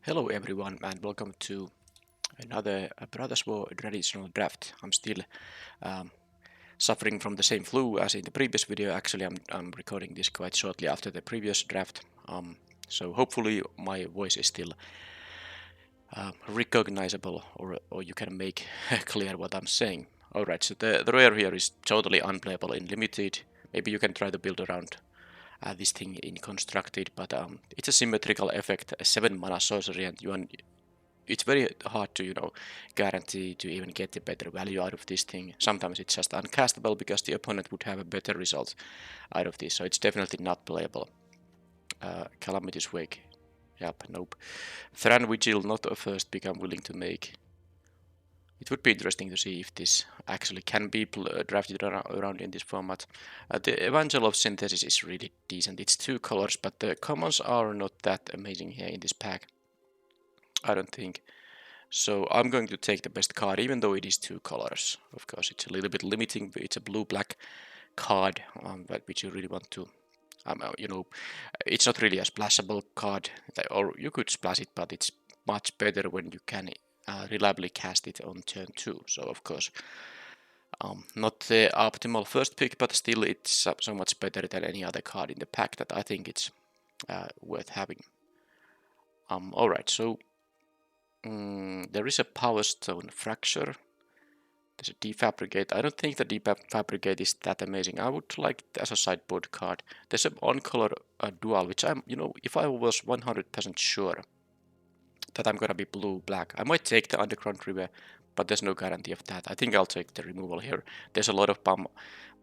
Hello everyone and welcome to another Brothers War traditional draft. I'm still um, suffering from the same flu as in the previous video. Actually, I'm recording this quite shortly after the previous draft. So hopefully my voice is still recognizable or you can make clear what I'm saying. Alright, so the rare here is totally unplayable in limited. Maybe you can try to build around this thing in constructed, but it's a symmetrical effect, a 7 mana sorcery, and it's very hard to guarantee to even get a better value out of this thing. Sometimes it's just uncastable because the opponent would have a better result out of this, so it's definitely not playable. Calamity's Wake, yep, nope. Thran Vigil, not a first pick I'm willing to make. It would be interesting to see if this actually can be drafted around in this format. The Evangel of Synthesis is really decent. It's 2 colors, but the commons are not that amazing here in this pack, I don't think. So I'm going to take the best card, even though it is 2 colors. Of course, it's a little bit limiting. It's a blue-black card, which you really want to, it's not really a splashable card, or you could splash it, but it's much better when you can reliably cast it on turn 2. So of course, not the optimal first pick, but still it's so much better than any other card in the pack that I think it's worth having. Alright, so there is a Power Stone Fracture. There's a Defabricate. I don't think the Defabricate is that amazing. I would like it as a sideboard card. There's a on-color dual, which if I was 100% sure that I'm gonna be blue-black, I might take the Underground River, but there's no guarantee of that. I think I'll take the removal here. There's a lot of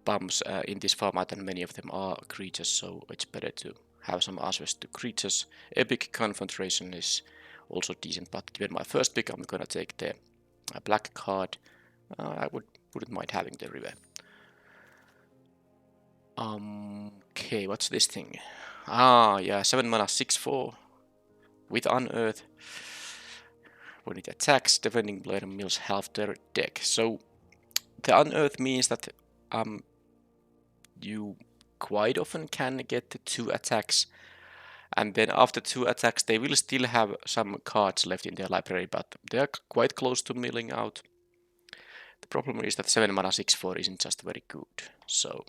bums in this format, and many of them are creatures, so it's better to have some answers to creatures. Epic Confrontation is also decent, but given my first pick, I'm gonna take the black card. I wouldn't mind having the river. Okay, what's this thing? Yeah, 7 mana, 6/4 with Unearth. When it attacks, Defending Blade mills half their deck. So the Unearth means that you quite often can get 2 attacks, and then after 2 attacks they will still have some cards left in their library, but they are quite close to milling out. The problem is that 7 mana 6/4 isn't just very good, so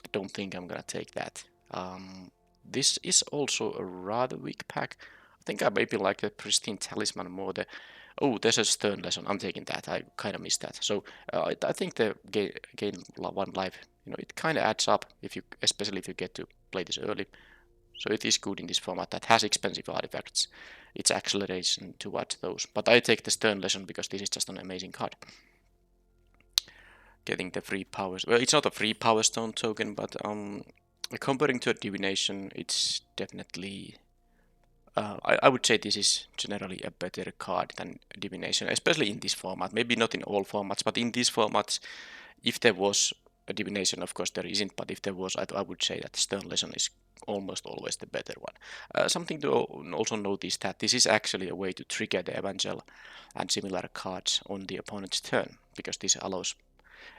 I don't think I'm gonna take that. This is also a rather weak pack. I think I maybe like the Pristine Talisman more. There's a Stern Lesson. I'm taking that. I kind of missed that. So I think the gain 1 life, it kind of adds up especially if you get to play this early. So it is good in this format that has expensive artifacts. It's acceleration towards those. But I take the Stern Lesson because this is just an amazing card. Getting the free powers. Well, it's not a free Power Stone token, but comparing to a Divination, it's definitely. I would say this is generally a better card than Divination, especially in this format. Maybe not in all formats, but in these formats, if there was a Divination, of course there isn't, but if there was, I would say that Stern Lesson is almost always the better one. Something to also notice that this is actually a way to trigger the Evangel and similar cards on the opponent's turn, because this allows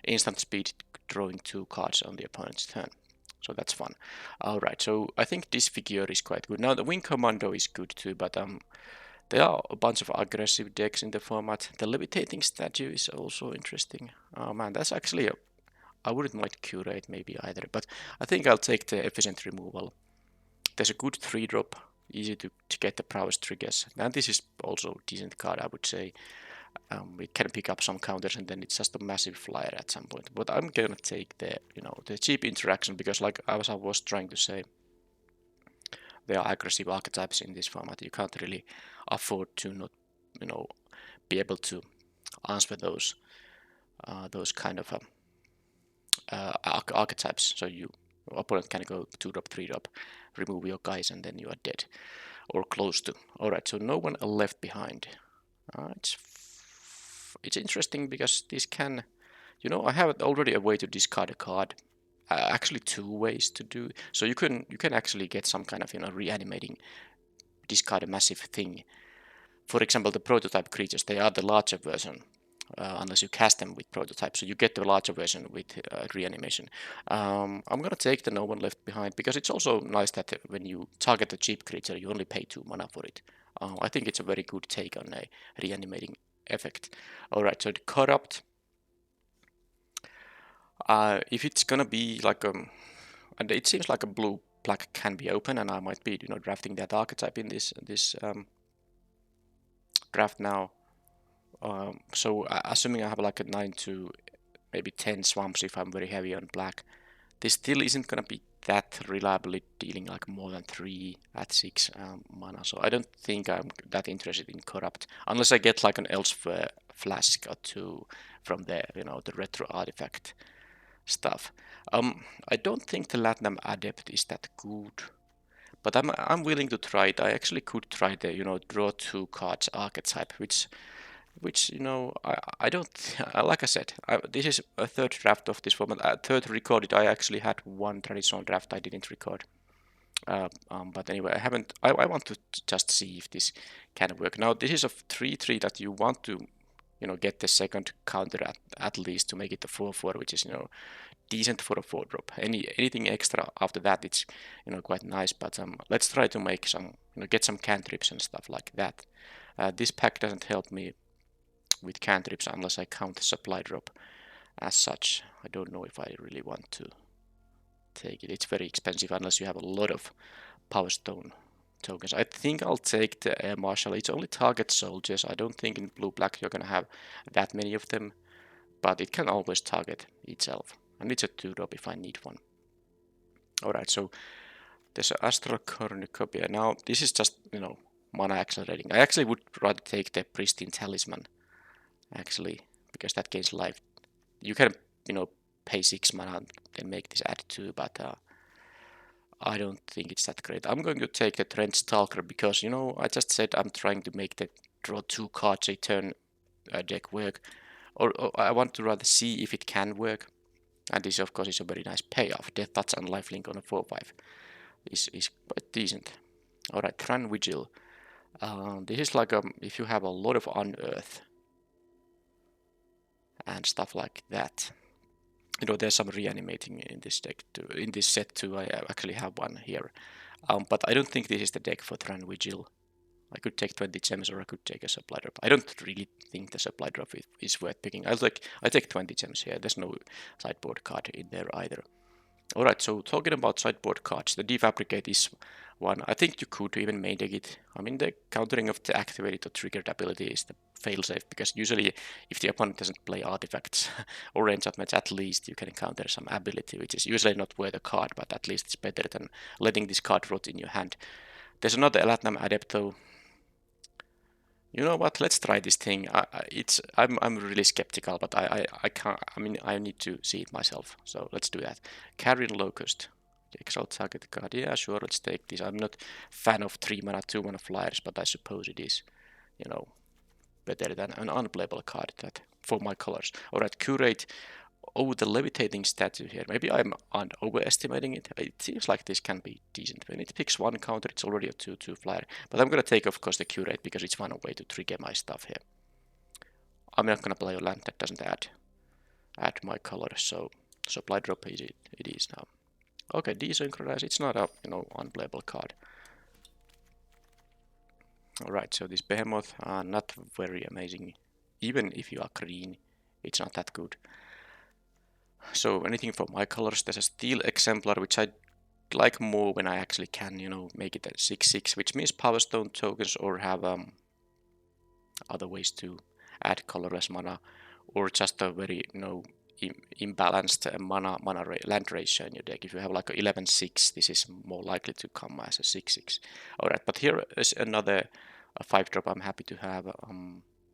instant speed drawing 2 cards on the opponent's turn. So that's fun. Alright, so I think this figure is quite good. Now the Wing Commando is good too, but there are a bunch of aggressive decks in the format. The Levitating Statue is also interesting. Oh man, that's actually I wouldn't mind Curate maybe either, but I think I'll take the Efficient Removal. There's a good 3-drop, easy to get the prowess triggers. And this is also a decent card, I would say. It can pick up some counters, and then it's just a massive flyer at some point. But I'm gonna take the cheap interaction, because like I was trying to say, there are aggressive archetypes in this format. You can't really afford to not be able to answer those kind of archetypes. So your opponent can go 2-drop, 3-drop, remove your guys, and then you are dead or close to. All right, so no one left behind. It's interesting because this can, I have already a way to discard a card. Actually, 2 ways to do. So you can actually get some kind of reanimating, discard a massive thing. For example, the prototype creatures, they are the larger version, unless you cast them with prototype. So you get the larger version with reanimation. I'm gonna take the No One Left Behind because it's also nice that when you target a cheap creature, you only pay 2 mana for it. I think it's a very good take on a reanimating effect. Alright, so the corrupt, if it's gonna be like and it seems like a blue black can be open, and I might be drafting that archetype in this draft now. So assuming I have like a 9 to maybe 10 swamps if I'm very heavy on black, this still isn't gonna be that reliably dealing like more than 3 at 6 mana. So I don't think I'm that interested in corrupt unless I get like an elsewhere flask or two from the retro artifact stuff. I don't think the Latinum Adept is that good, but I'm willing to try it. I actually could try the draw 2 cards archetype, which I don't like I said, this is a third draft of this format. Third recorded. I actually had one traditional draft I didn't record. But anyway, I haven't. I want to just see if this can work. Now this is a 3/3 that you want to get the second counter at least to make it a 4/4, which is decent for a 4-drop. Anything extra after that, it's quite nice. But let's try to make some get some cantrips and stuff like that. This pack doesn't help me with cantrips unless I count the supply drop as such. I don't know if I really want to take it. It's very expensive unless you have a lot of Power Stone tokens. I think I'll take the Air Marshal. It's only target soldiers. I don't think in blue-black you're gonna have that many of them, but it can always target itself. And it's a 2-drop if I need one. Alright, so there's an Astral Cornucopia. Now this is just, mana accelerating. I actually would rather take the Pristine Talisman, actually, because that gains life. You can, pay 6 mana and then make this add 2, but I don't think it's that great. I'm going to take the Trent Stalker because, I just said I'm trying to make the draw 2 cards a turn deck work. Or I want to rather see if it can work. And this, of course, is a very nice payoff. Death Touch and Lifelink on a 4/5 is quite decent. Alright, Tran Vigil. This is like if you have a lot of Unearth and stuff like that. There's some reanimating in this deck too. In this set too, I actually have one here. But I don't think this is the deck for Tran Vigil. I could take 20 gems or I could take a supply drop. I don't really think the supply drop is worth picking. I take 20 gems here. There's no sideboard card in there either. Alright, so talking about sideboard cards, the Defabricate is one. I think you could even main deck it. I mean, the countering of the activated or triggered ability is the failsafe, because usually if the opponent doesn't play artifacts or enchantments, at least you can counter some ability, which is usually not worth a card, but at least it's better than letting this card rot in your hand. There's another Latinum Adept though. You know what? Let's try this thing. I'm really skeptical, but I can't. I mean, I need to see it myself. So let's do that. Carrion Locust. Exalt target card. Yeah, sure. Let's take this. I'm not fan of 3 mana, 2 mana flyers, but I suppose it is, better than an unplayable card that for my colors. All right, Curate. Oh, the levitating statue here. Maybe I'm overestimating it. It seems like this can be decent. When it picks 1 counter, it's already a 2/2 flyer. But I'm gonna take, of course, the Curate because it's one way to trigger my stuff here. I'm not gonna play a land that doesn't add my color, so supply drop it is now. Okay, desynchronize. It's not a unplayable card. All right, so this Behemoth, not very amazing. Even if you are green, it's not that good. So anything for my colors, there's a Steel Exemplar, which I like more when I actually can, make it a 6/6, which means Power Stone tokens or have other ways to add colorless mana, or just a very, imbalanced mana land ratio in your deck. If you have like a 11/6, this is more likely to come as a 6/6. Alright, but here is another 5-drop I'm happy to have.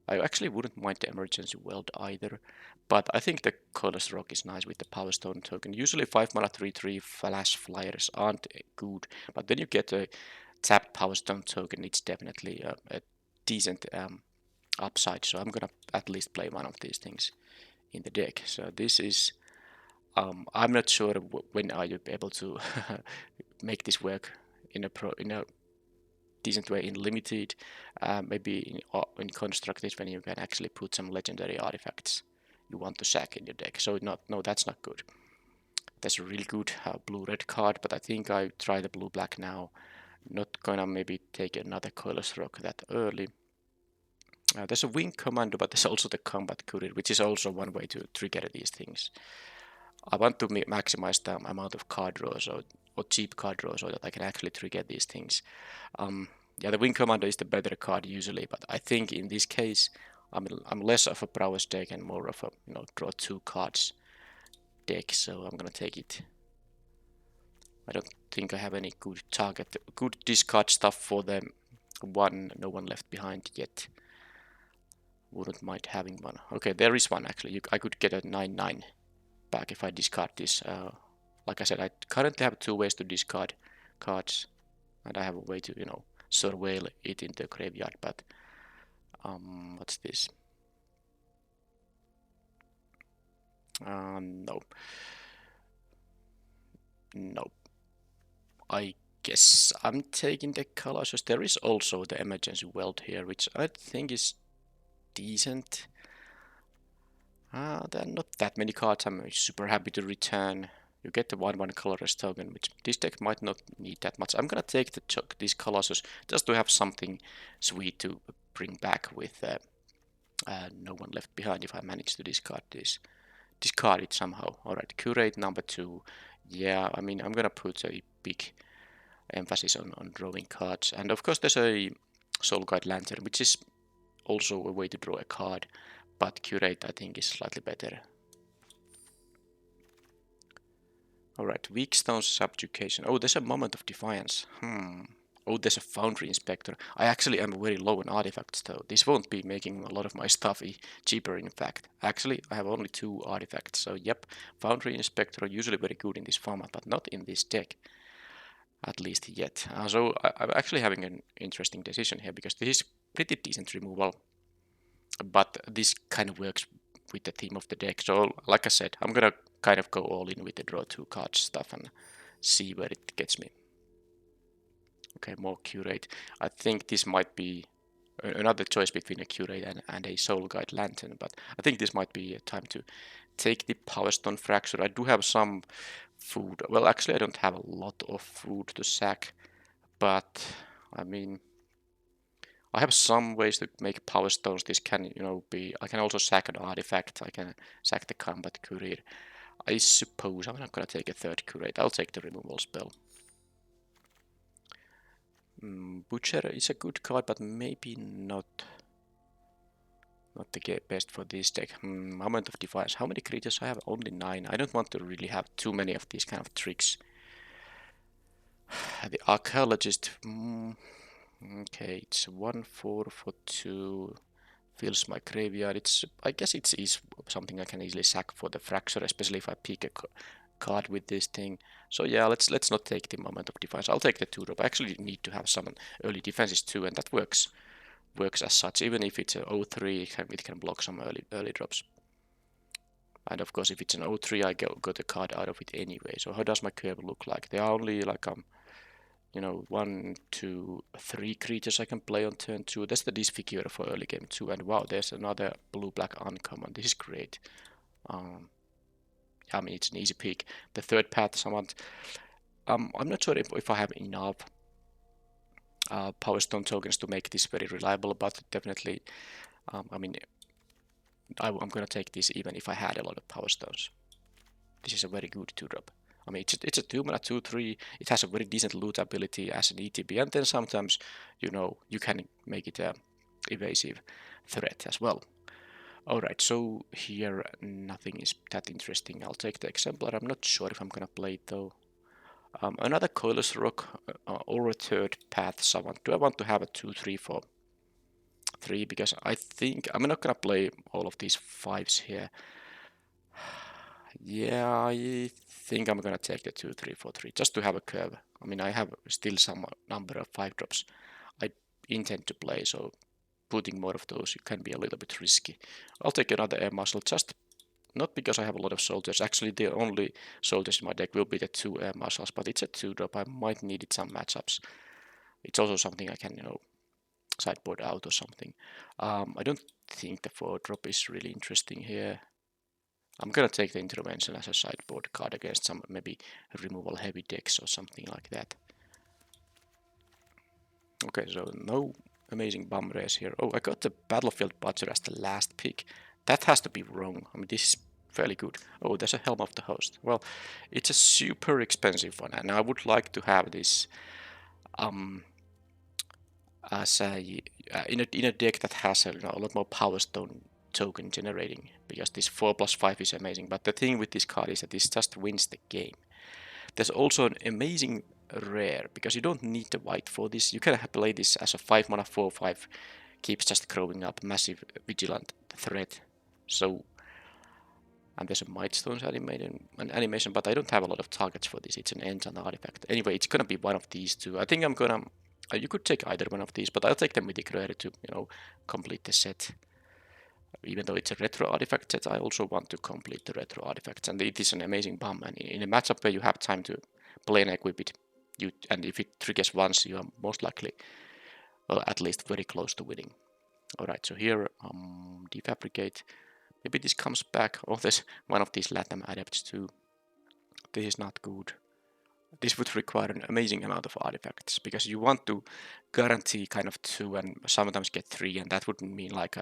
I actually wouldn't mind the Emergency Weld either, but I think the Colorless Rock is nice with the Power Stone token. Usually 5 mana 3/3 flash flyers aren't good, but when you get a tapped Power Stone token, it's definitely a decent upside. So I'm gonna at least play one of these things in the deck. So this is, I'm not sure when are you able to make this work in a decent way in limited, maybe in constructed, when you can actually put some legendary artifacts you want to sack in your deck. So no, that's not good. There's a really good blue-red card, but I think I try the blue-black now Not gonna maybe take another Coilers Rock that early. There's a Wing Commando, but there's also the Combat Courier, which is also one way to trigger these things. I want to maximize the amount of card draws or cheap card draws so that I can actually trigger these things. Yeah, the Wing Commander is the better card usually, but I think in this case I'm less of a prowess deck and more of a draw 2 cards deck, so I'm gonna take it. I don't think I have any good discard stuff for them. No one left behind yet. Wouldn't mind having one. Okay, there is one actually. I could get a 9/9 back if I discard this. Like I said, I currently have 2 ways to discard cards, and I have a way to surveil it in the graveyard. But what's this? No, no. I guess I'm taking the Colossus. There is also the emergency weld here, which I think is decent. There are not that many cards I'm super happy to return. You get the 1/1 colorless token, which this deck might not need that much. I'm gonna take this Colossus just to have something sweet to bring back with no one left behind if I manage to discard this. Discard it somehow. Alright, Curate number 2. Yeah, I mean, I'm gonna put a big emphasis on drawing cards. And of course there's a Soul Guide Lantern, which is also a way to draw a card. But Curate I think is slightly better. Alright, Weak Stone's Subjugation. Oh, there's a Moment of Defiance. Oh, there's a Foundry Inspector. I actually am very low on artifacts though. This won't be making a lot of my stuff cheaper in fact. Actually, I have only 2 artifacts, so yep. Foundry Inspector are usually very good in this format, but not in this deck. At least yet. So I'm actually having an interesting decision here, because this is pretty decent removal. But this kind of works with the theme of the deck. So, like I said, I'm gonna kind of go all in with the draw 2 cards stuff and see where it gets me. Okay, more Curate. I think this might be another choice between a Curate and a Soul Guide Lantern, but I think this might be a time to take the Power Stone Fracture. I do have some food. Well, actually, I don't have a lot of food to sack, but I mean, I have some ways to make Power Stones. This can, be. I can also sack an artifact. I can sack the Combat Courier. I suppose I'm not gonna take a 3rd Curate. I'll take the removal spell. Butcher is a good card, but maybe not the best for this deck. Moment of Defiance. How many creatures I have? Only 9. I don't want to really have too many of these kind of tricks. The Archaeologist. Okay, it's 1/4 for 2. Fills my graveyard. I guess it is something I can easily sack for the Fracture, especially if I pick a card with this thing. So yeah, let's not take the Moment of Defiance. I'll take the 2-drop. I actually need to have some early defenses too, and that works as such. Even if it's a 0/3, it can block some early drops. And of course, if it's an 0/3, I got a card out of it anyway. So how does my curve look like? There are only like 1, 2, 3 creatures I can play on turn 2. That's the Disfigure for early game 2. And wow, there's another blue-black uncommon. This is great. I mean, it's an easy pick. The 3rd path, I'm not sure if I have enough Power Stone tokens to make this very reliable, but definitely, I mean, I'm gonna take this even if I had a lot of Power Stones. This is a very good 2-drop. I mean, it's a 2-mana 2/3. It has a very decent loot ability as an ETB, and then sometimes, you can make it a evasive threat as well. Alright, so here nothing is that interesting. I'll take the Exemplar. I'm not sure if I'm gonna play it though. Another Coilers Rock or a 3rd path summon. Do I want to have a 2/3 for 3? Because I think I'm not gonna play all of these 5s here. Yeah, I think I'm gonna take the 2/3 for 3 just to have a curve. I mean, I have still some number of 5-drops I intend to play, so putting more of those can be a little bit risky. I'll take another air marshal, just not because I have a lot of soldiers. Actually, the only soldiers in my deck will be the 2 air marshals, but it's a 2-drop. I might need it some matchups. It's also something I can, sideboard out or something. I don't think the 4-drop is really interesting here. I'm gonna take the Intervention as a sideboard card against some maybe removal heavy decks or something like that. Okay, so no amazing bomb race here. Oh, I got the Battlefield Butcher as the last pick. That has to be wrong. I mean, this is fairly good. Oh, there's a Helm of the Host. Well, it's a super expensive one, and I would like to have this um as a in a deck that has a lot more Power Stone token generating, because this 4+5 is amazing. But the thing with this card is that this just wins the game. There's also an amazing rare, because you don't need the white for this. You can play this as a 5 mana 4/5, keeps just growing up, massive vigilant threat. So, and there's a Might Stones animation, but I don't have a lot of targets for this. It's an enchant artifact. Anyway, it's gonna be one of these two. I think I'm gonna. You could take either one of these, but I'll take the Mythic Rare to, complete the set. Even though it's a retro artifact set, I also want to complete the retro artifacts, and it is an amazing bomb. And in a matchup where you have time to play and equip it, and if it triggers once, you are most likely, well, at least very close to winning. All right, so here, defabricate. Maybe this comes back. Oh, there's one of these Latam adepts too. This is not good. This would require an amazing amount of artifacts, because you want to guarantee kind of 2 and sometimes get 3, and that would mean like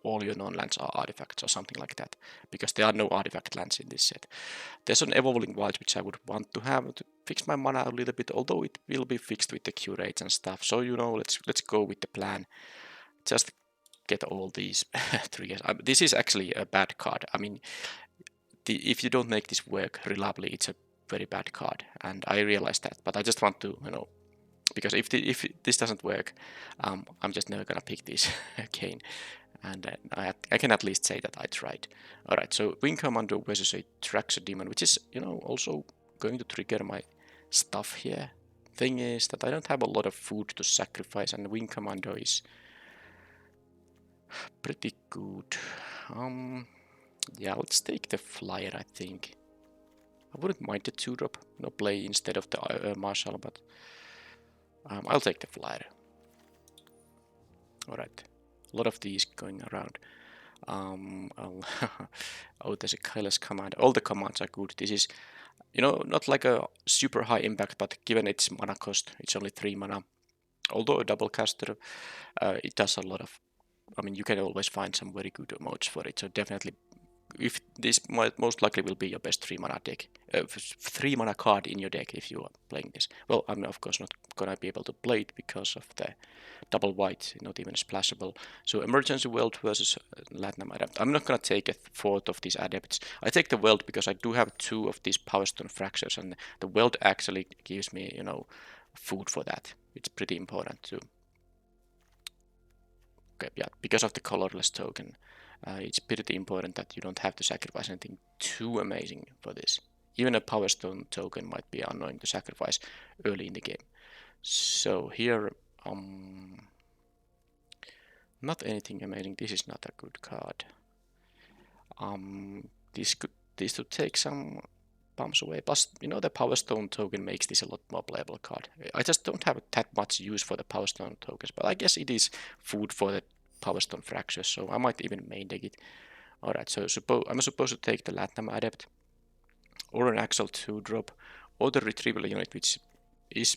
all your non-lands are artifacts or something like that, because there are no artifact lands in this set. There's an Evolving Wilds which I would want to have to fix my mana a little bit, although it will be fixed with the curates and stuff. So let's go with the plan. Just get all these triggers. This is actually a bad card. I mean, if you don't make this work reliably, it's a very bad card, and I realize that. But I just want to, because if this doesn't work, I'm just never gonna pick this again. And I can at least say that I tried. All right, so Wing Commando versus a Traxodemon, which is, also going to trigger my stuff here. Thing is that I don't have a lot of food to sacrifice, and Wing Commando is pretty good. Yeah, let's take the flyer, I think. I wouldn't mind the 2-drop, play instead of the Marshal, but I'll take the flyer. Alright, a lot of these going around. Oh, there's a careless command. All the commands are good. This is, not like a super high impact, but given its mana cost, it's only 3 mana. Although a double caster, it does a lot of. I mean, you can always find some very good modes for it. So definitely, if this most likely will be your best 3 mana deck, 3 mana card in your deck if you are playing this. Well, I'm of course not gonna be able to play it because of the double white, not even splashable. So Emergency Weld versus Latinum Adept. I'm not gonna take a 4th of these adepts. I take the Weld because I do have 2 of these Power Stone fractures, and the Weld actually gives me, food for that. It's pretty important too. Okay, yeah, because of the colorless token, it's pretty important that you don't have to sacrifice anything too amazing for this. Even a Power Stone token might be annoying to sacrifice early in the game. So here, not anything amazing. This is not a good card. This should take some bumps away. Plus, the Power Stone token makes this a lot more playable card. I just don't have that much use for the Power Stone tokens, but I guess it is food for the Power Stone fractures, so I might even main deck it. Alright, so I'm supposed to take the Latinum Adept, or an Axel 2-drop, or the Retrieval Unit, which is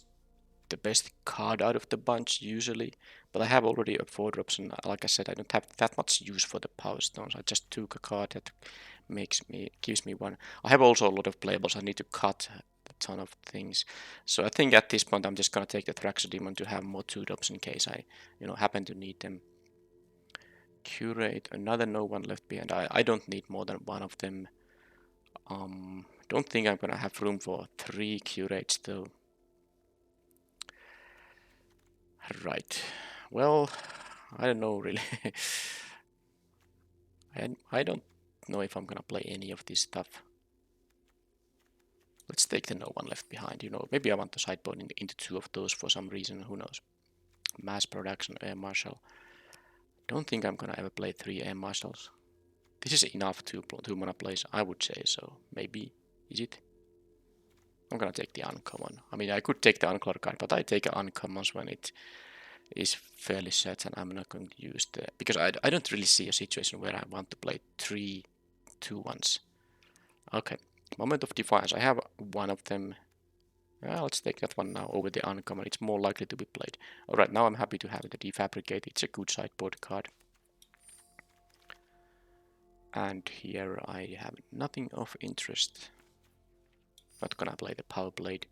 the best card out of the bunch usually, but I have already a 4-drops, and like I said, I don't have that much use for the Power Stones. I just took a card that gives me one. I have also a lot of playables. I need to cut a ton of things, so I think at this point I'm just gonna take the Thraxodemon to have more 2-drops in case I happen to need them. Curate, another No One Left Behind. I don't need more than one of them. Don't think I'm gonna have room for 3 curates though. Right. Well, I don't know really. I don't know if I'm gonna play any of this stuff. Let's take the No One Left Behind. Maybe I want to sideboard into 2 of those for some reason. Who knows? Mass Production, Air Marshal. Don't think I'm gonna ever play 3 Air Marshals. This is enough to 2 mana plays. I would say so. Maybe. Is it? I'm gonna take the uncommon. I mean, I could take the unclad card, but I take uncommons when it is fairly certain I'm not going to use the... Because I don't really see a situation where I want to play 3 2-1s. Okay, Moment of Defiance. I have one of them. Let's take that one now over the uncommon. It's more likely to be played. Alright, now I'm happy to have the Defabricate. It's a good sideboard card. And here I have nothing of interest. Not gonna play the Power Blade.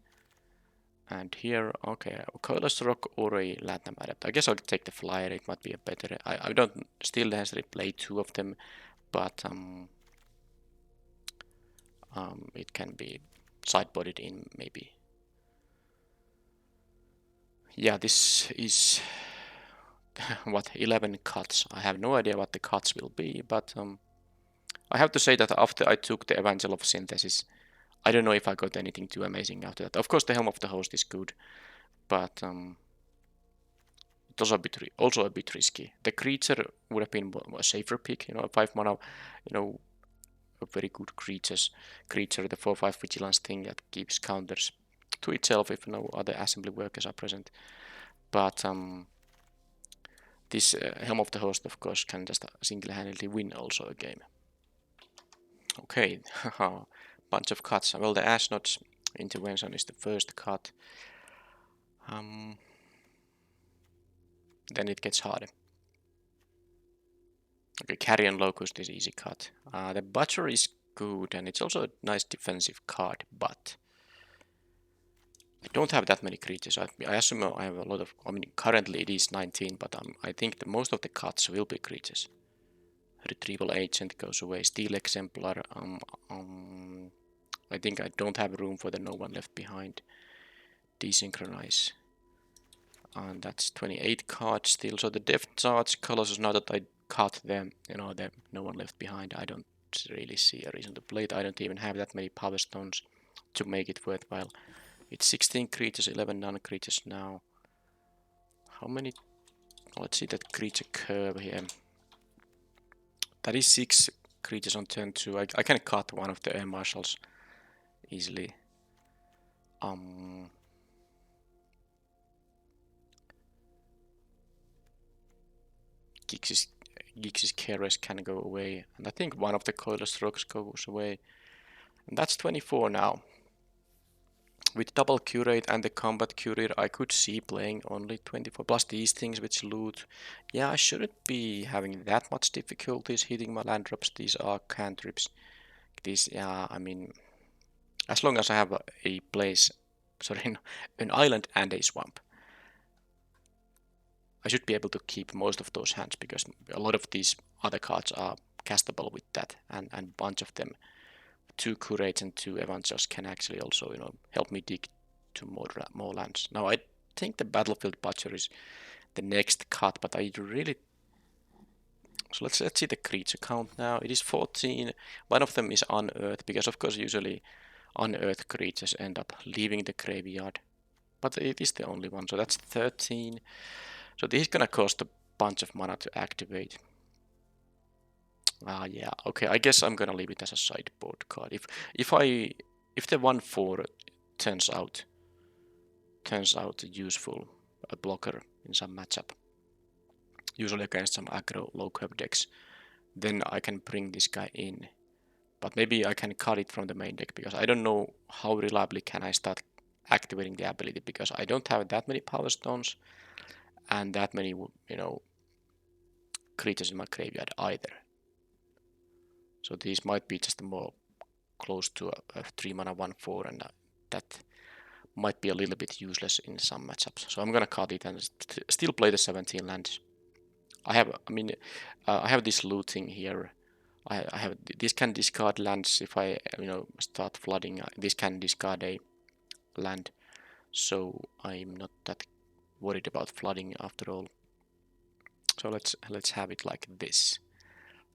And here, okay, Coilous Rock or a Latinum Adept. I guess I'll take the Flyer, it might be a better. I don't still necessarily play two of them, but it can be sideboarded in maybe. Yeah, this is what 11 cuts. I have no idea what the cuts will be, but I have to say that after I took the Evangel of Synthesis, I don't know if I got anything too amazing after that. Of course, the Helm of the Host is good, but it was also a bit risky. The creature would have been a safer pick, 5 mana, a very good creature, the 4/5 vigilance thing that gives counters to itself if no other assembly workers are present. But this Helm of the Host, of course, can just single-handedly win also a game. Okay, bunch of cuts. Well, the Ashnod's intervention is the first cut. Then it gets harder. Okay, Carrion Locust is easy cut. The Butcher is good, and it's also a nice defensive card, but I don't have that many creatures. I assume I have a lot of. I mean, currently it is 19, but I think that most of the cuts will be creatures. Retrieval Agent goes away. Steel Exemplar. I think I don't have room for the No One Left Behind. Desynchronize. And that's 28 cards still. So the Depth Charge Colossus, now that I cut them, the No One Left Behind, I don't really see a reason to play it. I don't even have that many Power Stones to make it worthwhile. It's 16 creatures, 11 non-creatures now. How many? Let's see that creature curve here. That is 6 creatures on turn 2. I can cut one of the air marshals easily. Gix's Keres can go away, and I think one of the Coilous Rocks goes away. And that's 24 now. With double Curate and the Combat Courier, I could see playing only 24, plus these things which loot. Yeah, I shouldn't be having that much difficulties hitting my land drops. These are cantrips. Yeah, I mean, as long as I have a place, sorry, an island and a swamp, I should be able to keep most of those hands, because a lot of these other cards are castable with that, and a bunch of them, 2 Curates and 2 Evangels, can actually also, help me dig to more lands. Now, I think the Battlefield Butcher is the next cut, but I really... So let's see the creature count now. It is 14. One of them is Unearth, because of course usually Unearth creatures end up leaving the graveyard. But it is the only one, so that's 13. So this is gonna cost a bunch of mana to activate. Yeah, okay, I guess I'm gonna leave it as a sideboard card. If the 1/4 turns out useful, a blocker in some matchup, usually against some aggro low curve decks, then I can bring this guy in. But maybe I can cut it from the main deck, because I don't know how reliably can I start activating the ability, because I don't have that many Power Stones and that many, creatures in my graveyard either. So these might be just more close to a 3 mana 1/4, and that might be a little bit useless in some matchups. So I'm gonna cut it and still play the 17 lands. I have this looting here. I have this can discard lands if I start flooding. This can discard a land, so I'm not that worried about flooding after all. So let's have it like this.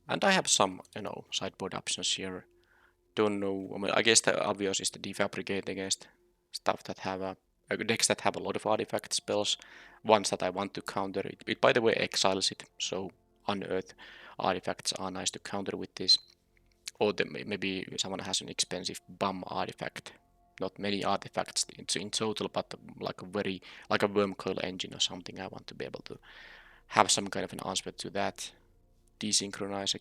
And I have some sideboard options here. Don't know. I mean, I guess the obvious is the Defabricate against stuff that have decks that have a lot of artifact spells. Ones that I want to counter. It by the way exiles it, so Unearth artifacts are nice to counter with this. Or maybe someone has an expensive bum artifact. Not many artifacts in total, but like a Wormcoil engine or something. I want to be able to have some kind of an answer to that. desynchronize.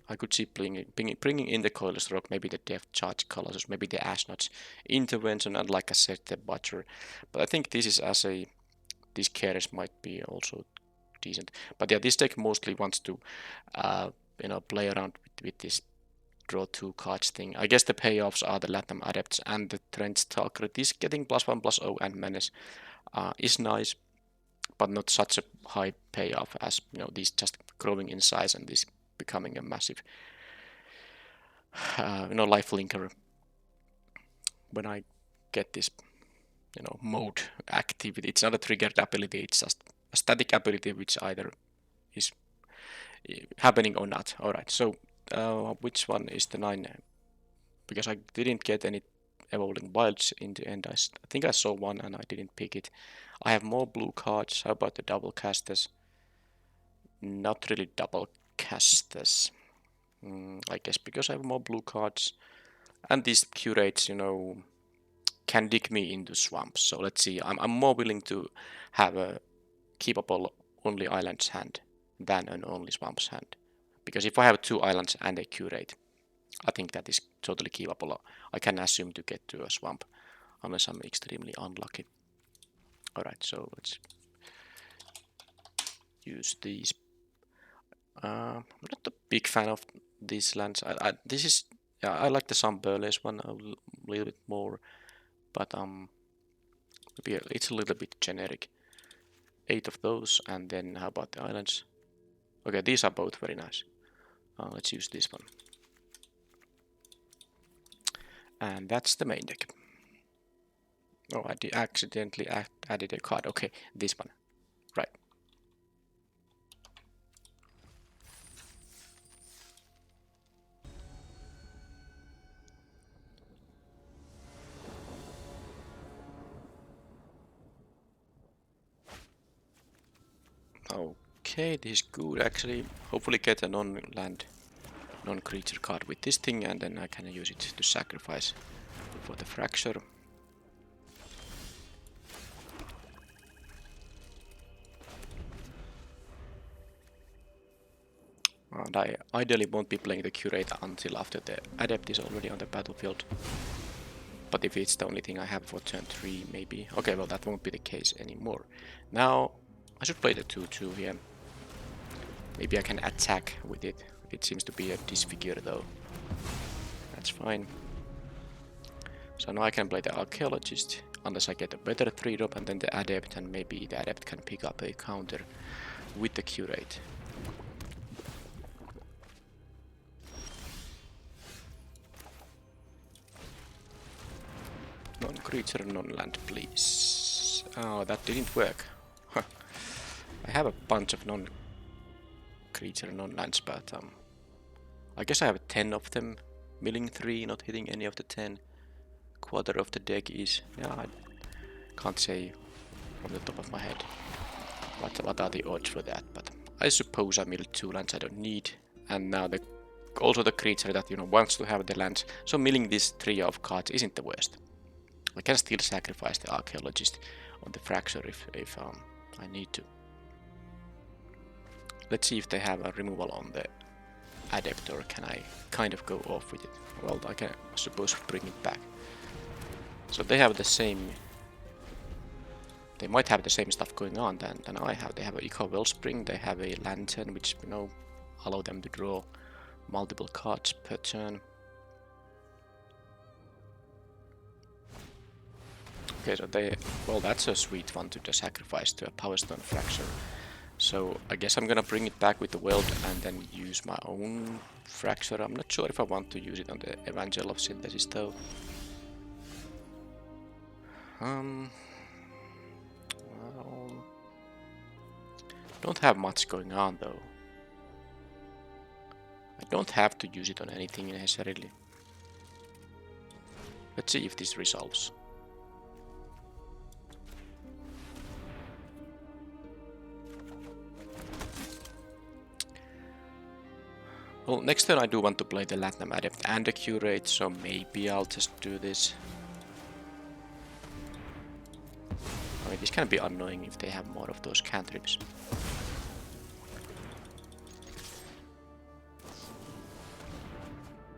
I could see bringing in the Coil's Rock, maybe the Depth Charge Colossus, maybe the Ashnod's Intervention, and like I said, the Butcher. But I think this is this Keres might be also decent. But yeah, this deck mostly wants to play around with this draw 2 cards thing. I guess the payoffs are the Latam Adepts and the Trench Stalker. This getting +1/+0 and Menace is nice, but not such a high payoff as these just growing in size and this becoming a massive life linker when I get this mode activity. It's not a triggered ability, it's just a static ability which either is happening or not. Alright, so which one is the 9? Because I didn't get any Evolving Wilds in the end. I think I saw one and I didn't pick it. I have more blue cards. How about the double casters? Not really double casters. I guess because I have more blue cards. And these curates, can dig me into swamps. So let's see. I'm more willing to have a keepable only islands hand than an only swamps hand. Because if I have 2 islands and a curate, I think that is totally keepable. I can assume to get to a swamp unless I'm extremely unlucky. Alright, so let's use these. I'm not a big fan of these lands. I like the Sunburles one a little bit more, but maybe it's a little bit generic. 8 of those, and then how about the islands? Okay, these are both very nice. Let's use this one. And that's the main deck. Oh, I accidentally added a card. Okay, this one. Right. Okay, this is good actually. Hopefully get a non-land, non-creature card with this thing, and then I can use it to sacrifice for the Fracture. And I ideally won't be playing the Curator until after the Adept is already on the battlefield. But if it's the only thing I have for turn 3, maybe. Okay, well that won't be the case anymore. Now, I should play the 2/2 here. Maybe I can attack with it. It seems to be a disfigure though. That's fine. So now I can play the Archaeologist, unless I get a better 3-drop, and then the Adept, and maybe the Adept can pick up a counter with the Curate. Non-creature, non-land, please. Oh, that didn't work. I have a bunch of non-creature, non-lands, but I guess I have 10 of them. Milling 3, not hitting any of the 10. Quarter of the deck is... yeah, I can't say from the top of my head what are the odds for that, but I suppose I milled 2 lands I don't need. And now also the creature that wants to have the lands, so milling this trio of cards isn't the worst. I can still sacrifice the Archaeologist on the Fracture if I need to. Let's see if they have a removal on the Adept, or can I kind of go off with it? Well, I can, I suppose, bring it back. So they have the same... they might have the same stuff going on than I have. They have an Echo Wellspring, they have a Lantern, which, allow them to draw multiple cards per turn. Okay, so well, that's a sweet one to sacrifice to a Power Stone Fracture. So I guess I'm gonna bring it back with the Weld and then use my own Fracture. I'm not sure if I want to use it on the Evangel of Synthesis though. Well, don't have much going on though. I don't have to use it on anything necessarily. Let's see if this resolves. Well, next turn I do want to play the Latinum Adept and the Curate, so maybe I'll just do this. I mean, this can be annoying if they have more of those cantrips.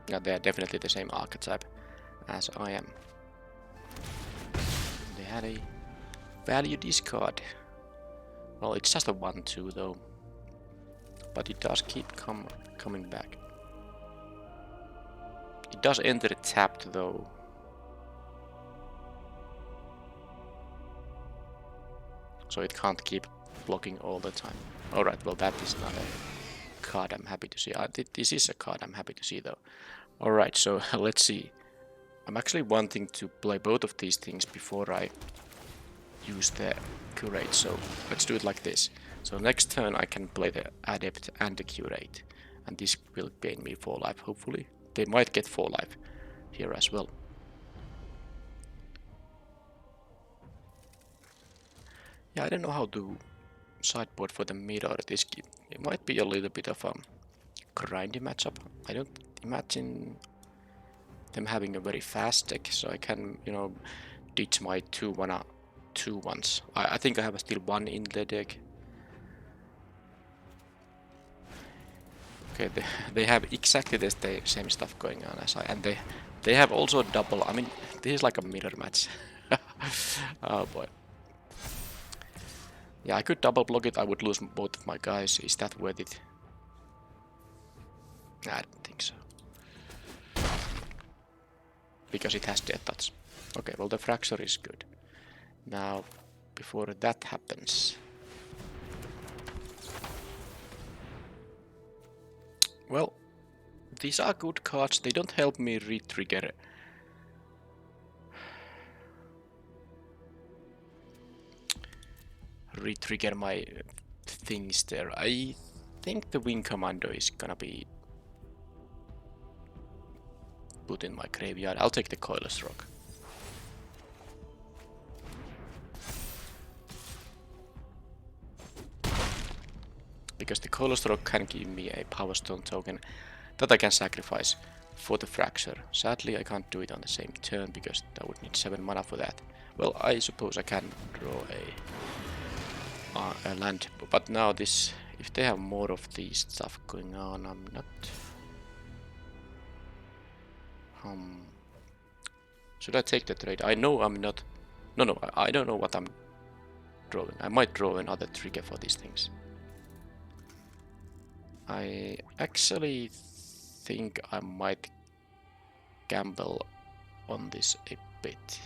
Yeah, they are definitely the same archetype as I am. They had a value discard. Well, it's just a 1-2 though. But it does keep coming back. It does enter tapped though. So it can't keep blocking all the time. Alright, well that is not a card I'm happy to see. This is a card I'm happy to see though. Alright, so let's see. I'm actually wanting to play both of these things before I use the curate, so let's do it like this. So next turn I can play the adept and the curate, and this will gain me 4 life hopefully. They might get 4 life here as well. Yeah, I don't know how to sideboard for the mirror. This it might be a little bit of a grindy matchup. I don't imagine them having a very fast deck, so I can, you know, ditch my 2-1 2-1s. I think I have still 1 in the deck. Okay, they have exactly the same stuff going on as I, and they have also double. I mean, this is like a mirror match. Oh boy. Yeah, I could double block it. I would lose both of my guys. Is that worth it? I don't think so. Because it has death touch. Okay, well the fracture is good. Now, before that happens... Well, these are good cards. They don't help me re-trigger. Re-trigger my things there. I think the Wing Commando is gonna be put in my graveyard. I'll take the Coilless Rock. Because the Coilless Rock can give me a Power Stone token that I can sacrifice for the Fracture. Sadly, I can't do it on the same turn because I would need 7 mana for that. Well, I suppose I can draw a land, but now this, if they have more of these stuff going on, I'm not... Should I take the trade? I know I'm not... No, I don't know what I'm drawing. I might draw another trigger for these things. I actually think I might gamble on this a bit.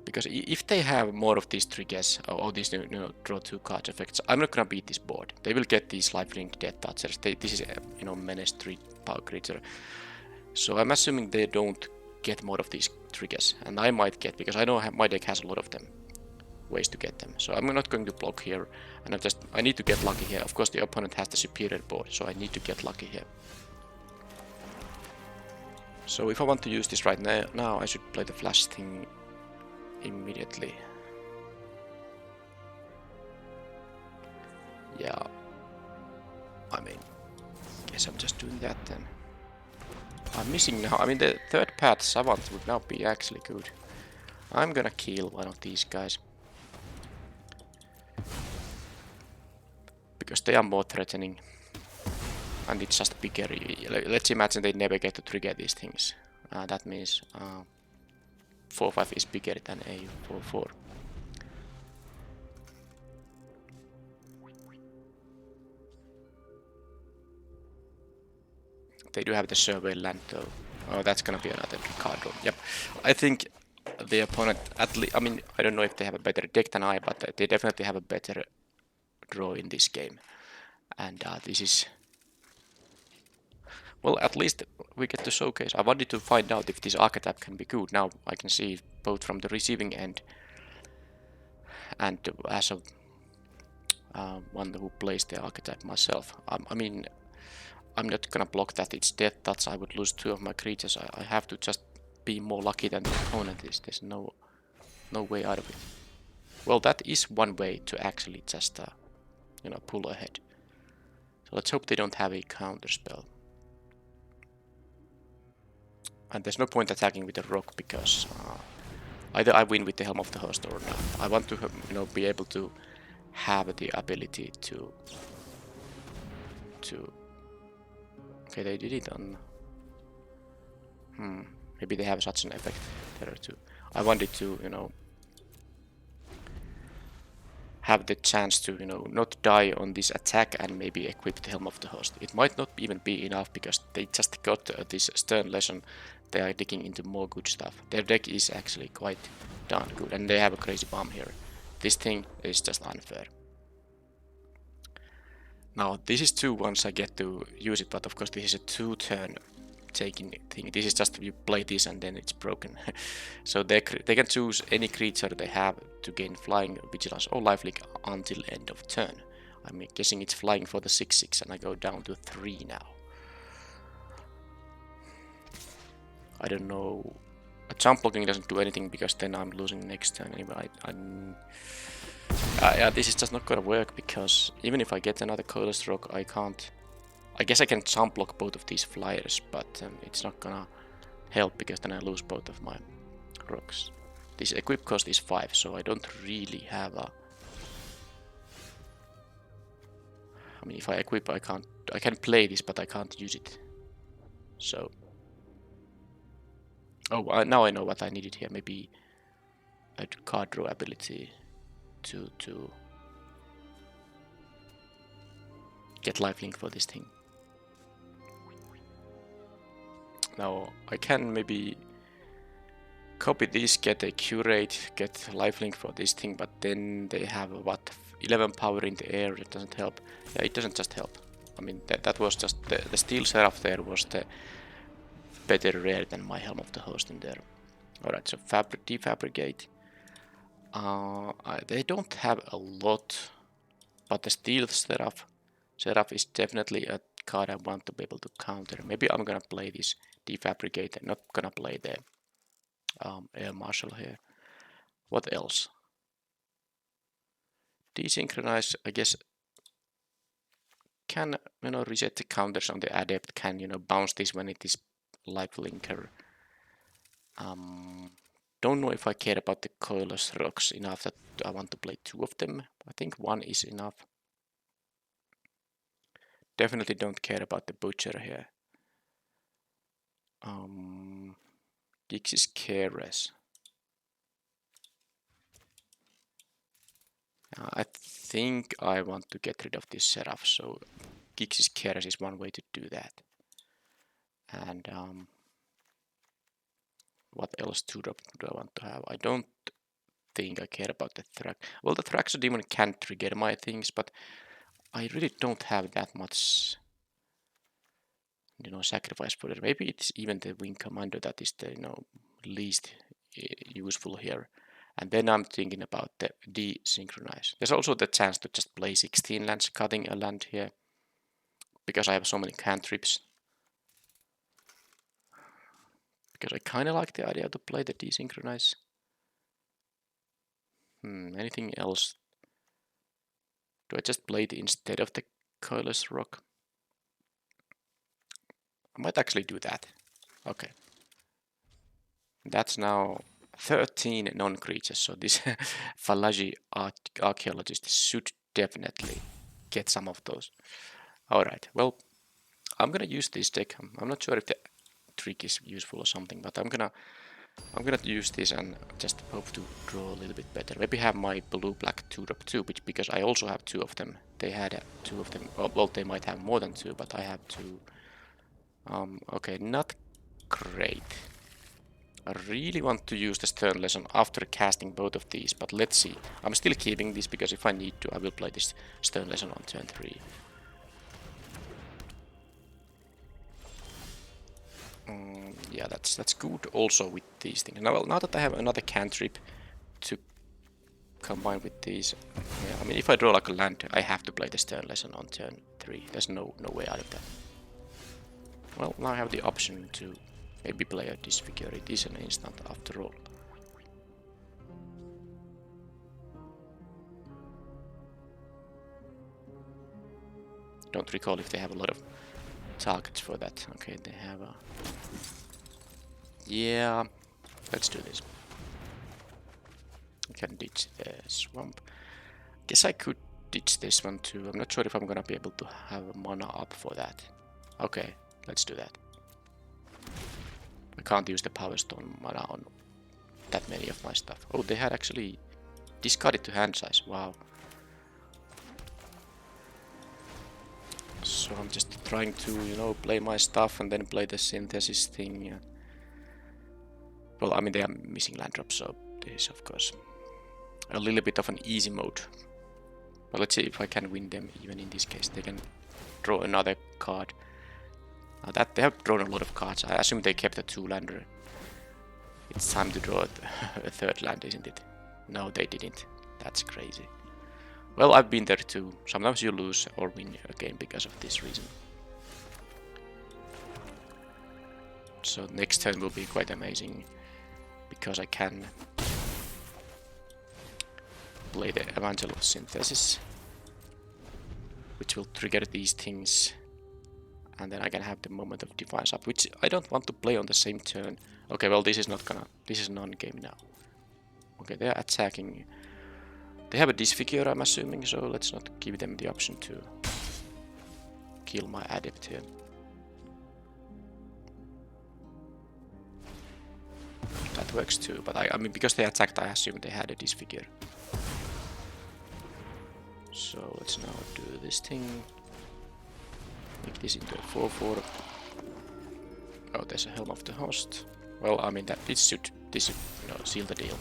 Because if they have more of these triggers, or these draw 2 cards effects, I'm not gonna beat this board. They will get these lifelink death touchers. This is a menace 3 power creature. So I'm assuming they don't get more of these triggers, and I might get, because I know my deck has a lot of them. Ways to get them. So I'm not going to block here, and I need to get lucky here. Of course the opponent has the superior board, so I need to get lucky here. So if I want to use this right now I should play the flash thing immediately. Yeah, I mean, guess I'm just doing that then. I'm missing now, I mean the third path Savant would now be actually good. I'm gonna kill one of these guys. Because they are more threatening. And it's just bigger. Let's imagine they never get to trigger these things. That means 4-5 is bigger than a 4-4. They do have the survey land though. Oh, that's gonna be another card draw. Yep. I think the opponent, at least, I mean, I don't know if they have a better deck than I, but they definitely have a better draw in this game. And this is... Well, at least we get to showcase. I wanted to find out if this archetype can be good. Now I can see both from the receiving end and as a one who plays the archetype myself. I mean, I'm not gonna block that. It's death touch. I would lose 2 of my creatures. I have to just be more lucky than the opponent is. There's no way out of it. Well, that is one way to actually just you know, pull ahead. So let's hope they don't have a counter spell. And there's no point attacking with the rock because either I win with the Helm of the Host or not. I want to, you know, be able to have the ability to okay, they did it on maybe they have such an effect there too. I wanted to, you know, have the chance to, you know, not die on this attack and maybe equip the Helm of the Host. It might not even be enough because they just got this Stern lesson. They are digging into more good stuff. Their deck is actually quite darn good and they have a crazy bomb here. This thing is just unfair. Now this is 2 once I get to use it, but of course this is a 2-turn taking thing. This is just you play this and then it's broken. So they can choose any creature they have to gain flying, vigilance or lifelink until end of turn. I'm guessing it's flying for the 6/6 and I go down to 3 now. I don't know. A jump blocking doesn't do anything because then I'm losing next turn anyway. Yeah, this is just not gonna work because even if I get another Coilous Rock, I can't. I guess I can jump block both of these flyers, but it's not gonna help because then I lose both of my rocks. This equip cost is 5, so I don't really have a... I mean, if I equip, I can play this, but I can't use it. So... Oh, now I know what I needed here. Maybe a card draw ability to get lifelink for this thing. Now I can maybe copy this, get a curate, get lifelink for this thing, but then they have what, 11 power in the air. It doesn't help. Yeah, it doesn't just help. I mean, that was just the steel seraph there was the better rare than my Helm of the Host in there. Alright, so defabricate. They don't have a lot, but the steel seraph is definitely a card I want to be able to counter. Maybe I'm gonna play this defabricate and not gonna play the air marshal here. What else? Desynchronize, I guess, can, you know, reset the counters on the adept, can, you know, bounce this when it is lifelinker. Don't know if I care about the Coilous Rocks enough that I want to play 2 of them. I think 1 is enough. Definitely don't care about the Butcher here. Gix's Keres. I think I want to get rid of this Seraph, so Gix's Keres is one way to do that. And what else 2-drop do I want to have? I don't think I care about the Thrax. Well, the Thraxo Demon can trigger my things, but I really don't have that much, you know, sacrifice for it. Maybe it's even the Wing Commander that is the, you know, least useful here. And then I'm thinking about the desynchronize. There's also the chance to just play 16 lands, cutting a land here, because I have so many cantrips. Because I kind of like the idea to play the desynchronize. Anything else? Do I just play it instead of the Coilous Rock? I might actually do that. Okay. That's now 13 non-creatures, so this Falaji archaeologist should definitely get some of those. Alright, well, I'm gonna use this deck. I'm not sure if the trick is useful or something, but I'm gonna use this and just hope to draw a little bit better. Maybe have my blue-black 2-drop 2, because I also have 2 of them. They had 2 of them. Well, they might have more than 2, but I have 2. Okay, not great. I really want to use the Stern Lesson after casting both of these, but let's see. I'm still keeping this because if I need to, I will play this Stern Lesson on turn 3. Yeah, that's good also with these things. Now that I have another cantrip to combine with these, yeah, I mean, if I draw like a land, I have to play the Stern Lesson on turn 3. There's no way out of that. Well, now I have the option to maybe play a Disfigure. It is an instant after all. Don't recall if they have a lot of targets for that. Okay, they have a... Yeah, let's do this. We can ditch the swamp. Guess I could ditch this one too. I'm not sure if I'm gonna be able to have a mana up for that. Okay, let's do that. I can't use the Power Stone mana on that many of my stuff. Oh, they had actually discarded to hand size. Wow. So I'm just trying to, you know, play my stuff and then play the synthesis thing. Well, I mean, they are missing land drops, so this is, of course, a little bit of an easy mode. But let's see if I can win them even in this case. They can draw another card. Now that they have drawn a lot of cards, I assume they kept a 2-lander. It's time to draw a 3rd land, isn't it? No, they didn't. That's crazy. Well, I've been there too. Sometimes you lose or win a game because of this reason. So next turn will be quite amazing, because I can play the Evangel of Synthesis, which will trigger these things, and then I can have the Moment of Defiance up, which I don't want to play on the same turn. Okay, well, this is non-game now. Okay, they're attacking. They have a Disfigure, I'm assuming, so let's not give them the option to kill my Adept here. That works too, but I mean, because they attacked, I assume they had a Disfigure. So let's now do this thing. Make this into a 4/4. Oh, there's a Helm of the Host. Well, I mean, this should you know, seal the deal.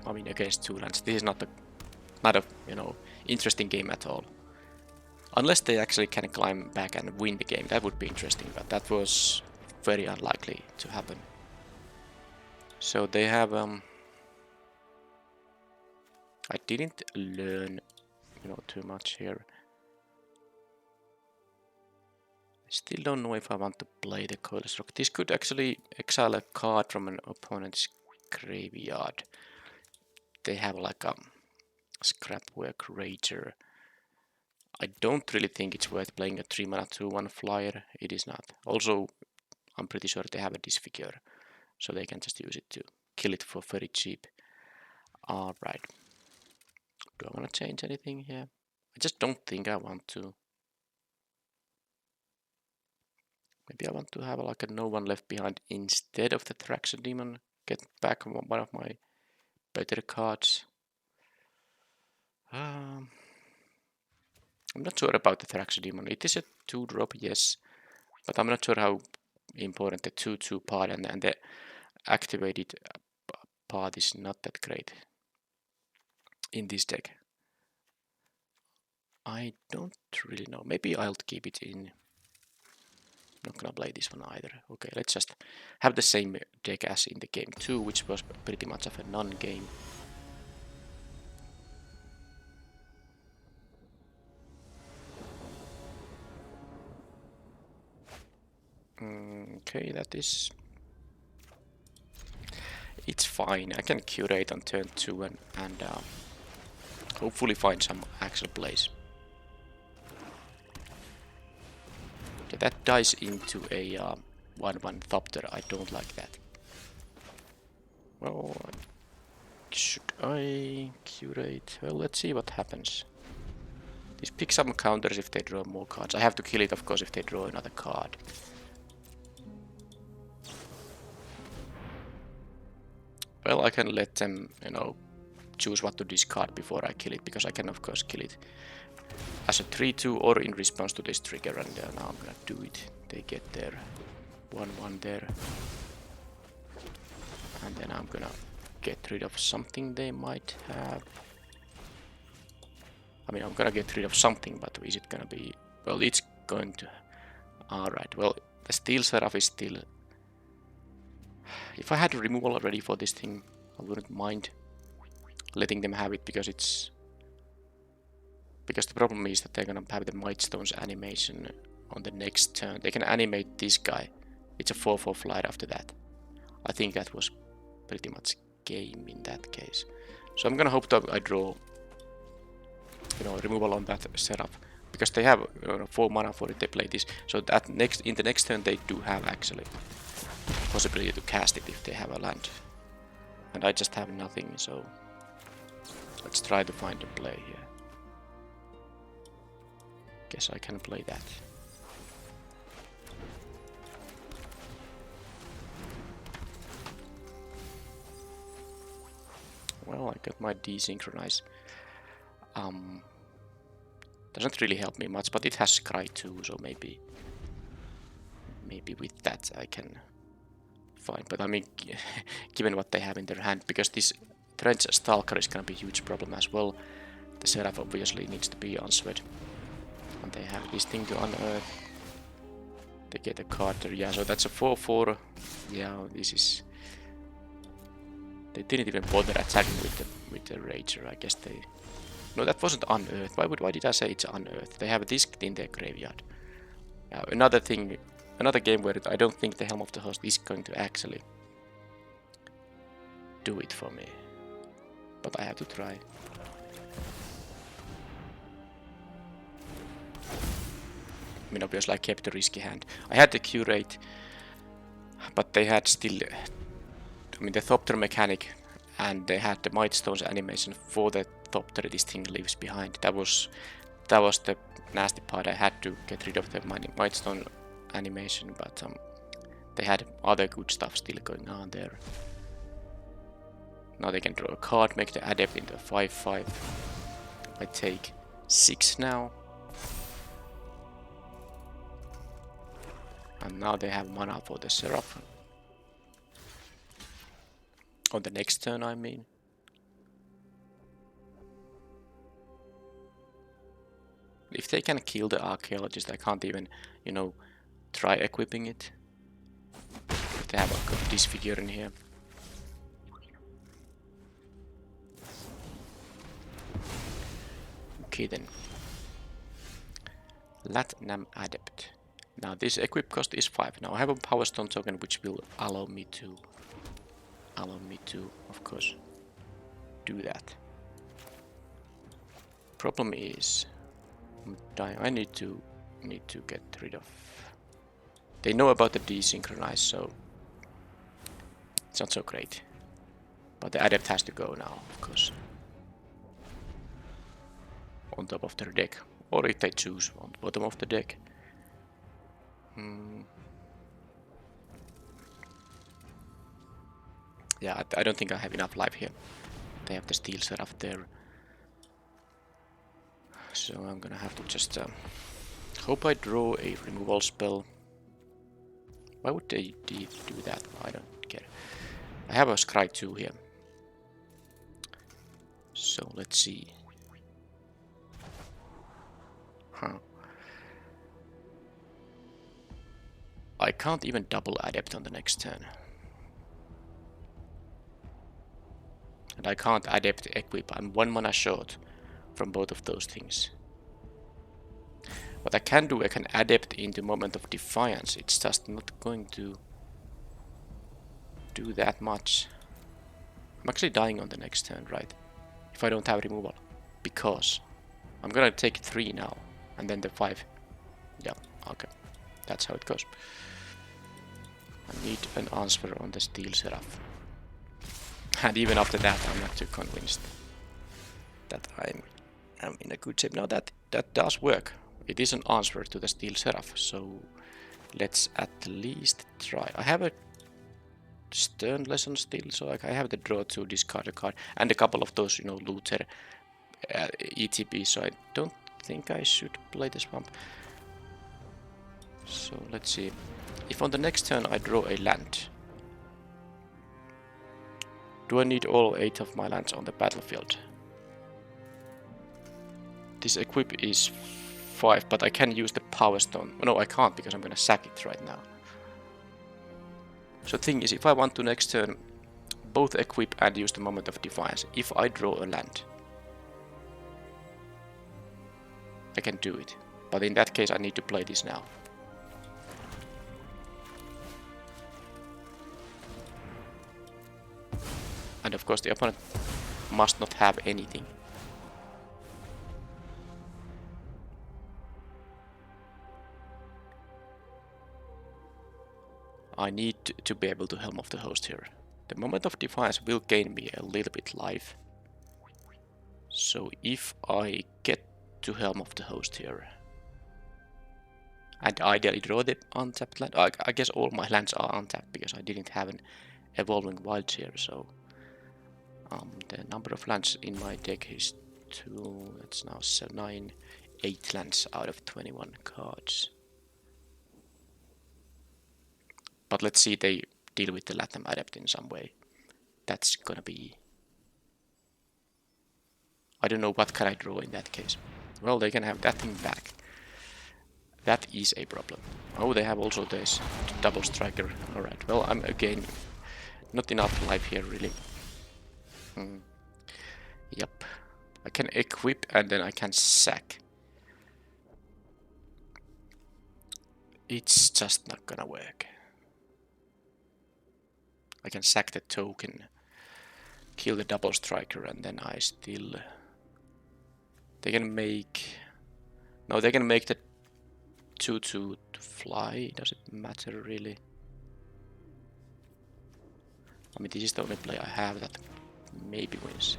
I mean, against 2 lands, this is not a you know, interesting game at all. Unless they actually can climb back and win the game, that would be interesting, but that was very unlikely to happen. So they have I didn't learn, you know, too much here. I still don't know if I want to play the Coil's Rock. This could actually exile a card from an opponent's graveyard. They have like a Scrapwork Rager. I don't really think it's worth playing a 3-mana 2/1 flyer. It is not. Also, I'm pretty sure they have a Disfigure, so they can just use it to kill it for very cheap. Alright. Do I want to change anything here? I just don't think I want to. Maybe I want to have like a No One Left Behind instead of the Thraxer Demon. Get back one of my better cards. I'm not sure about the Thraxer Demon. It is a 2-drop, yes, but I'm not sure how important the 2/2 part and the activated part is not that great in this deck. I don't really know. Maybe I'll keep it in. Not gonna play this one either. Okay, let's just have the same deck as in the game 2, which was pretty much of a non-game. Okay, that is... It's fine. I can curate on turn 2 and hopefully find some actual plays. Okay, that dies into a 1/1 Thopter. I don't like that. Well, should I curate? Well, let's see what happens. This picks some counters if they draw more cards. I have to kill it, of course, if they draw another card. Well, I can let them, you know, choose what to discard before I kill it, because I can, of course, kill it as a 3/2 or in response to this trigger, and now I'm gonna do it. They get their 1/1 there. And then I'm gonna get rid of something they might have. I mean, I'm gonna get rid of something, but is it gonna be... Well, it's going to... Alright, well, the Steel Seraph is still... If I had removal already for this thing, I wouldn't mind letting them have it, because it's... Because the problem is that they're gonna have the Mightstones animation on the next turn. They can animate this guy. It's a 4/4 flyer after that. I think that was pretty much game in that case. So I'm gonna hope that I draw, you know, removal on that Seraph. because they have 4 mana for it, they play this. So that in the next turn they do have actually possibility to cast it if they have a land. And I just have nothing, so let's try to find a play here. Guess I can play that. Well, I got my desynchronize. Doesn't really help me much, but it has Scry too, so maybe with that I can find. But I mean, given what they have in their hand, because this Trench Stalker is gonna be a huge problem as well. The Seraph obviously needs to be answered. And they have this thing to unearth. They get a card there, yeah, so that's a 4/4. Yeah, this is... They didn't even bother attacking with the Rager, I guess they... No, that wasn't unearthed. Why did I say it's unearthed? They have a disc in their graveyard. Another thing, another game where I don't think the Helm of the Host is going to actually do it for me. But I have to try. I mean, obviously I kept the risky hand. I had the Curate, but they had still... I mean, the Thopter mechanic, and they had the Mightstone's animation for the Thopter this thing leaves behind. That was the nasty part. I had to get rid of the Mightstone animation, but they had other good stuff still going on there. Now they can draw a card, make the Adept into a 5/5. I take 6 now. And now they have mana for the Seraph. On the next turn, I mean. If they can kill the Archaeologist, I can't even, you know, try equipping it. If they have a disfigure in here. Okay then. Latnam Adept. Now this equip cost is 5. Now I have a Power Stone token which will allow me to, of course, do that. Problem is, I need to get rid of... They know about the desynchronize, so it's not so great. But the Adept has to go now, of course. On top of their deck. Or if they choose on the bottom of the deck. Yeah, I don't think I have enough life here. They have the Steel Seraph there. So I'm gonna have to just hope I draw a removal spell. Why would they do that? I don't care. I have a Scry 2 here. So let's see. I can't even double Adept on the next turn. And I can't Adept equip. I'm 1 mana short from both of those things. What I can do, I can Adept into Moment of Defiance. It's just not going to do that much. I'm actually dying on the next turn, right? If I don't have removal. Because I'm gonna take 3 now. And then the 5. Yeah, okay. That's how it goes. I need an answer on the Steel Seraph. And even after that, I'm not too convinced that I'm in a good shape. Now that does work. It is an answer to the Steel Seraph, so let's at least try. I have a Stern Lesson still, so I have the draw to discard a card and a couple of those, you know, Luther ETB, so I don't think I should play the Swamp. So let's see. If on the next turn I draw a land, do I need all 8 of my lands on the battlefield? This equip is 5, but I can use the Power Stone. No, I can't because I'm gonna sack it right now. So the thing is, if I want to next turn both equip and use the Moment of Defiance, if I draw a land, I can do it. But in that case I need to play this now. And of course the opponent must not have anything. I need to be able to Helm of the Host here. The Moment of Defiance will gain me a little bit life. So if I get to Helm of the Host here, and ideally draw the untapped land, I guess all my lands are untapped because I didn't have an Evolving Wilds here, so the number of lands in my deck is 2, that's now 8 lands out of 21 cards. But let's see they deal with the Latam Adept in some way. That's gonna be... I don't know what can I draw in that case. Well, they can have that thing back. That is a problem. Oh, they have also this double striker. Alright, well, I'm again not enough life here, really. Yep. I can equip and then I can sack. It's just not gonna work. I can sack the token, kill the double striker, and then I still... They can make... No, they can make the 2-2 to fly. Does it matter, really? I mean, this is the only play I have that maybe wins.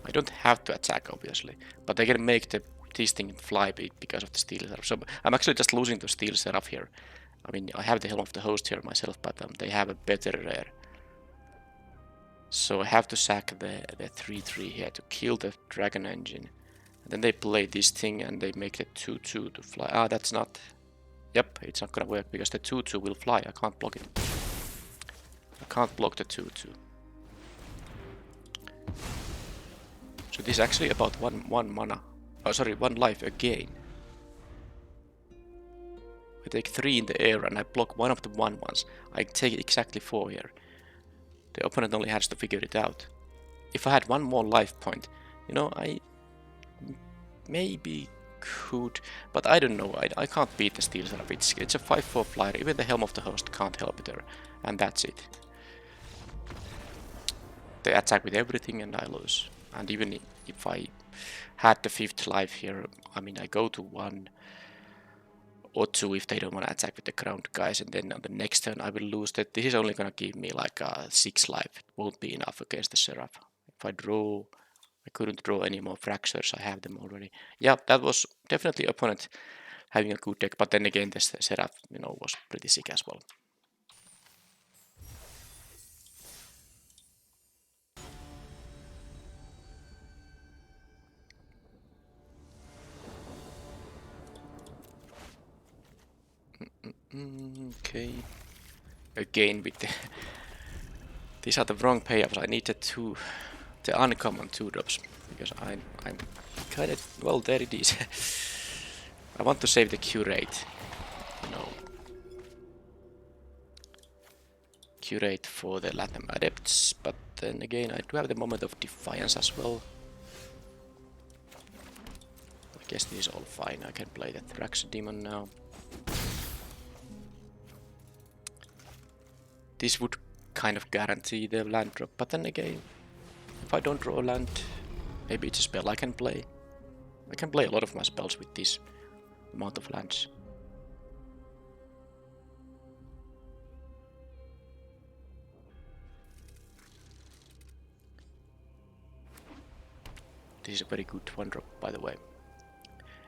I don't have to attack, obviously, but they can make this thing fly because of the steel setup. So I'm actually just losing the steel setup here. I mean, I have the Helm of the Host here myself, but they have a better rare. So I have to sack the 3-3 here to kill the Dragon Engine. And then they play this thing and they make the 2-2 to fly. Ah, that's not... Yep, it's not gonna work because the 2-2 will fly. I can't block it. I can't block the 2-2. So this is actually about one mana. Oh, sorry, 1 life again. I take 3 in the air and I block one of the 1/1s. I take exactly 4 here. The opponent only has to figure it out. If I had 1 more life point, you know, I maybe could, but I don't know. I can't beat the steel setup. It's a 5/4 flyer. Even the Helm of the Host can't help it there, and that's it. They attack with everything and I lose. And even if I had the 5th life here, I mean, I go to 1 or 2 if they don't want to attack with the ground guys, and then on the next turn I will lose that. This is only gonna give me like 6 life. It won't be enough against the Seraph. If I draw, I couldn't draw any more fractures. I have them already. Yeah, that was definitely opponent having a good deck, but then again the Seraph, you know, was pretty sick as well. Okay. Again with the... These are the wrong payoffs. I need the uncommon 2-drops because I'm kind of... Well, there it is. I want to save the curate. No. Curate for the Latam Adepts, but then again I do have the Moment of Defiance as well. I guess this is all fine. I can play the Thrax Demon now. This would kind of guarantee the land drop, but then again, if I don't draw land, maybe it's a spell I can play. I can play a lot of my spells with this amount of lands. This is a very good 1-drop, by the way.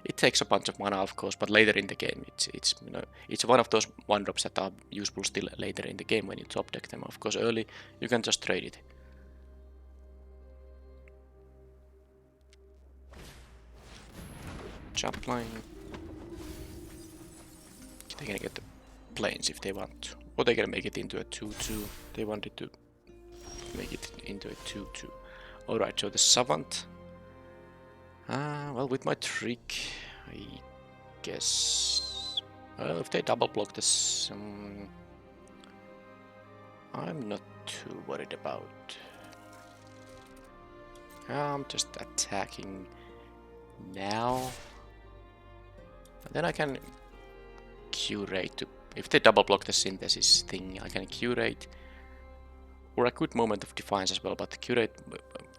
It takes a bunch of mana, of course, but later in the game, it's you know, it's one of those 1-drops that are useful still later in the game when you top deck them. Of course, early you can just trade it. Jump line. They can get the planes if they want to, or they can make it into a 2-2. They wanted to make it into a 2-2. All right, so the Savant. Well, with my trick, I guess... Well, if they double block this, I'm not too worried about. I'm just attacking now. And then I can curate to... If they double block the Synthesis thing, I can curate. Or a good Moment of Defiance as well, but the curate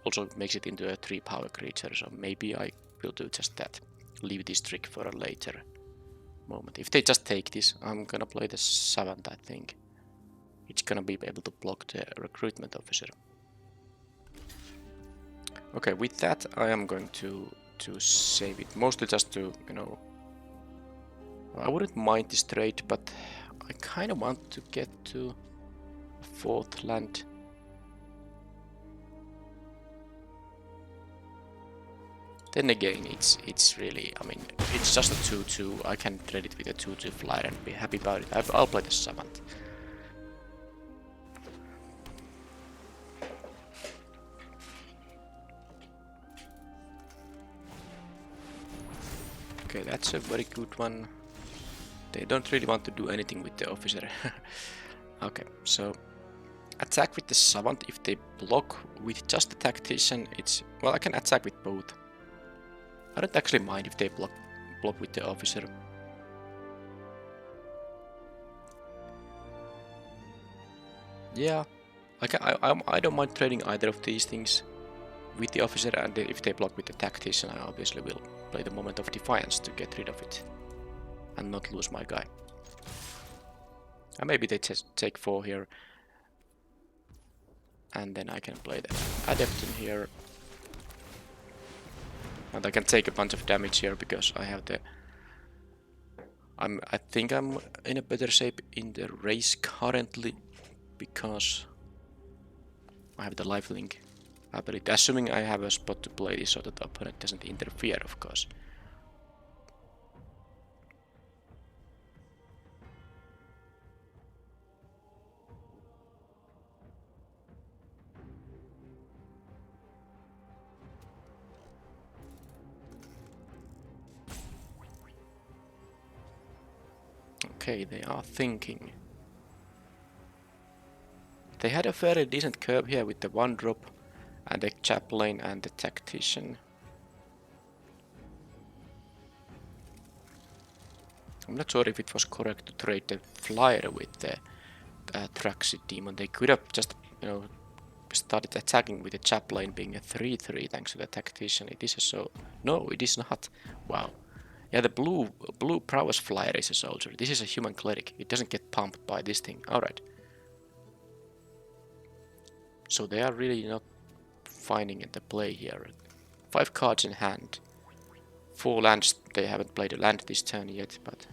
also makes it into a 3-power creature, so maybe I will do just that. leave this trick for a later moment. If they just take this, I'm gonna play the 7th, I think. It's gonna be able to block the recruitment officer. Okay, with that I am going to save it. Mostly just to, you know, I wouldn't mind this trade, but I kind of want to get to 4th land. Then again, it's really, I mean, it's just a 2-2. I can trade it with a 2-2 flyer and be happy about it. I'll play the 7th. Okay, that's a very good one. They don't really want to do anything with the officer. Okay, so attack with the 7th. If they block with just the tactician, it's, well, I can attack with both. I don't actually mind if they block with the officer. Yeah, I don't mind trading either of these things with the officer, and if they block with the tactician, I obviously will play the moment of defiance to get rid of it and not lose my guy. And maybe they just take 4 here, and then I can play the adept in here. And I can take a bunch of damage here because I have the... I think I'm in a better shape in the race currently because I have the lifelink ability. Assuming I have a spot to play this so that the opponent doesn't interfere, of course. Okay, they are thinking. They had a fairly decent curve here with the 1-drop and the chaplain and the tactician. I'm not sure if it was correct to trade the flyer with the Traxid demon. They could have just, you know, started attacking with the chaplain being a 3-3 thanks to the tactician. It is a so... No, it is not. Wow. Yeah, the blue prowess flyer is a soldier. This is a human cleric. It doesn't get pumped by this thing. Alright. So they are really not finding the play here. 5 cards in hand. 4 lands. They haven't played a land this turn yet, but...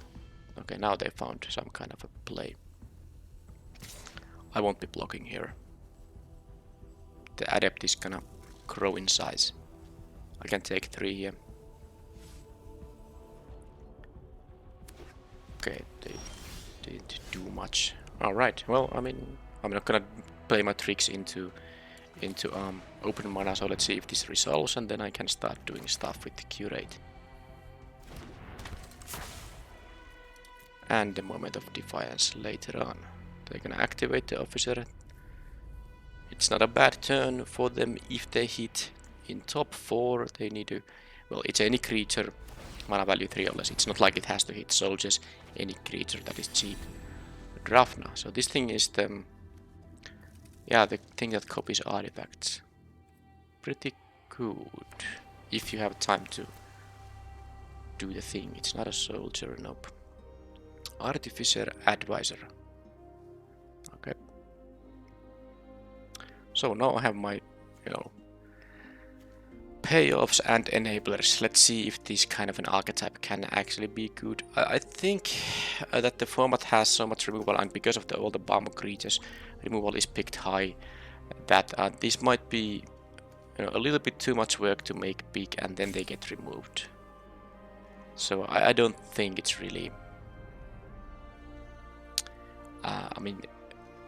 Okay, now they found some kind of a play. I won't be blocking here. The adept is gonna grow in size. I can take 3 here. Okay, they didn't do much. Alright, well, I mean, I'm not gonna play my tricks into open mana, so let's see if this resolves, and then I can start doing stuff with the curate. And the moment of defiance later on. They're gonna activate the officer. It's not a bad turn for them if they hit in top 4. They need to... Well, it's any creature, mana value 3 or less. It's not like it has to hit soldiers, any creature that is cheap. Drafna. So this thing is the... Yeah, the thing that copies artifacts. Pretty good. If you have time to do the thing. It's not a soldier, nope. Artificer Advisor. Okay. So now I have my, you know, payoffs and enablers. Let's see if this kind of an archetype can actually be good. I think that the format has so much removal, and because of all the bomb creatures, removal is picked high, that this might be, you know, a little bit too much work to make big and then they get removed. So I don't think it's really... I mean,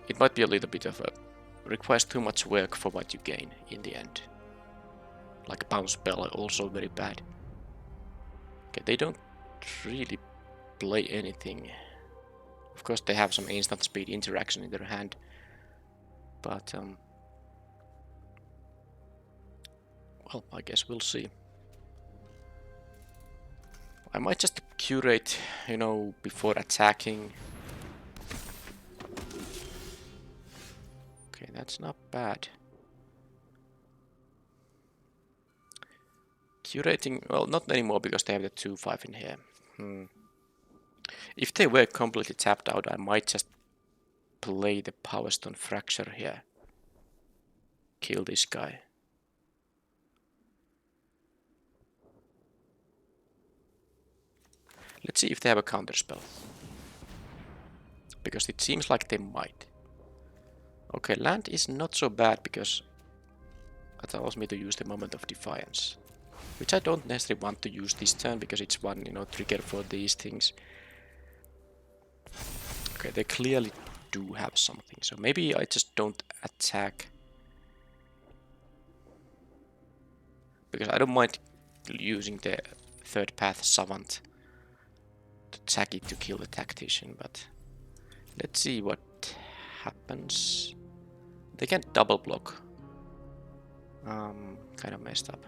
it might be a little bit of a... requires too much work for what you gain in the end. Like bounce spell, also very bad. Okay, they don't really play anything. Of course, they have some instant speed interaction in their hand, but well, I guess we'll see. I might just curate, you know, before attacking. Okay, that's not bad. Curating, well, not anymore because they have the 2-5 in here. If they were completely tapped out, I might just play the Power Stone Fracture here. Kill this guy. Let's see if they have a counterspell. Because it seems like they might. Okay, land is not so bad because that allows me to use the Moment of Defiance. Which I don't necessarily want to use this turn because it's one, trigger for these things. Okay, they clearly do have something, so maybe I just don't attack. Because I don't mind using the third path Savant to attack it to kill the Tactician, but let's see what happens. They can double block. Kind of messed up.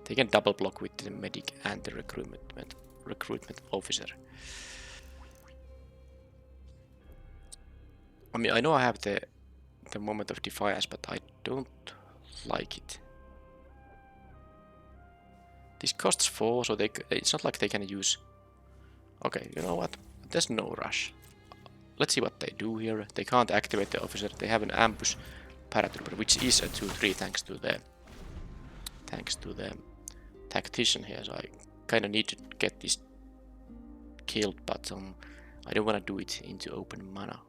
They can double block with the medic and the recruitment officer. I mean, I know I have the Moment of Defiance, but I don't like it. This costs 4, so it's not like they can use... Okay, you know what? There's no rush. Let's see what they do here. They can't activate the officer. They have an ambush paratrooper, which is a 2-3 thanks to the tactician here. So I kind of need to get this killed, but I don't want to do it into open mana.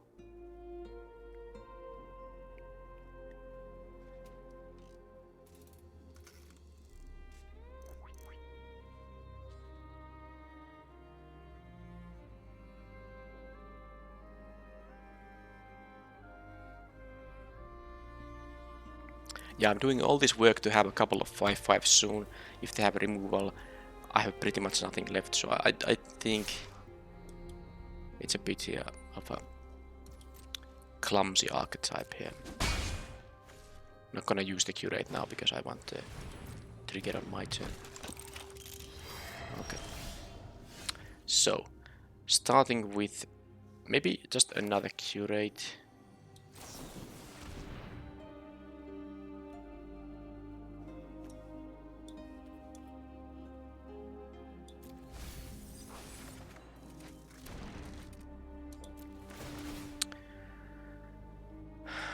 Yeah, I'm doing all this work to have a couple of 5/5 soon. If they have removal, I have pretty much nothing left, so I think it's a bit of a clumsy archetype here. I'm not gonna use the curate now because I want the trigger on my turn. Okay. So, starting with maybe just another curate.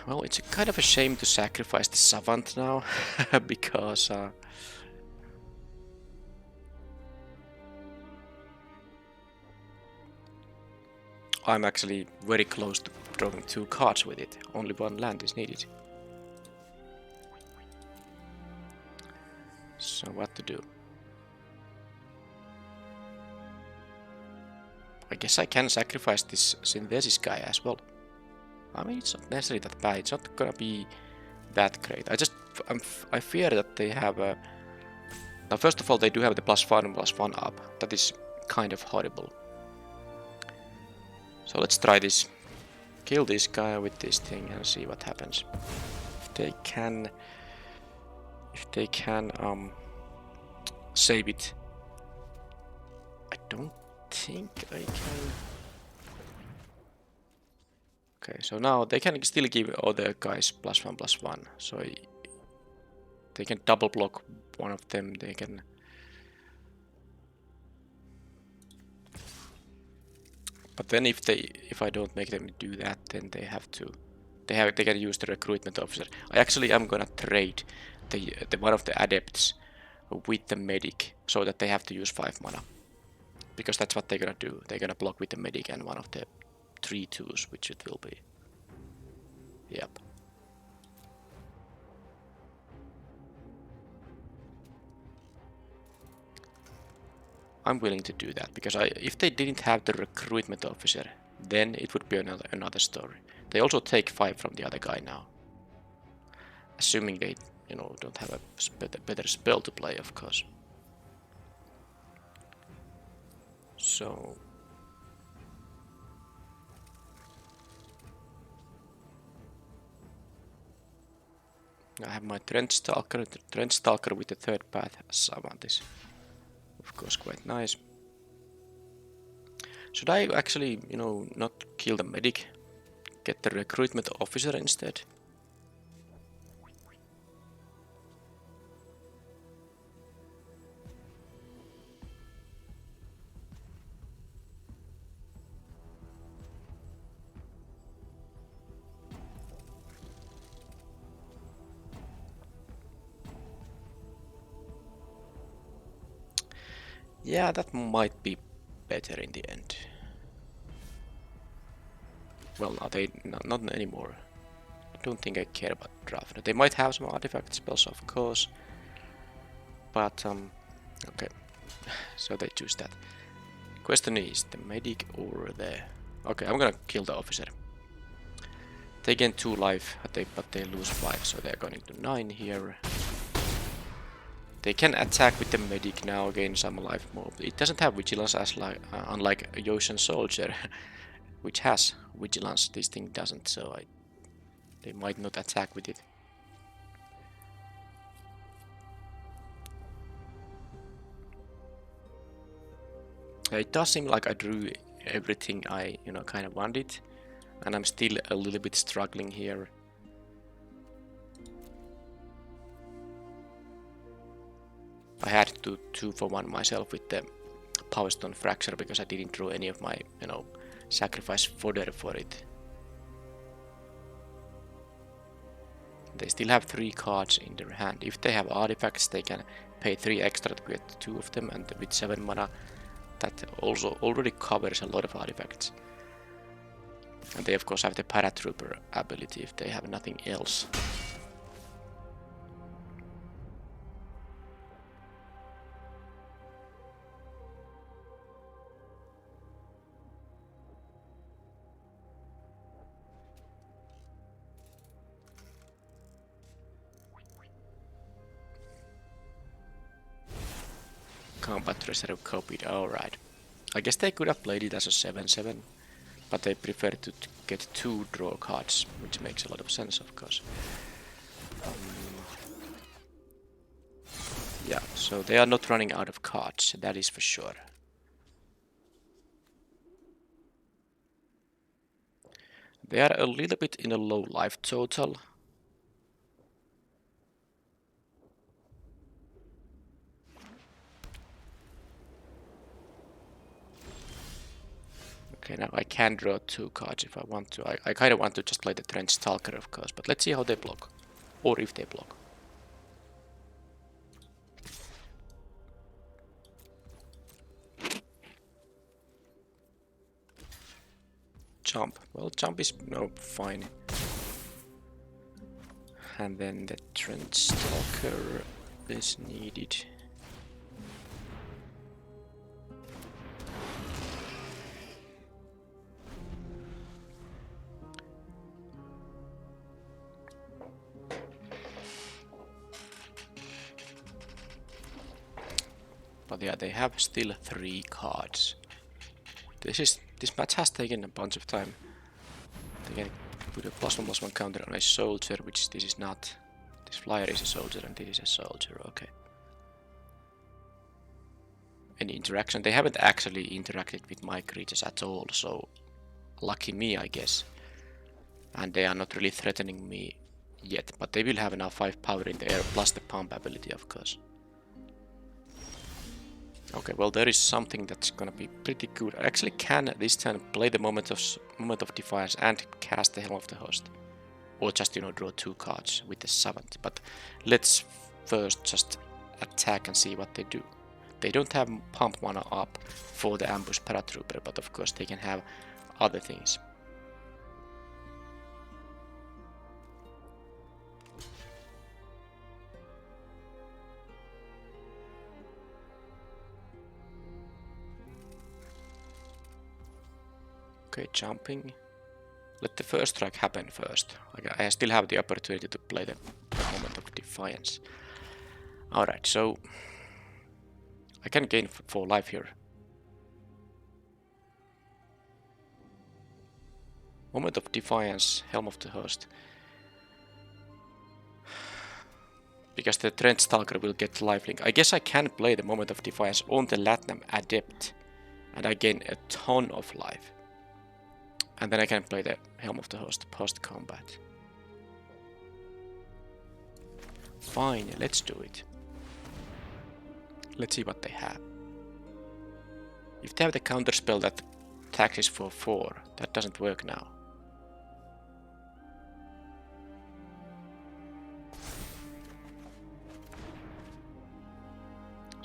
Well, it's kind of a shame to sacrifice the Savant now, because I'm actually very close to drawing 2 cards with it. Only 1 land is needed. So what to do? I guess I can sacrifice this Synthesis guy as well. I mean, it's not necessarily that bad. It's not gonna be that great. I fear that they have a... Now, first of all, they do have the +1/+1 up. That is kind of horrible. So let's try this. Kill this guy with this thing and see what happens. If they can save it. I don't think I can. Okay, so now they can still give other guys +1/+1. So they can double block one of them. They can. But then if I don't make them do that, then they have to. They can use the recruitment officer. I actually am gonna trade the one of the adepts with the medic so that they have to use 5 mana. Because that's what they're gonna do. They're gonna block with the medic and one of the 3/2s, which it will be. Yep. I'm willing to do that because if they didn't have the recruitment officer, then it would be another story. They also take 5 from the other guy now. Assuming they, don't have a better spell to play, of course. So I have my Trench Stalker. The Trench Stalker with the 3rd path Savant is, of course, quite nice. Should I actually, not kill the medic? Get the recruitment officer instead? Yeah, that might be better in the end. Well, no, not anymore. I don't think I care about draft. They might have some artifact spells, of course, but okay. So they choose that. Question is the medic or the... Okay, I'm gonna kill the officer. They gain 2 life, but they lose 5, so they're going to 9 here. They can attack with the medic now, gain some life more. It doesn't have vigilance as unlike a Ocean Soldier, which has vigilance. This thing doesn't, so they might not attack with it. It does seem like I drew everything I, kind of wanted, and I'm still a little bit struggling here. I had to 2-for-1 myself with the Power Stone Fracture because I didn't draw any of my, sacrifice fodder for it. They still have 3 cards in their hand. If they have artifacts, they can pay 3 extra to get 2 of them, and with 7 mana, that also already covers a lot of artifacts. And they of course have the Paratrooper ability if they have nothing else. Combat Reserve copied, alright. I guess they could have played it as a 7-7, but they prefer to get 2 draw cards, which makes a lot of sense, of course. Yeah, so they are not running out of cards, that is for sure. They are a little bit in a low life total. Okay, now I can draw 2 cards if I want to. I kind of want to just play the Trench Stalker, of course, but let's see how they block. Or if they block. Jump. Well, jump is fine. And then the Trench Stalker is needed. But yeah, they have still 3 cards. This match has taken a bunch of time. They can put a +1/+1 counter on a soldier, which this is not. This flyer is a soldier and this is a soldier, okay. Any interaction? They haven't actually interacted with my creatures at all, so lucky me, I guess. And they are not really threatening me yet, but they will have now 5 power in the air, plus the pump ability, of course. Okay, well there is something that's gonna be pretty good. I actually can this turn play the Moment of Defiance and cast the Helm of the Host. Or just, draw 2 cards with the Savant. But let's first just attack and see what they do. They don't have pump mana up for the Ambush Paratrooper, but of course they can have other things. Okay, jumping. Let the first strike happen first. I still have the opportunity to play the Moment of Defiance. Alright, so I can gain 4 life here. Moment of Defiance, Helm of the Host. Because the Trench Stalker will get lifelink. I guess I can play the Moment of Defiance on the Latinum Adept. And I gain a ton of life. And then I can play the Helm of the Host post-combat. Fine, let's do it. Let's see what they have. If they have the counterspell that taxes for 4, that doesn't work now.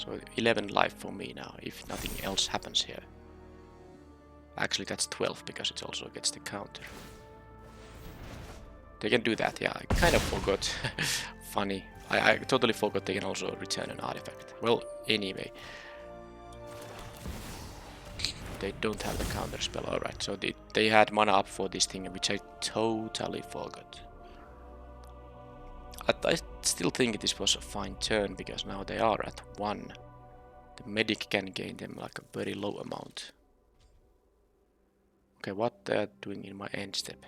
So 11 life for me now, if nothing else happens here. Actually, that's 12 because it also gets the counter. They can do that, yeah. I kind of forgot. Funny. I totally forgot they can also return an artifact. Well, anyway. They don't have the counter spell, alright. So they had mana up for this thing, which I totally forgot. I still think this was a fine turn, because now they are at 1. The medic can gain them like a very low amount. Okay, what they're doing in my end step?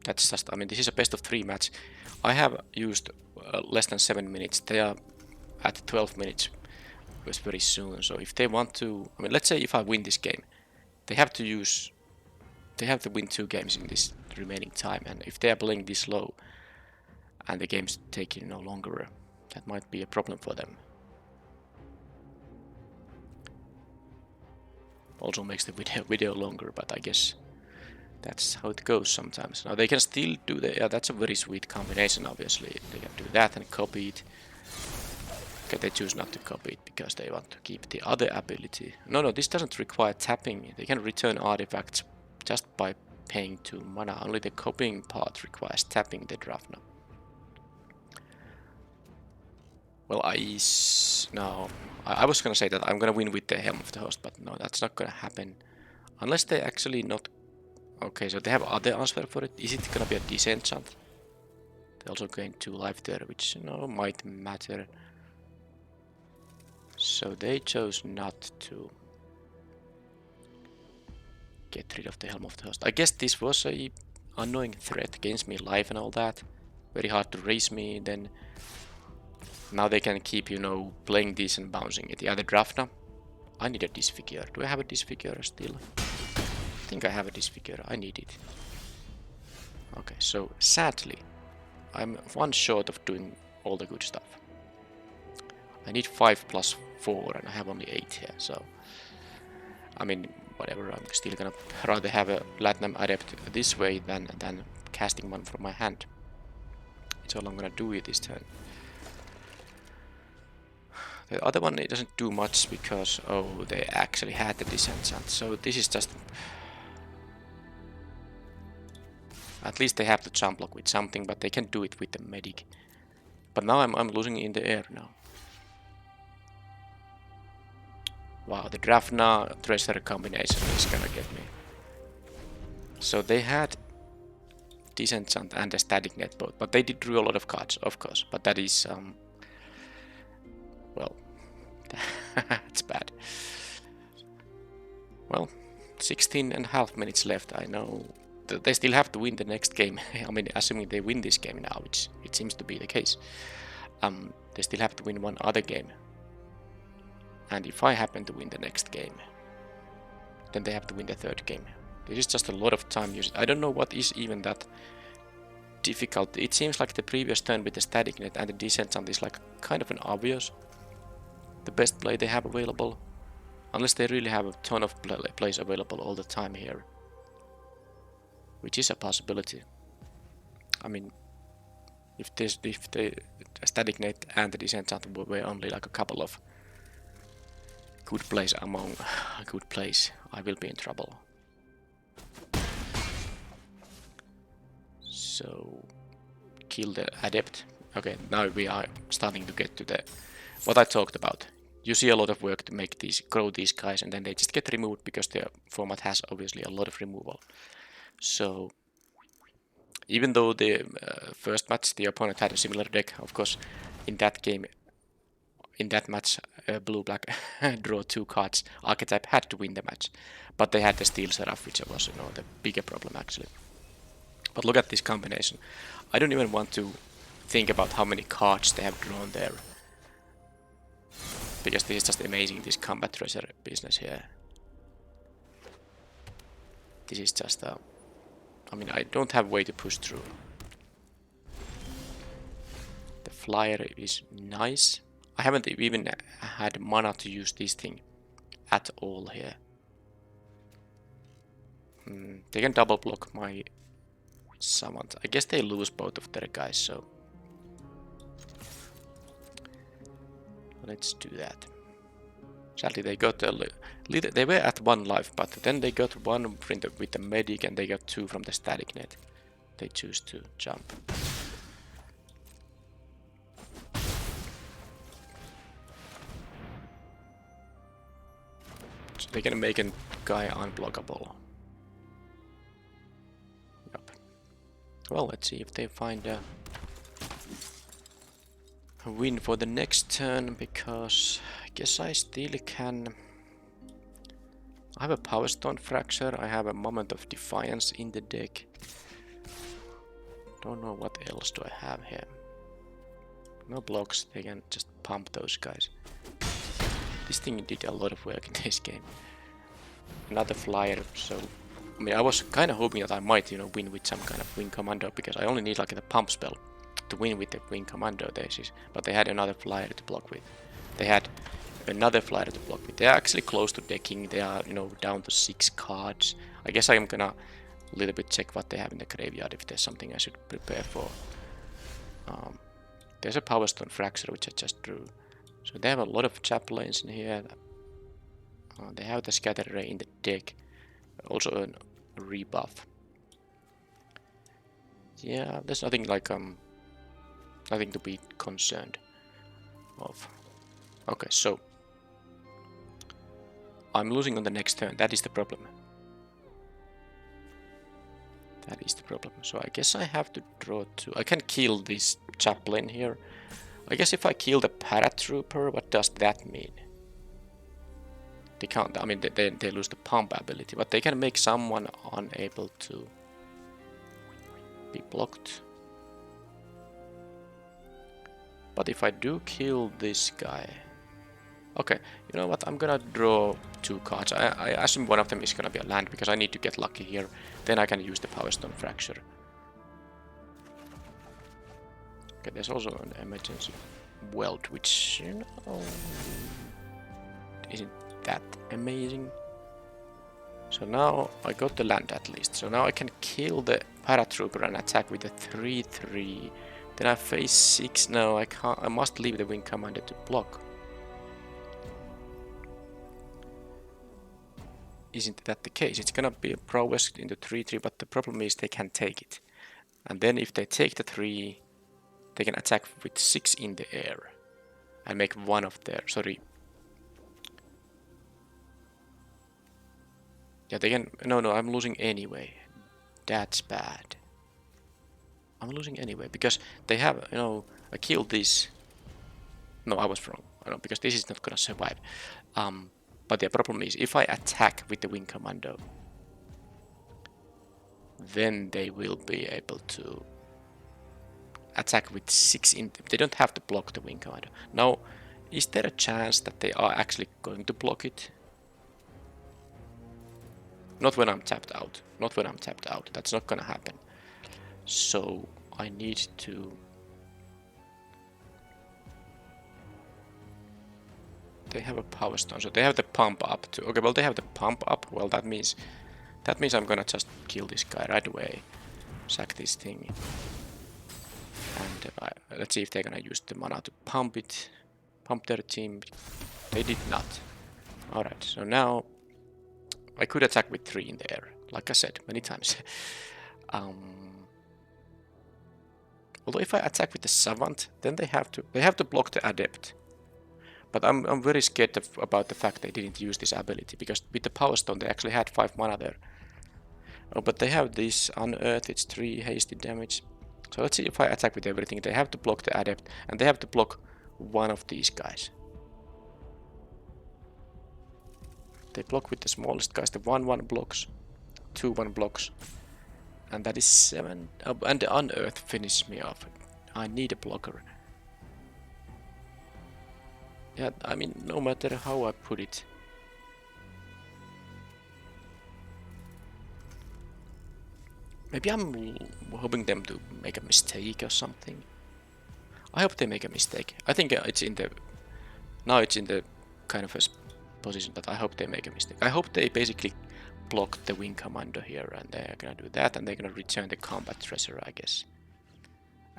That's just, I mean, this is a best of 3 match. I have used less than 7 minutes. They are at 12 minutes. It was very soon. So if they want to, I mean, let's say if I win this game, they have to win 2 games in this remaining time. And if they are playing this low and the game's taking no longer, that might be a problem for them. Also makes the video longer, but I guess that's how it goes sometimes. Now they can still do the, yeah, that's a very sweet combination, obviously. They can do that and copy it. Okay, they choose not to copy it because they want to keep the other ability. No, this doesn't require tapping. They can return artifacts just by paying 2 mana. Only the copying part requires tapping the Drafna. Well, I was gonna say that I'm gonna win with the Helm of the Host, but no, that's not gonna happen. Unless they actually not... Okay, so they have other answer for it. Is it gonna be a disenchant? They also gain 2 life there, which, you know, might matter. So they chose not to get rid of the Helm of the Host. I guess this was a annoying threat against me life and all that. Very hard to raise me, then... Now they can keep, you know, playing this and bouncing it. Yeah, the Drafna. I need a Disfigure. Do I have a Disfigure still? I think I have a Disfigure. I need it. Okay, so sadly, I'm 1 short of doing all the good stuff. I need 5 plus 4 and I have only 8 here, so... I mean, whatever, I'm still gonna rather have a Platinum Adept this way than casting one from my hand. It's all I'm gonna do with this turn. The other one, it doesn't do much because, oh, they actually had the disenchant, so this is just... At least they have to jump block with something, but they can do it with the medic. But now I'm losing in the air now. Wow, the Drafna Treasure combination is gonna get me. So they had Disenchant and a Static Net both, but they did draw a lot of cards, of course. But that is, well, it's bad. Well, 16.5 minutes left. I know they still have to win the next game. I mean, assuming they win this game now, which it seems to be the case. They still have to win 1 other game. And if I happen to win the next game, then they have to win the 3rd game. This is just a lot of time used. I don't know what is even that difficult. It seems like the previous turn with the Static Net and the Disenchant is like kind of an obvious. The best play they have available. Unless they really have a ton of plays available all the time here. Which is a possibility. I mean, if the Static Net and the Disenchant were only like a couple of good plays among good plays, I will be in trouble. So, kill the Adept. Okay, now we are starting to get to the what I talked about. You see a lot of work to make these grow these guys, and then they just get removed because their format has obviously a lot of removal. So, even though the first match the opponent had a similar deck, of course, in that game. In that match, blue-black draw 2 cards. Archetype had to win the match, but they had the Steel Seraph, which was, you know, the bigger problem actually. But look at this combination. I don't even want to think about how many cards they have drawn there, because this is just amazing. This combat treasure business here. This is just I mean, I don't have way to push through. The flyer is nice. I haven't even had mana to use this thing at all here. They can double block my summons. I guess they lose both of their guys, so let's do that. Sadly, they got they were at 1 life, but then they got 1 with the medic and they got 2 from the static net. They choose to jump. So they can make a guy unblockable. Yep. Well, let's see if they find a win for the next turn, because I guess I still can. I have a Power Stone Fracture, I have a Moment of Defiance in the deck. Don't know what else do I have here. No blocks, they can just pump those guys. This thing did a lot of work in this game. Another flyer, so I mean I was kind of hoping that I might, you know, win with some kind of Wing Commando, because I only need like the pump spell to win with the Wing Commando thesis, but they had another flyer to block with. They had another flyer to block with. They are actually close to decking. They are, you know, down to 6 cards. I guess I am gonna a little bit check what they have in the graveyard, if there's something I should prepare for. There's a Power Stone Fracture which I just drew. So they have a lot of chaplains in here. They have the Scatter Ray in the deck. Also a rebuff. Yeah, there's nothing like nothing to be concerned of. Okay, so I'm losing on the next turn. That is the problem. That is the problem. So I guess I have to draw 2. I can kill this chaplain here. I guess if I kill the paratrooper, what does that mean? They can't. I mean, they lose the pump ability, but they can make someone unable to be blocked. But if I do kill this guy, okay, you know what? I'm gonna draw 2 cards. I assume one of them is gonna be a land, because I need to get lucky here. Then I can use the Power Stone Fracture. Okay, there's also an emergency weld, which, you know, isn't that amazing. So now I got the land at least. So now I can kill the paratrooper and attack with a 3/3. Then I face 6. No, I can't. I must leave the Wing Commander to block. Isn't that the case? It's gonna be a prowess into 3/3, but the problem is they can take it. And then if they take the 3, they can attack with 6 in the air and make one of their, sorry. Yeah, they can, no, I'm losing anyway. That's bad. I'm losing anyway, because they have, you know, I killed this. No, I was wrong. I know, because this is not gonna survive. But the problem is, if I attack with the Wing Commando, then they will be able to attack with 6 in. They don't have to block the Wing Commando. Now, is there a chance that they are actually going to block it? Not when I'm tapped out. Not when I'm tapped out. That's not gonna happen. So I need to. They have a Power Stone, so they have the pump up too. Okay, well they have the pump up. Well, that means I'm gonna just kill this guy right away. Sack this thing. And let's see if they're gonna use the mana to pump it. Pump their team. They did not. Alright, so now I could attack with 3 in the air, like I said many times. Although if I attack with the Savant, then they have to block the Adept. But I'm very scared about the fact they didn't use this ability, because with the Power Stone they actually had 5 mana there. Oh, but they have this Unearth, it's 3 hasty damage. So let's see if I attack with everything. They have to block the Adept, and they have to block one of these guys. They block with the smallest guys. The 1/1 blocks, 2/1 blocks, and that is 7. And the Unearth finishes me off. I need a blocker. Yeah, I mean, no matter how I put it. Maybe I'm hoping them to make a mistake or something. I hope they make a mistake. I think it's in the... Now it's in the kind of a position that I hope they make a mistake. I hope they basically block the wing commando here, and they're gonna do that, and they're gonna return the combat treasure, I guess.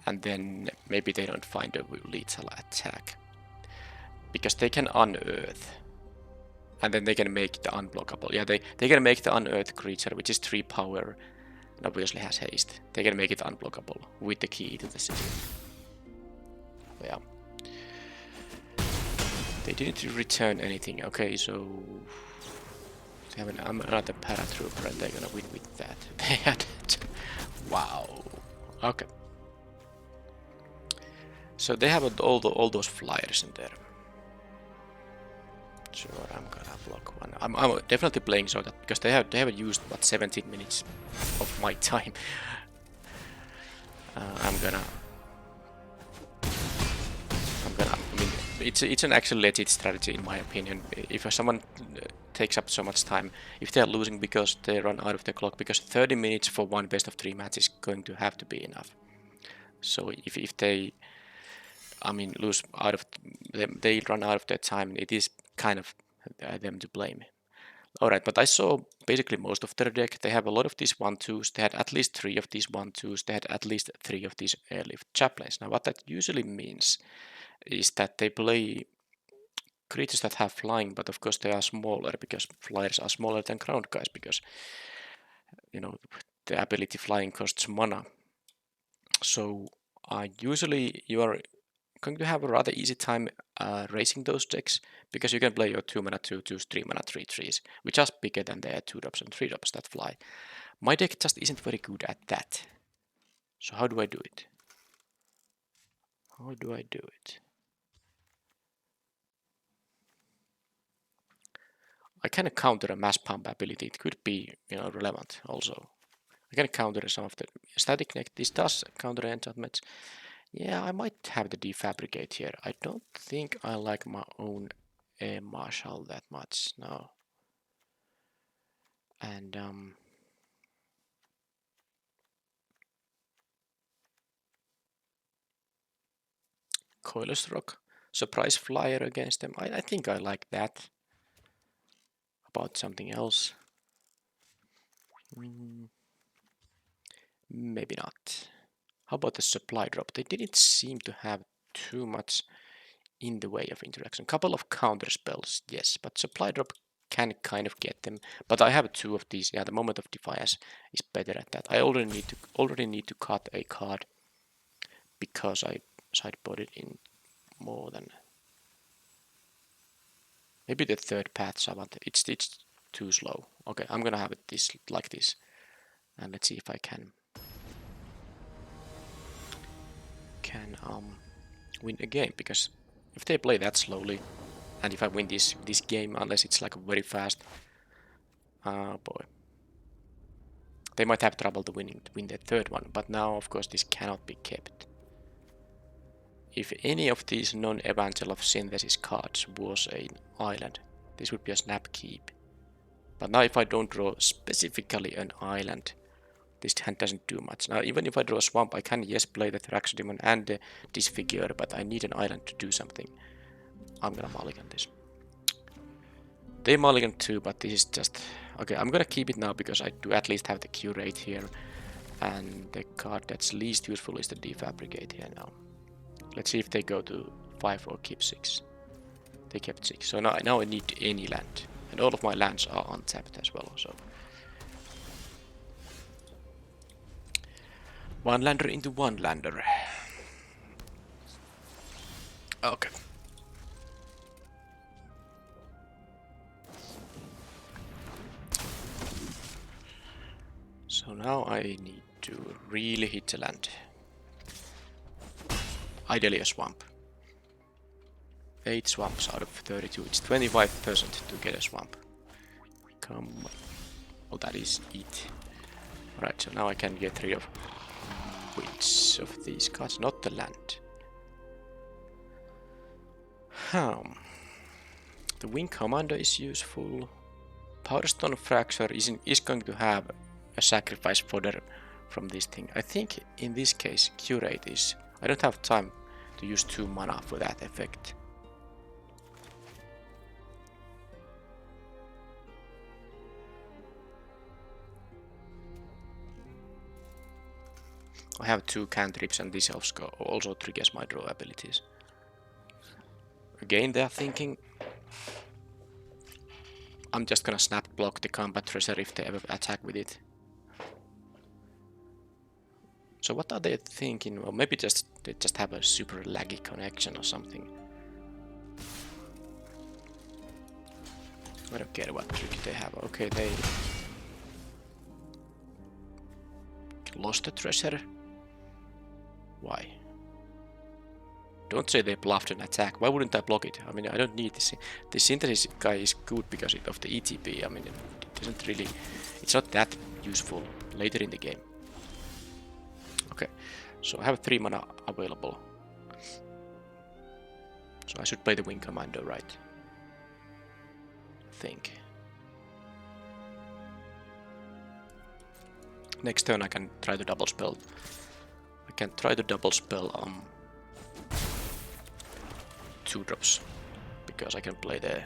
And then maybe they don't find a lethal attack. Because they can unearth. And then they can make the unblockable. Yeah, they can make the unearthed creature, which is 3 power, and obviously has haste. They can make it unblockable with the key to the city. Yeah. They didn't return anything. Okay, so they have another paratrooper, and they're gonna win with that. They had wow. Okay. So they have all those flyers in there. Sure, I'm gonna block one. I'm definitely playing so that because they have used what 17 minutes of my time. I mean, it's an actually legit strategy in my opinion. If someone takes up so much time, if they are losing because they run out of the clock, because 30 minutes for one best of 3 match is going to have to be enough. So if they, I mean, lose out of them, they run out of their time, it is kind of them to blame. Alright, but I saw basically most of their deck. They have a lot of these 1-2s. They had at least 3 of these 1-2s. They had at least 3 of these airlift chaplains. Now what that usually means is that they play creatures that have flying, but of course they are smaller because flyers are smaller than ground guys because, you know, the ability flying costs mana. So usually you are going to have a rather easy time racing those decks because you can play your 2 mana 2/2s, 3 mana 3/3s, which are bigger than their 2-drops and 3-drops that fly. My deck just isn't very good at that. So how do I do it? How do I do it? I can counter a mass pump ability. It could be, you know, relevant also. I can counter some of the static neck. This does counter enchantments. Yeah, I might have the defabricate here. I don't think I like my own air marshal that much now. And Coilous Rock, Surprise Flyer against them. I think I like that. About something else. Maybe not. How about the supply drop? They didn't seem to have too much in the way of interaction. Couple of counter spells, yes, but supply drop can kind of get them. But I have 2 of these. Yeah, the Moment of Defiance is better at that. I already need to cut a card because I sideboarded in more than maybe the 3rd path Savant. It's too slow. Okay, I'm gonna have it this like this, and let's see if I can win a game, because if they play that slowly, and if I win this game, unless it's like very fast, boy, they might have trouble to win the 3rd one. But now, of course, this cannot be kept. If any of these non-Evangel of Synthesis cards was an island, this would be a snap keep. But now if I don't draw specifically an island, this hand doesn't do much. Now even if I draw a swamp, I can yes play the Thraxodemon and the Disfigure, but I need an island to do something. I'm gonna mulligan this. They mulligan too, but this is just... Okay, I'm gonna keep it now because I do at least have the Curate here. And the card that's least useful is the Defabricate here now. Let's see if they go to 5 or keep 6. They kept 6. So now I need any land. And all of my lands are untapped as well, so... One lander into one lander. Okay. So now I need to really hit the land. Ideally a swamp. 8 swamps out of 32. It's 25% to get a swamp. Come on. Oh, that is it. Alright, so now I can get rid of which of these cards? Not the land. The Wing Commander is useful. Powderstone Fracture is going to have a sacrifice fodder from this thing. I think in this case Curate is... I don't have time to use 2 mana for that effect. I have 2 cantrips and this also triggers my draw abilities. Again, they're thinking I'm just gonna snap block the combat treasure if they ever attack with it. So what are they thinking? Well, maybe they just have a super laggy connection or something. I don't care what trick they have. Okay, they lost the treasure. Why? Don't say they bluffed an attack. Why wouldn't I block it? I mean, I don't need this. The synthesis guy is good because of the ETP. I mean, it doesn't really... It's not that useful later in the game. Okay, so I have 3 mana available. So I should play the Wing Commando, right? I think. Next turn I can try to double spell. I can try to double spell 2 drops. Because I can play the...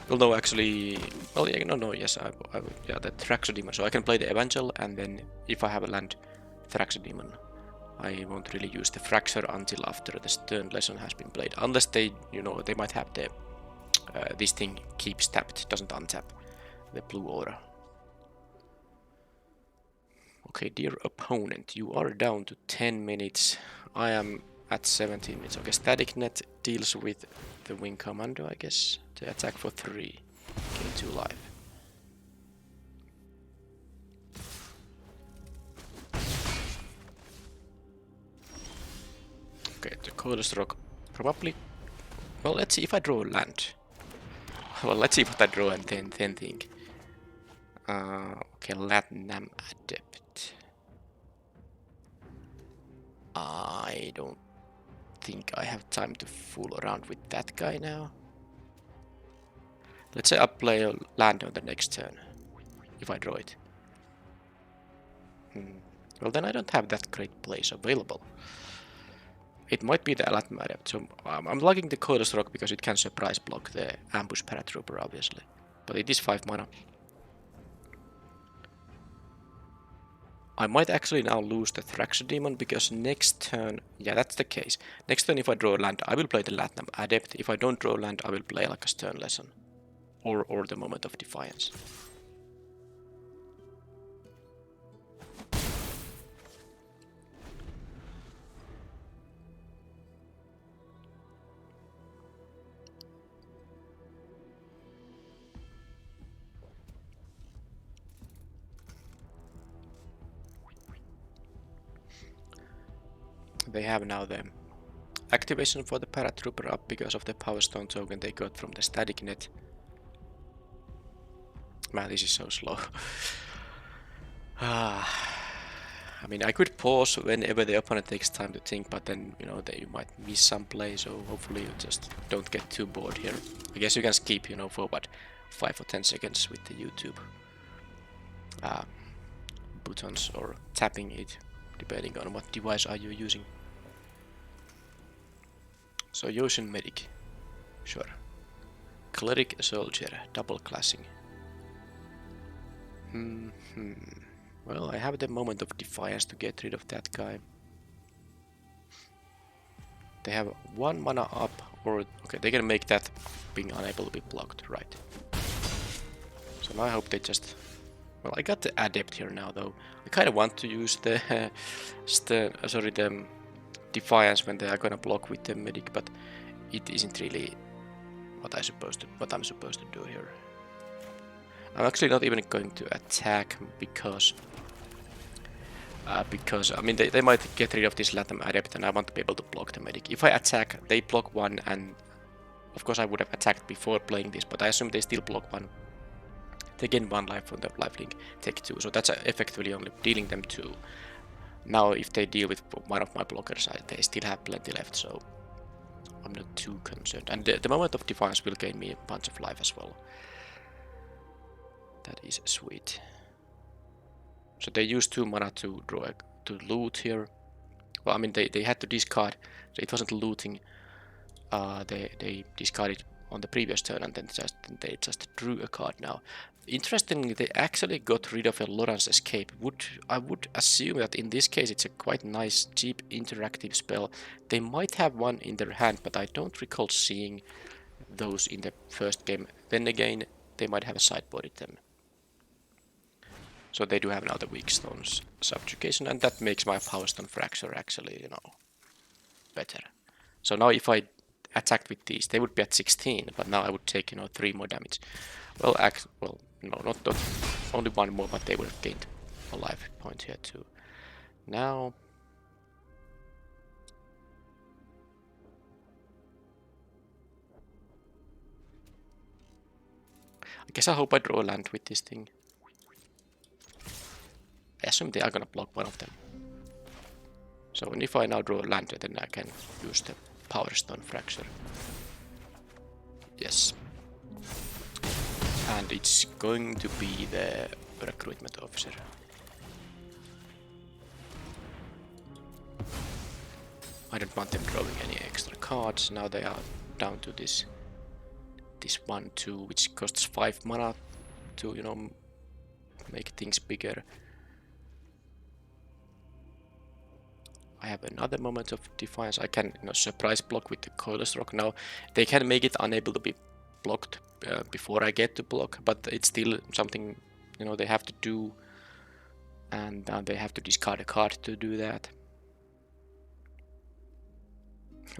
Well, no, actually... Well, yeah, no, yes, yeah, the Thraxodemon. So I can play the Evangel, and then if I have a land Thraxodemon, I won't really use the Fraxer until after the Stern Lesson has been played. Unless they, you know, they might have the... this thing keeps tapped, doesn't untap. The blue aura. Okay, dear opponent, you are down to 10 minutes. I am at 17 minutes. Okay, Static Net deals with the Wing Commando, I guess. To attack for 3. Gain 2 life. Okay, the Coldest Rock probably... Well, let's see if I draw a land. Well, let's see what I draw and then think. Okay, Latnam Adept. I don't think I have time to fool around with that guy now. Let's say I play a land on the next turn, if I draw it. Well, then I don't have that great place available. It might be the Latnam Adept, so I'm lugging the Coldest Rock because it can surprise block the Ambush Paratrooper, obviously. But it is 5 mana. I might actually now lose the Thraxodemon because next turn... Yeah, that's the case. Next turn if I draw land, I will play the Latnam Adept. If I don't draw land, I will play like a Stern Lesson. Or the Moment of Defiance. They have now the activation for the Paratrooper up because of the Power Stone token they got from the Static Net. Man, this is so slow. I mean, I could pause whenever the opponent takes time to think, but then, you know, you might miss some play, so hopefully you just don't get too bored here. I guess you can skip, you know, for what, 5 or 10 seconds with the YouTube buttons or tapping it, depending on what device are you using. So Yotion Medic, sure. Cleric Soldier, double classing. Well, I have the Moment of Defiance to get rid of that guy. They have 1 mana up, or okay, they can make that being unable to be blocked, right? So now I hope they just... Well, I got the Adept here now, though. I kind of want to use the the Defiance when they are gonna block with the Medic, but it isn't really what I'm supposed to do here. I'm actually not even going to attack because I mean they might get rid of this Latnam Adept and I want to be able to block the Medic. If I attack, they block 1, and of course I would have attacked before playing this, but I assume they still block 1. They gain 1 life from the lifelink, take 2, so that's effectively only dealing them 2. Now if they deal with one of my blockers, they still have plenty left, so I'm not too concerned. And the Moment of Defiance will gain me a bunch of life as well. That is sweet. So they used 2 mana to draw to loot here. Well, I mean they had to discard, so it wasn't looting. They discarded on the previous turn and then they just drew a card now. Interestingly, they actually got rid of a Loran's escape. I would assume that in this case it's a quite nice, cheap, interactive spell. They might have one in their hand, but I don't recall seeing those in the first game. Then again, they might have a sideboarded them. So they do have now the Weak Stones Subjugation, and that makes my Power Stone Fracture actually, better. So now if I attacked with these, they would be at 16, but now I would take, 3 more damage. Well, no, not only 1 more, but they would have gained a life point here too. Now, I guess I hope I draw a land with this thing. I assume they are gonna block one of them. So if I now draw a land, then I can use the Power Stone Fracture. Yes. And it's going to be the Recruitment Officer. I don't want them drawing any extra cards. Now they are down to this 1/2, which costs 5 mana to, make things bigger. I have another Moment of Defiance. I can, surprise block with the Coilous Rock. Now they can make it unable to be blocked before I get to block, but it's still something, they have to do, and they have to discard a card to do that.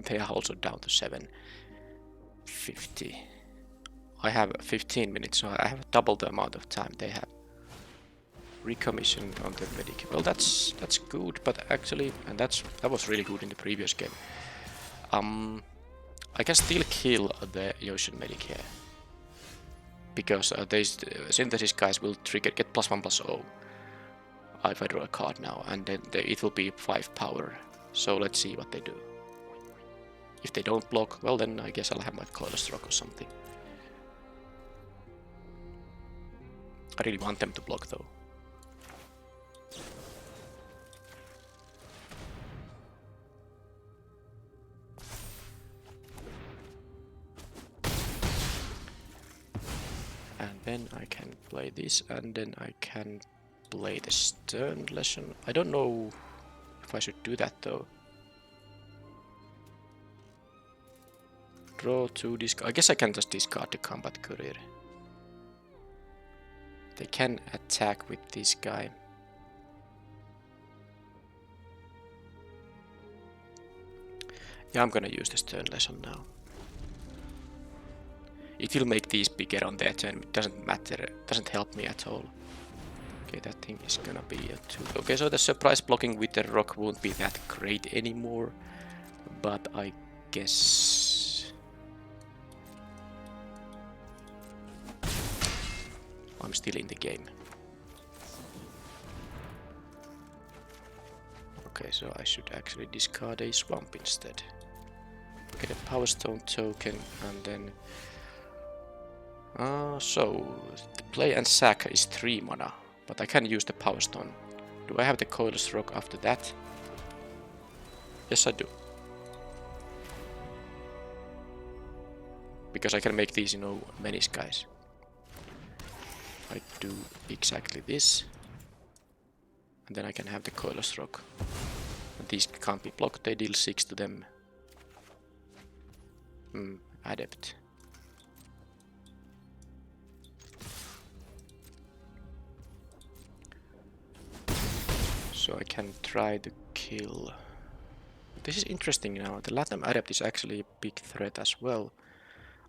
They are also down to 750. I have 15 minutes, so I have double the amount of time they have. Recommission on the medic. Well, that's good, but actually, and that was really good in the previous game. I can still kill the Ocean medic here, because these synthesis guys will get +1/+0 if I draw a card now, and then it will be 5 power. So let's see what they do. If they don't block, well then I guess I'll have my Coilous Rock or something. I really want them to block though. And then I can play this, and then I can play the Stern Lesson. I don't know if I should do that though. Draw 2 discard. I guess I can just discard the Combat Courier. They can attack with this guy. Yeah, I'm gonna use the Stern Lesson now. It will make these bigger on their turn. It doesn't matter. It doesn't help me at all. Okay, that thing is gonna be a 2. Okay, so the surprise blocking with the rock won't be that great anymore. But I guess I'm still in the game. Okay, so I should actually discard a swamp instead. Get a Power Stone token, and then so the play and sack is 3 mana, but I can use the Power Stone. Do I have the Coilous Rock after that? Yes, I do. Because I can make these, menace guys. I do exactly this, and then I can have the Coilous Rock. And these can't be blocked, they deal 6 to them. Adept. So I can try to kill. This is interesting now. The Latam Adept is actually a big threat as well.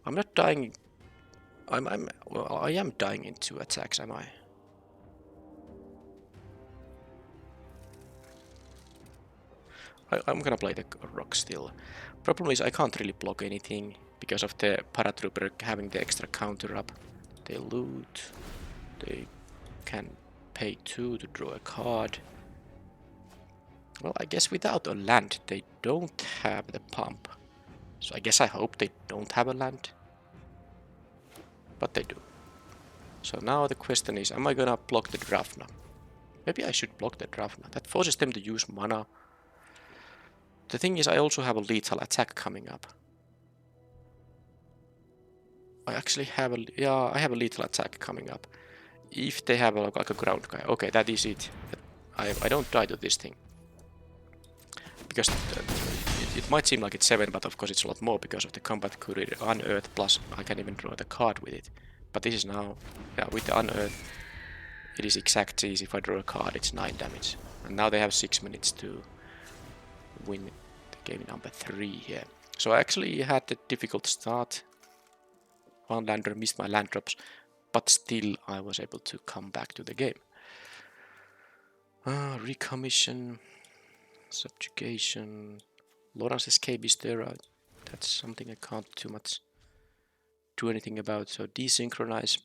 I'm not dying. Well, I am dying in 2 attacks, am I? I'm gonna play the rock still. Problem is I can't really block anything because of the paratrooper having the extra counter up. They loot. They can pay 2 to draw a card. Well, I guess without a land they don't have the pump. So I guess I hope they don't have a land. But they do. So now the question is, am I gonna block the Drafna? Maybe I should block the Drafna. That forces them to use mana. The thing is, I also have a lethal attack coming up. I actually have I have a lethal attack coming up. if they have like a ground guy, okay, that is it. I don't die to this thing. Because it might seem like it's 7, but of course it's a lot more because of the combat courier unearth, plus I can even draw the card with it. But this is now, yeah, with the unearth, it is exact easy. If I draw a card, it's 9 damage. And now they have 6 minutes to win the game number 3 here. So I actually had a difficult start. One lander missed my land drops, but still I was able to come back to the game. Recommission, subjugation, Lawrence escape is there. That's something I can't too much do anything about. So desynchronize.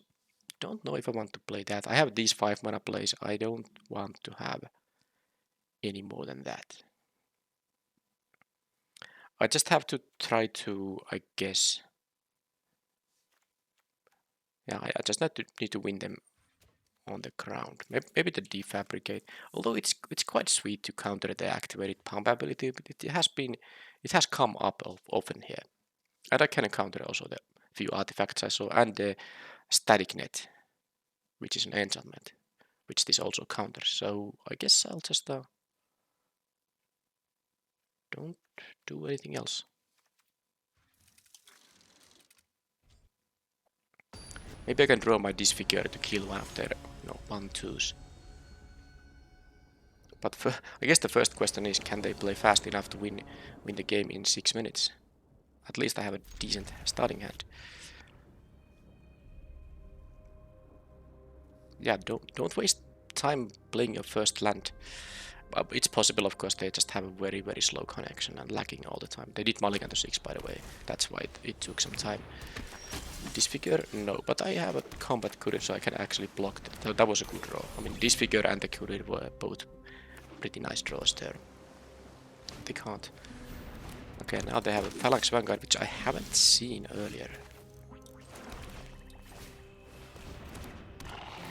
Don't know if I want to play that. I have these 5 mana plays. I don't want to have any more than that. I just have to try to, I guess. Yeah, I just need to win them on the ground. Maybe the defabricate. Although it's quite sweet to counter the activated pump ability, but it has come up often here. And I can counter also the few artifacts I saw and the static net, which is an enchantment, which this also counters. So I guess I'll just don't do anything else. Maybe I can draw my disfigure to kill one of their 1/2s. But I guess the first question is, can they play fast enough to win the game in 6 minutes? At least I have a decent starting hand. Yeah, don't waste time playing your first land. It's possible, of course, they just have a very, very slow connection and lagging all the time. They did mulligan to 6, by the way. That's why it took some time. Disfigure? No, but I have a combat courier, so I can actually block that. That was a good draw. I mean, Disfigure and the courier were both pretty nice draws there. They can't. Okay, now they have a Phalanx Vanguard, which I haven't seen earlier.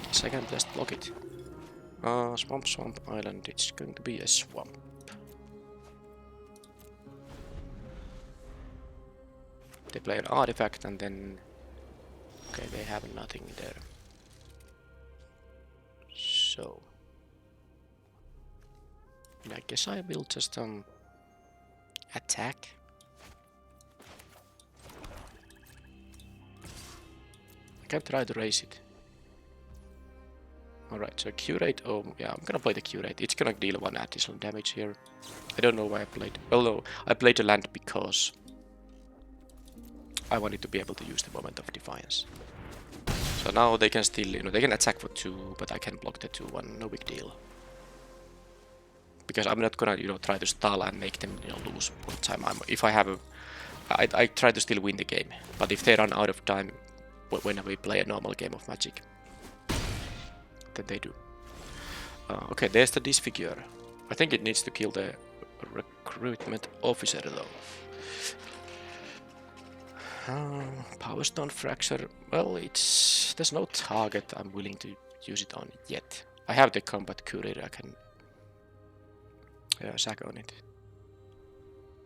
Guess I can just block it. Swamp Island, it's going to be a swamp. They play an artifact and then... Okay, they have nothing there. So... I guess I will just attack. I can try to raise it. Alright, so Curate, oh yeah, I'm gonna play the Curate. It's gonna deal 1 additional damage here. I don't know why I played. Well, no, I played the land because I wanted to be able to use the Moment of Defiance. So now they can still, they can attack for 2, but I can block the 2-1, no big deal. Because I'm not gonna, try to stall and make them, lose one time. If I have I try to still win the game. But if they run out of time when we play a normal game of Magic, then they do. Okay, there's the Disfigure. I think it needs to kill the recruitment officer though. Power Stone Fracture. Well, there's no target I'm willing to use it on yet. I have the combat courier. I can sack on it.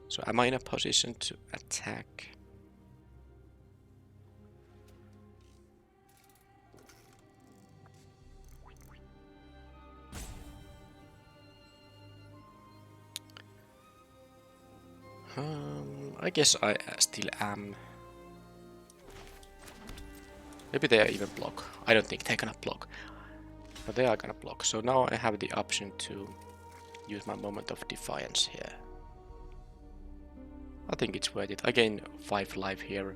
So am I in a position to attack? I guess I still am. Maybe they are even block. I don't think they're gonna block. But they are gonna block. So now I have the option to use my Moment of Defiance here. I think it's worth it. I gain 5 life here.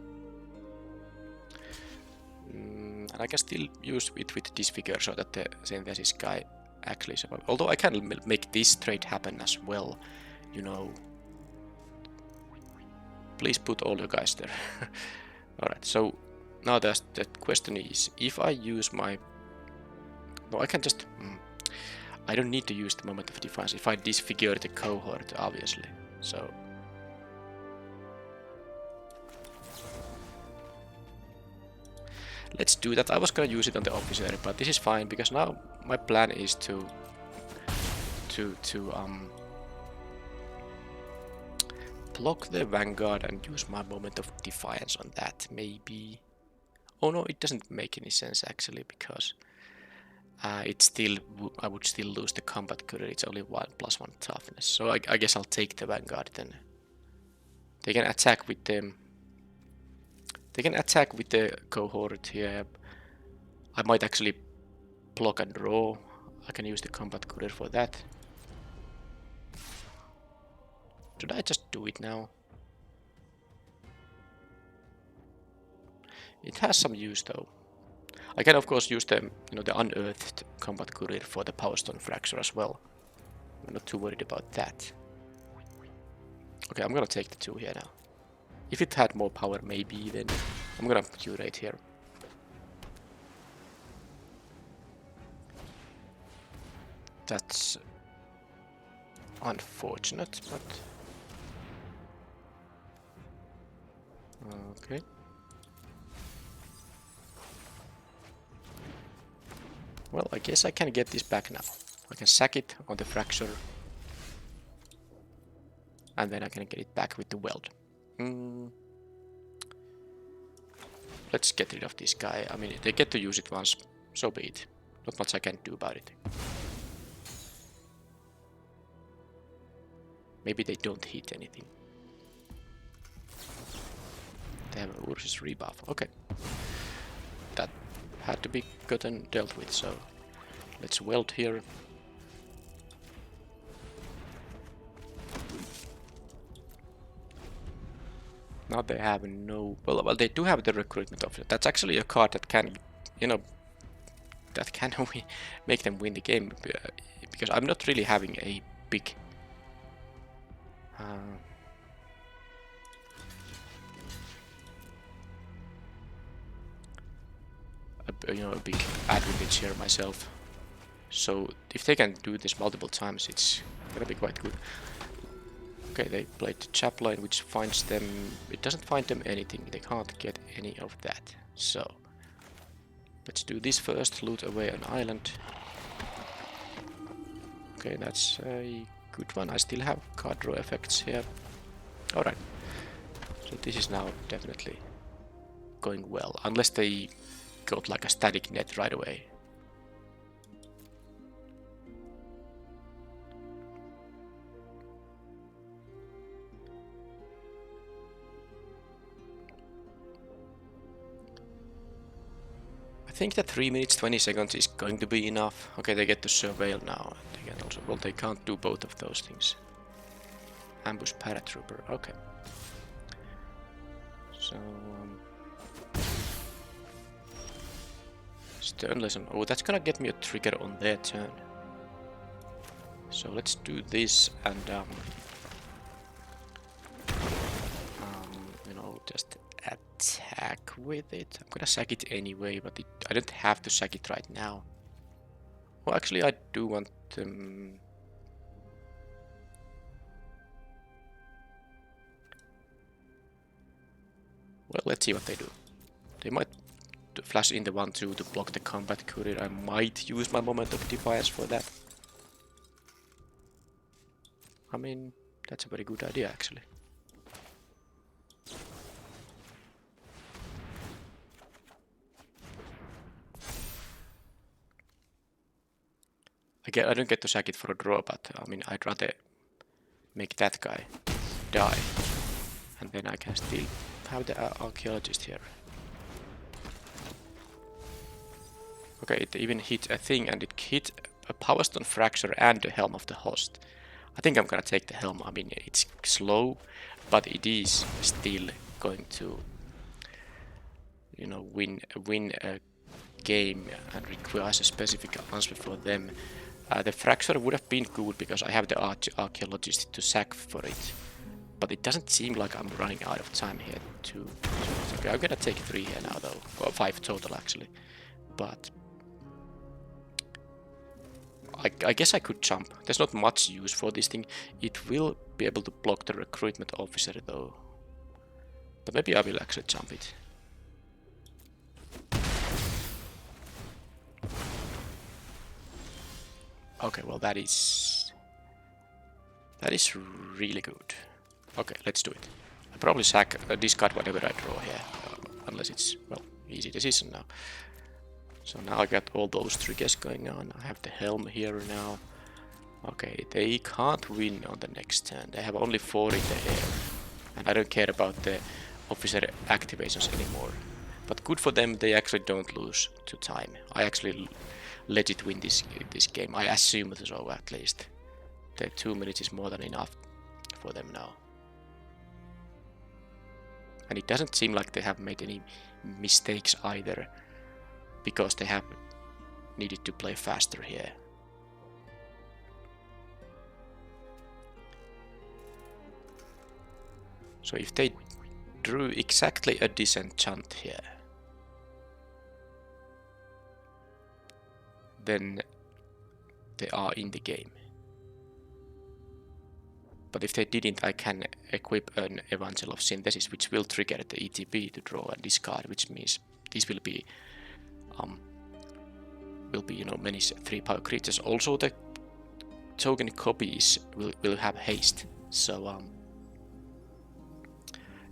And I can still use it with Disfigure so that the Synthesis guy actually survives. Although I can make this trade happen as well, Please put all your guys there. Alright, so now the question is, if I use my... No, I can just... I don't need to use the Moment of Defiance if I disfigure the cohort, obviously. So... Let's do that. I was gonna use it on the officer, but this is fine, because now my plan is to block the Vanguard and use my Moment of Defiance on that, maybe. Oh no, it doesn't make any sense actually, because It's still, I would still lose the combat courier. It's only 1+1 toughness. So I guess I'll take the vanguard then. They can attack with them. They can attack with the cohort here. I might actually block and draw. I can use the combat courier for that. Should I just do it now? It has some use though. I can of course use the, the unearthed combat courier for the power stone fracture as well. I'm not too worried about that. Okay, I'm gonna take the 2 here now. If it had more power, maybe then I'm gonna curate here. That's unfortunate, but okay. Well, I guess I can get this back now. I can sack it on the fracture. And then I can get it back with the weld. Let's get rid of this guy. I mean, they get to use it once, so be it. Not much I can do about it. Maybe they don't hit anything. They have an Ursus rebuff. Okay. That had to be gotten dealt with, so let's weld here. Now they have no... Well, they do have the recruitment officer. That's actually a card that can, that can make them win the game. Because I'm not really having a big... a big advantage here myself. So if they can do this multiple times, it's gonna be quite good. Okay, they played the chapline, which finds them... It doesn't find them anything. They can't get any of that. So let's do this first. Loot away an island. Okay, that's a good one. I still have card draw effects here. Alright. So this is now definitely going well. Unless they got like a static net right away. I think that 3 minutes 20 seconds is going to be enough. Okay, they get to surveil now. They can also, well, they can't do both of those things. Ambush paratrooper. Okay. So stern lesson. Oh, that's gonna get me a trigger on their turn. So let's do this and just attack with it. I'm gonna sack it anyway, but I don't have to sack it right now. Well, actually, I do want them. Well, let's see what they do. They might flash in the 1-2 to block the combat courier. I might use my moment of defiance for that. I mean, that's a very good idea, actually. I don't get to sack it for a draw, but I mean, I'd rather make that guy die. And then I can still have the archaeologist here. Okay, it even hit a thing, and it hit a power stone fracture and the helm of the host. I think I'm gonna take the helm. I mean, it's slow, but it is still going to, win a game and requires a specific answer for them. The fracture would have been good because I have the archaeologist to sack for it. But it doesn't seem like I'm running out of time here to... Okay, I'm gonna take 3 here now though. Well, 5 total actually. But... I guess I could jump. There's not much use for this thing. It will be able to block the recruitment officer though. But maybe I will actually jump it. Okay, well that is really good. Okay, let's do it. I probably discard whatever I draw here, unless it's, well, easy decision now. So now I got all those triggers going on. I have the helm here now. Okay, they can't win on the next turn. They have only 4 in the air. And I don't care about the officer activations anymore. But good for them, they actually don't lose to time. I actually legit win this game. I assume so, at least. The 2 minutes is more than enough for them now. And it doesn't seem like they have made any mistakes either, because they have needed to play faster here. So if they drew exactly a disenchant here, then they are in the game. But if they didn't, I can equip an Evangel of Synthesis, which will trigger the ETB to draw and discard, which means this will be you know, many 3-power creatures. Also, the token copies will have haste, so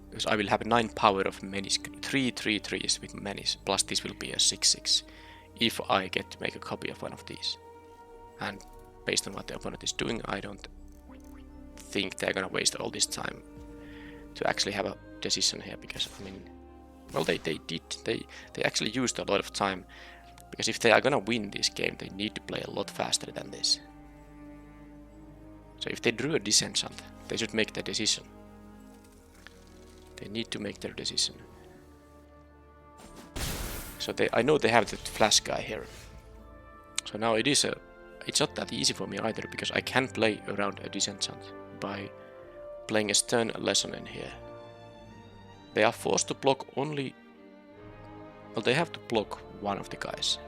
because I will have 9 power of menace, 3/3/3s with menace, plus this will be a 6/6 if I get to make a copy of one of these. And based on what the opponent is doing, I don't think they're gonna waste all this time to actually have a decision here, because I mean, well, they actually used a lot of time, because if they are gonna win this game, they need to play a lot faster than this. So if they drew a disenchant, they should make their decision. They need to make their decision. So I know they have the flash guy here. So now it's not that easy for me either, because I can play around a disenchant by playing a stern lesson in here. They are forced to block only... Well, they have to block one of the guys.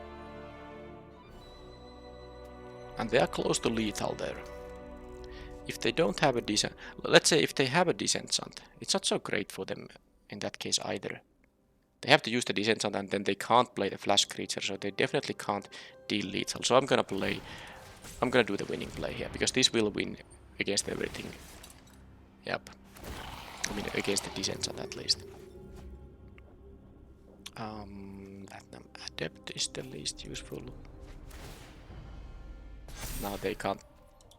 And they are close to lethal there. If they don't have a decent... Let's say if they have a disenchant, it's not so great for them in that case either. They have to use the disenchant and then they can't play the flash creature, so they definitely can't deal lethal. So I'm gonna do the winning play here, because this will win against everything. Yep. I mean, against the disenchant at least. Platinum Adept is the least useful. Now they can't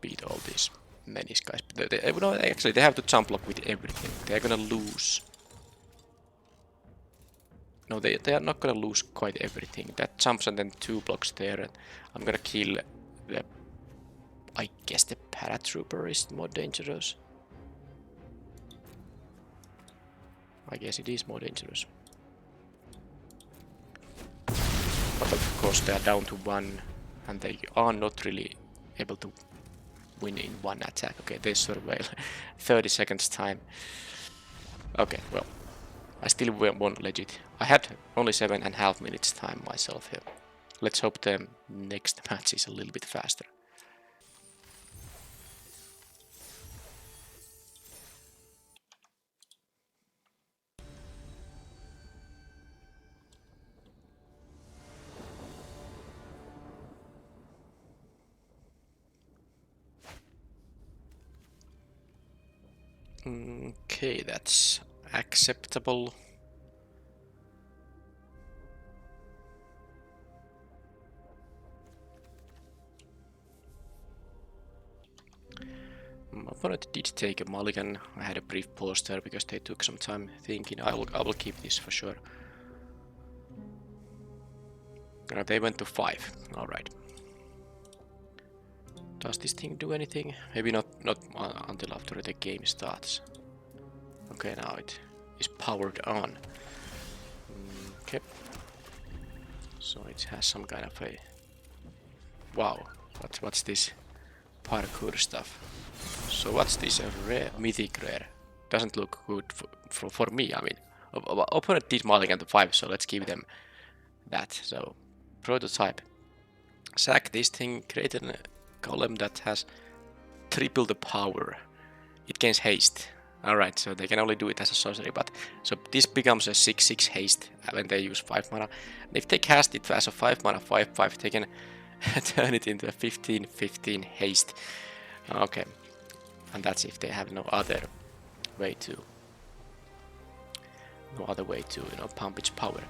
beat all these menace guys. But no, actually, they have to jump block with everything. They're gonna lose. No, they are not gonna lose quite everything. That jumps and then 2 blocks there. And I'm gonna kill the... I guess the paratrooper is more dangerous. I guess it is more dangerous. But of course they are down to 1 and they are not really able to win in 1 attack. Okay, they surveil 30 seconds time. Okay, well, I still won legit. I had only 7.5 minutes time myself here. Let's hope the next match is a little bit faster. Okay, that's acceptable. My opponent did take a mulligan. I had a brief pause there because they took some time thinking. I will keep this for sure. They went to 5. All right. Does this thing do anything? Maybe not until after the game starts. Okay, now it is powered on. Okay. So it has some kind of a... Wow, what's this parkour stuff? So what's this? A rare, mythic rare. Doesn't look good for me, I mean. Opponent did mulligan to 5, so let's give them that. So, prototype. Sack this thing, create a column that has triple the power. It gains haste. Alright, so they can only do it as a sorcery, but so this becomes a 6/6 haste when they use 5 mana. And if they cast it as a 5 mana 5/5, they can turn it into a 15/15 haste. Okay, and that's if they have no other way to pump its power.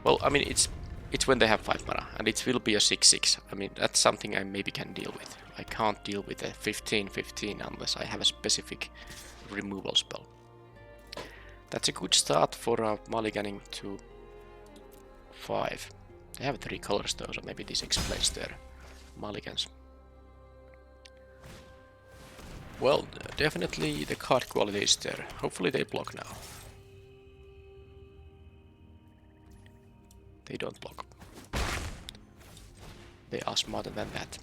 Well, I mean, it's it's when they have 5 mana, and it will be a 6/6. I mean, that's something I maybe can deal with. I can't deal with a 15/15 unless I have a specific removal spell. That's a good start for mulliganing to 5. They have 3 colors though, so maybe this explains their mulligans. Well, definitely the card quality is there. Hopefully they block now. They don't block. They are smarter than that.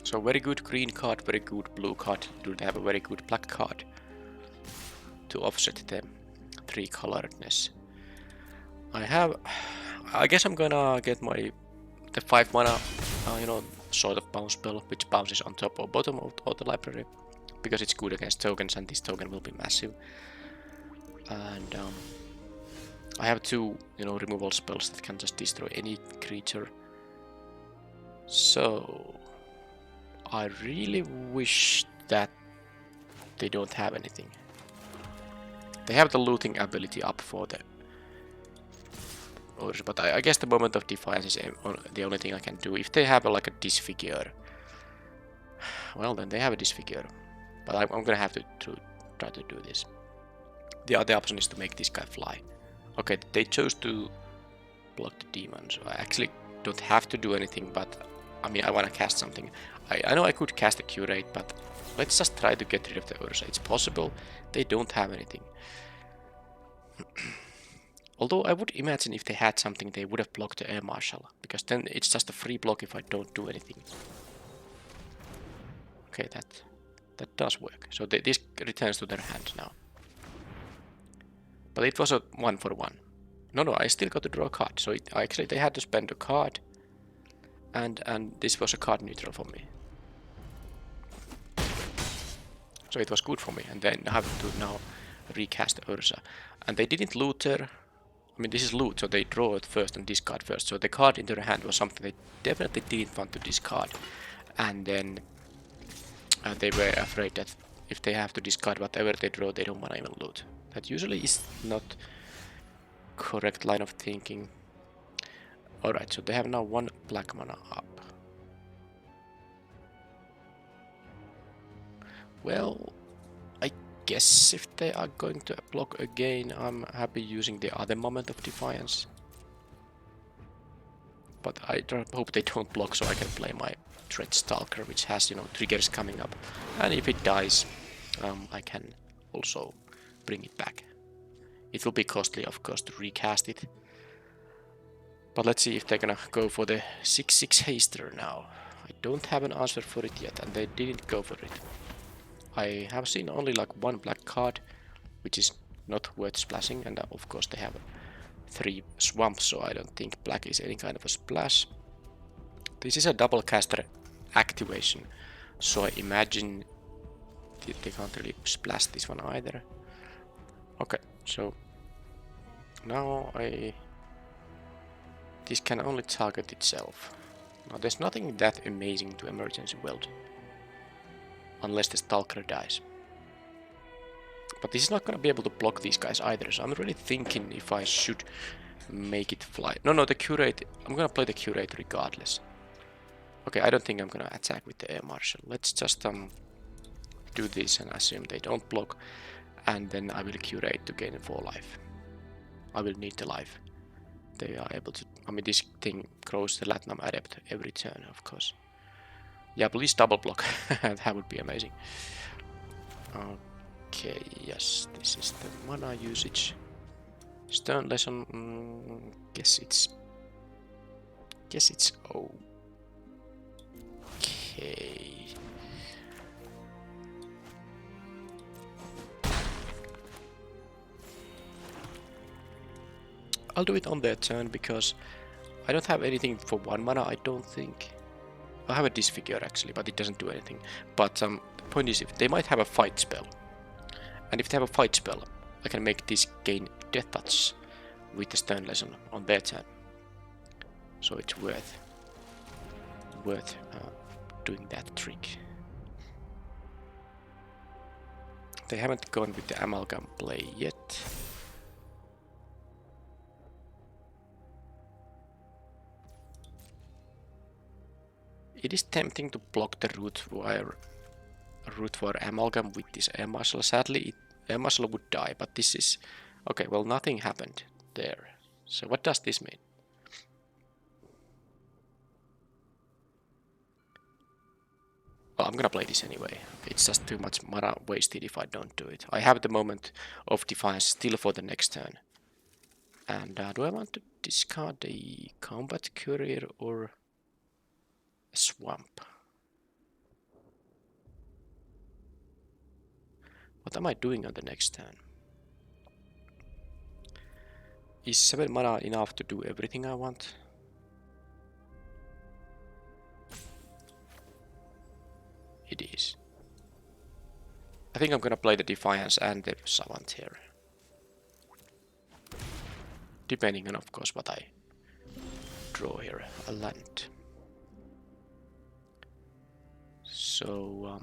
So very good green card, very good blue card. You have a very good black card to offset the 3 coloredness. I guess I'm gonna get the 5 mana, sort of bounce spell, which bounces on top or bottom of the library, because it's good against tokens, and this token will be massive. And I have 2, removal spells that can just destroy any creature. So I really wish that they don't have anything. They have the looting ability up for the orders, but I guess the Moment of Defiance is the only thing I can do. If they have like a Disfigure, well then they have a Disfigure. But I'm gonna have to try to do this. The other option is to make this guy fly. Okay, they chose to block the demon, so I actually don't have to do anything, but I mean, I want to cast something. I know I could cast a Curate, but let's just try to get rid of the Ursa. It's possible they don't have anything. Although I would imagine if they had something, they would have blocked the Air Marshal, because then it's just a free block if I don't do anything. Okay, that does work. So this returns to their hand now. But it was a 1-for-1. No, I still got to draw a card. So actually they had to spend a card, and this was a card neutral for me. So it was good for me, and then I have to now recast Ursa. And they didn't loot her. I mean, this is loot, so they draw it first and discard first. So the card in their hand was something they definitely didn't want to discard. And then they were afraid that if they have to discard whatever they draw, they don't want to even loot. That usually is not correct line of thinking. Alright, so they have now 1 black mana up. Well, I guess if they are going to block again, I'm happy using the other Moment of Defiance. But I hope they don't block so I can play my Dread Stalker, which has, triggers coming up. And if it dies, I can also bring it back. It will be costly, of course, to recast it. But let's see if they're gonna go for the 6/6 haster now. I don't have an answer for it yet, and they didn't go for it. I have seen only like 1 black card, which is not worth splashing, and of course they have 3 swamps, so I don't think black is any kind of a splash. This is a double caster activation, so I imagine they can't really splash this one either. Okay, so now this can only target itself. Now there's nothing that amazing to emergency weld, unless the Stalker dies. But this is not gonna be able to block these guys either, so I'm really thinking if I should make it fly. No, the Curate, I'm gonna play the Curate regardless. Okay, I don't think I'm gonna attack with the Air Marshal. Let's just do this and assume they don't block, and then I will Curate to gain 4 life. I will need the life. They are able to, I mean, this thing grows the Latinum Adept every turn, of course. Yeah, please double block. That would be amazing. Okay, yes, this is the mana usage. Stern Lesson, guess it's okay. I'll do it on their turn because I don't have anything for 1 mana, I don't think. I have a Disfigure actually, but it doesn't do anything. But the point is, if they might have a fight spell. And if they have a fight spell, I can make this gain Death Touch with the Stern Lesson on their turn. So it's worth doing that trick. They haven't gone with the Amalgam play yet. It is tempting to block the root for amalgam with this air muscle. Sadly, air muscle would die, but this is... Okay, well, nothing happened there. So what does this mean? Well, I'm gonna play this anyway. It's just too much mana wasted if I don't do it. I have the moment of defiance still for the next turn. And do I want to discard a combat courier or a swamp? What am I doing on the next turn? Is 7 mana enough to do everything I want? It is. I think I'm gonna play the Defiance and the Savant here. Depending on, of course, what I draw here. A land. So,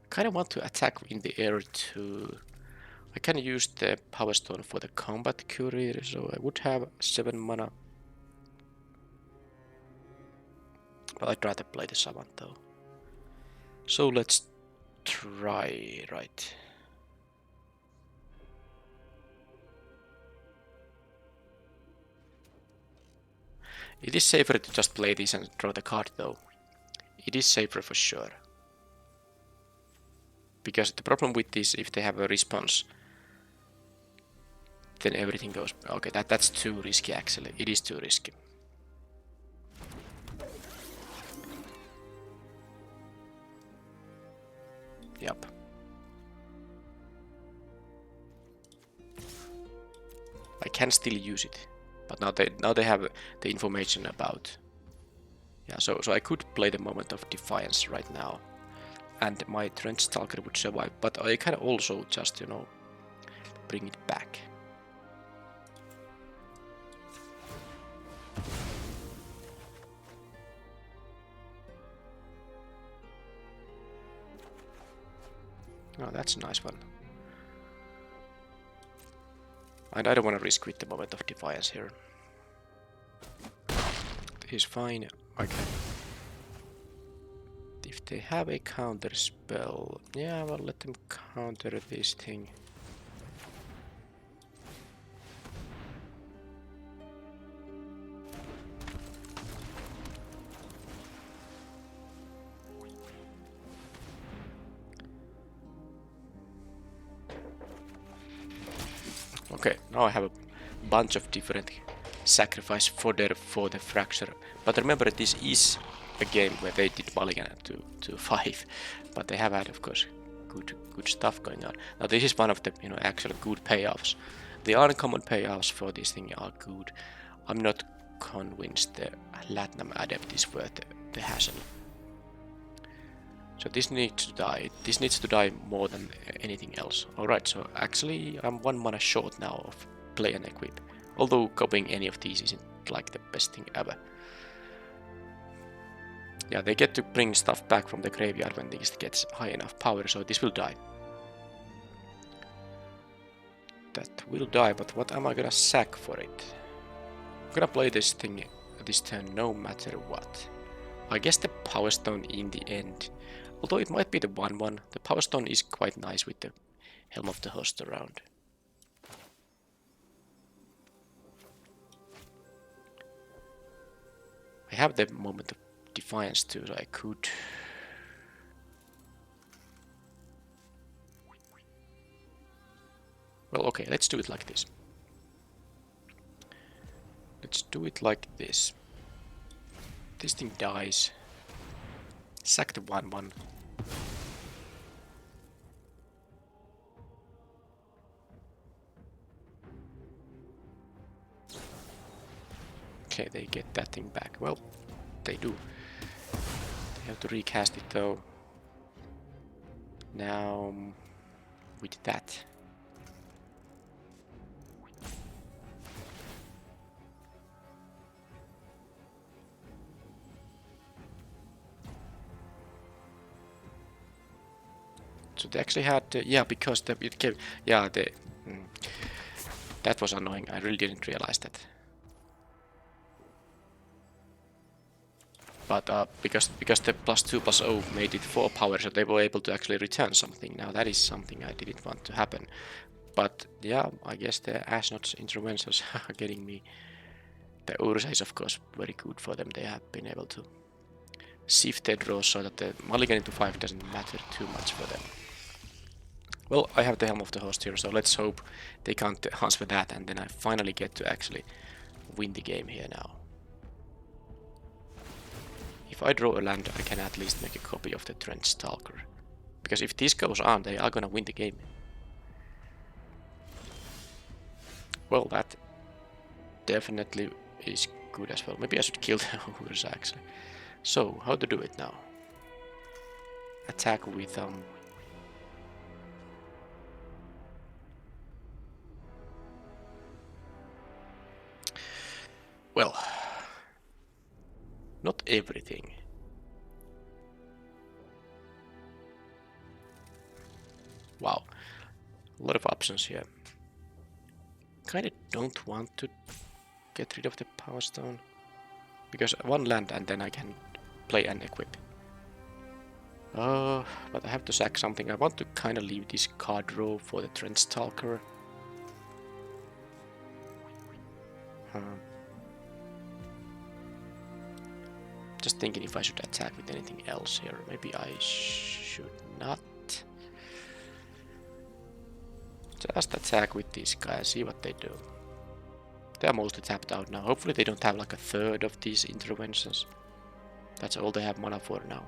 kind of want to attack in the air to... I can use the Power Stone for the combat courier, so I would have 7 mana. But I'd rather play the Savant though. So let's try, right. It is safer to just play this and draw the card though. It is safer for sure. Because the problem with this, if they have a response, then everything goes... Okay, that's too risky actually. It is too risky. Yep. I can still use it, but now they have the information about... Yeah, so I could play the Moment of Defiance right now, and my Trench Stalker would survive, but I can also just, you know, bring it back. Oh, that's a nice one. And I don't want to risk with the Moment of Defiance here. It is fine. I can... If they have a counter spell... Yeah, well, let them counter this thing. Okay, now I have a bunch of different sacrifice fodder for the fracture. But remember, this is a game where they did mulligan to 5, but they have had, of course, good stuff going on. Now this is one of the, you know, actual good payoffs. The uncommon payoffs for this thing are good. I'm not convinced the Latinum Adept is worth the hassle. So this needs to die. This needs to die more than anything else. Alright, so actually I'm 1 mana short now of play and equip. Although copying any of these isn't like the best thing ever. Yeah, they get to bring stuff back from the graveyard when this gets high enough power, so this will die. That will die, but what am I gonna sack for it? I'm gonna play this thing this turn no matter what. I guess the Power Stone in the end. Although it might be the 1/1, the Power Stone is quite nice with the Helm of the Host around. I have the Moment of Defiance too, so I could... Well, okay, let's do it like this. Let's do it like this. This thing dies. Sack the 1/1. Okay, they get that thing back. Well, they do. They have to recast it though. Now, with that. So they actually had, yeah, because it came, yeah, that was annoying. I really didn't realize that. But because the +2/+0 made it 4 power, so they were able to actually return something. Now that is something I didn't want to happen. But yeah, I guess the Ashnod's interventions are getting me. The Ursa is of course very good for them. They have been able to shift their draws so that the mulligan into 5 doesn't matter too much for them. Well, I have the Helm of the Host here, so let's hope they can't answer that, and then I finally get to actually win the game here now. If I draw a land, I can at least make a copy of the Trench Stalker. Because if this goes on, they are gonna win the game. Well, that definitely is good as well. Maybe I should kill the Ursa actually. So, how to do it now? Attack with well, not everything. Wow, a lot of options here. Kinda don't want to get rid of the Power Stone, because one land and then I can play and equip. But I have to sack something. I want to kinda leave this card row for the Trench Stalker. Just thinking if I should attack with anything else here. Maybe I should not. Just attack with this guy and see what they do. They are mostly tapped out now. Hopefully they don't have like a third of these interventions. That's all they have mana for now.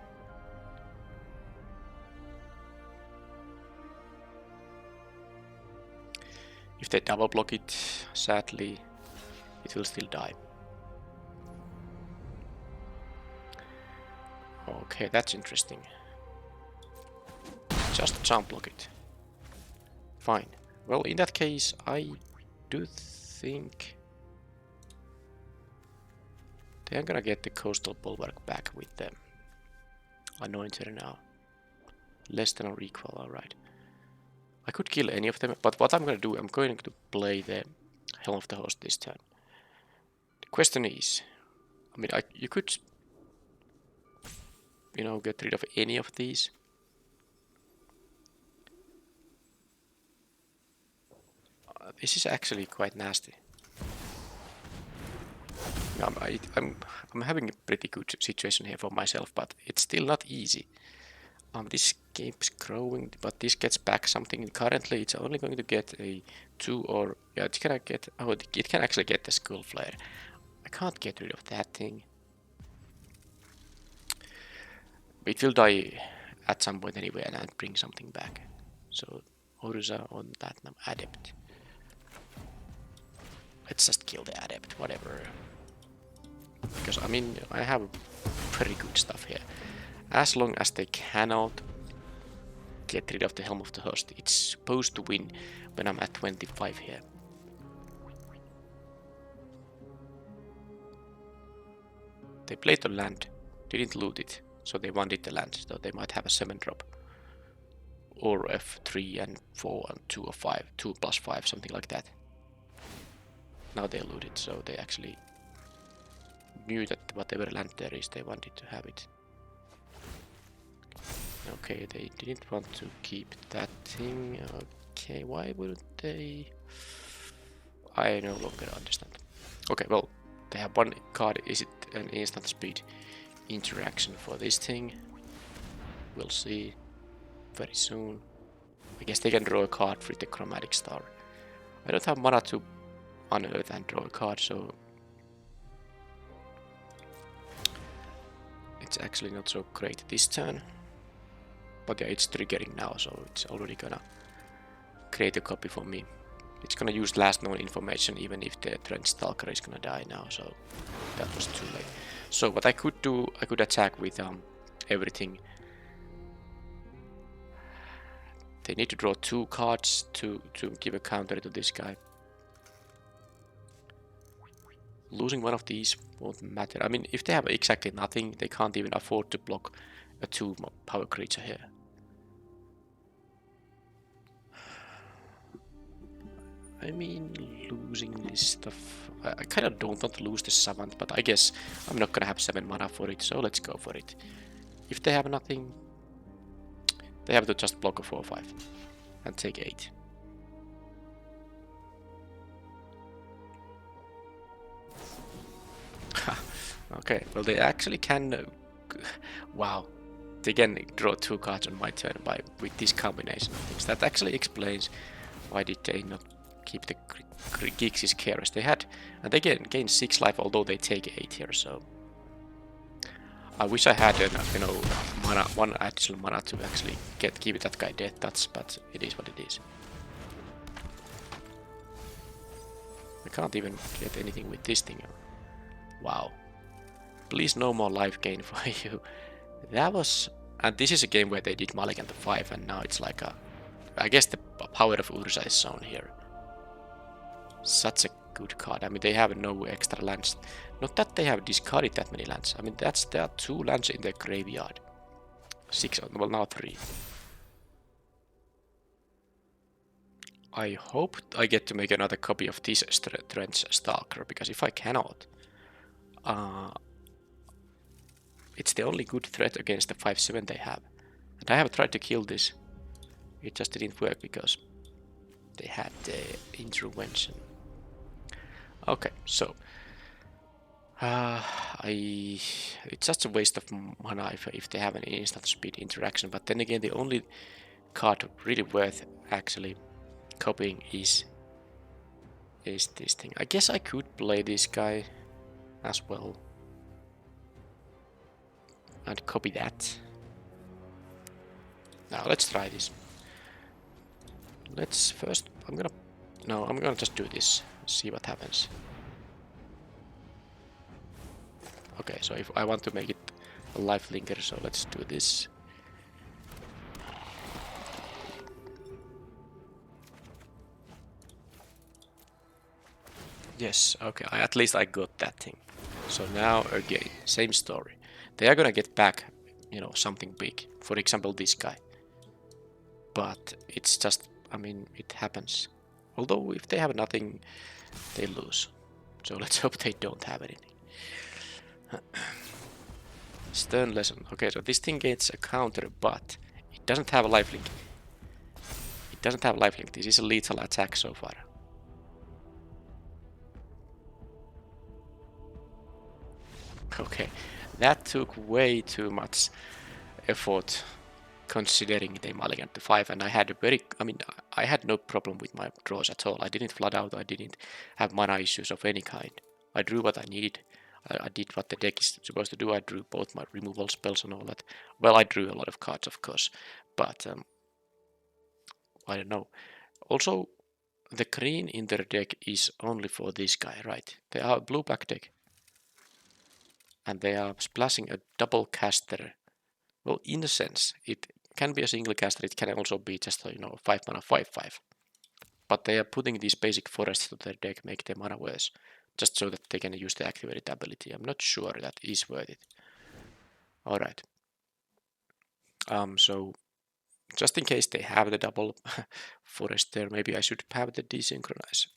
If they double block it, sadly, it will still die. Okay, that's interesting. Just jump block it. Fine. Well, in that case, I do think they are gonna get the Coastal Bulwark back with them. Anointed now. Less than or equal, alright. I could kill any of them, but what I'm gonna do, I'm going to play the Helm of the Host this turn. The question is, I mean, you could, you know, get rid of any of these. This is actually quite nasty. I'm having a pretty good situation here for myself, but it's still not easy. This keeps growing, but this gets back something. Currently, it's only going to get a 2 or yeah, it's gonna get. Oh, it can actually get the Skull Flare. I can't get rid of that thing. It will die at some point anyway, and I'll bring something back. So Ursa on that now, Adept. Let's just kill the Adept, whatever. Because I mean, I have pretty good stuff here. As long as they cannot get rid of the Helm of the Host, it's supposed to win when I'm at 25 here. They played the land, didn't loot it, so they wanted the land, so they might have a 7-drop. Or F3 and 4 and 2 or 5, 2+5, something like that. Now they loot it, so they actually knew that whatever land there is, they wanted to have it. Okay, they didn't want to keep that thing. Okay, why wouldn't they? I no longer understand. Okay, well, they have one card. Is it an instant speed interaction for this thing? We'll see very soon. I guess they can draw a card with the Chromatic Star. I don't have mana to unearth and draw a card, so it's actually not so great this turn. But yeah, it's triggering now, so it's already gonna create a copy for me. It's gonna use last known information even if the Trench Stalker is gonna die now, so that was too late. So what I could do, I could attack with everything. They need to draw 2 cards to give a counter to this guy. Losing one of these won't matter. I mean, if they have exactly nothing, they can't even afford to block a 2 power creature here. I mean, losing this stuff. I kind of don't want to lose this Savant, but I guess I'm not gonna have 7 mana for it, so let's go for it. If they have nothing, they have to just block a 4/5 and take 8. Okay, well they actually can. Wow, they can draw 2 cards on my turn with this combination of things. That actually explains why did they not keep the Gixis Carers they had, and they gain 6 life although they take 8 here. So I wish I had mana, 1 additional mana to actually give that guy death touch, but it is what it is. I can't even get anything with this thing. Wow. Please no more life gain for you. That was... And this is a game where they did Mulligan to 5 and now it's like a... I guess the power of Urza is shown here. Such a good card. I mean, they have no extra lands. Not that they have discarded that many lands. I mean, there are 2 lands in their graveyard. 6, well now 3. I hope I get to make another copy of this Trench Stalker, because if I cannot... it's the only good threat against the 5/7 they have. And I have tried to kill this. It just didn't work because they had the intervention. Okay, so it's just a waste of mana if they have an instant speed interaction. But then again, the only card really worth actually copying is this thing. I guess I could play this guy as well and copy that. Now let's try this. Let's first, I'm gonna just do this, see what happens. Okay, so if I want to make it a life linker, so let's do this. Yes, okay, at least I got that thing. So now again, same story. They are gonna get back, something big. For example, this guy. But it's just, I mean, it happens. Although if they have nothing, they lose. So let's hope they don't have anything. Stern lesson. Okay, so this thing gets a counter, but it doesn't have a lifelink. It doesn't have lifelink. This is a lethal attack so far. Okay, that took way too much effort considering they mulligan to 5, and I had I had no problem with my draws at all. I didn't flood out, I didn't have mana issues of any kind. I drew what I needed. I did what the deck is supposed to do. I drew both my removal spells and all that. Well, I drew a lot of cards, of course, but I don't know. Also, the green in their deck is only for this guy, right? They are a blue-black deck. And they are splashing a double caster. Well, in a sense, it can be a single caster, it can also be just a 5 mana 5/5. But they are putting these basic forests to their deck, make their mana worse, just so that they can use the activated ability. I'm not sure that is worth it. Alright. So just in case they have the double forest there, maybe I should have the desynchronize.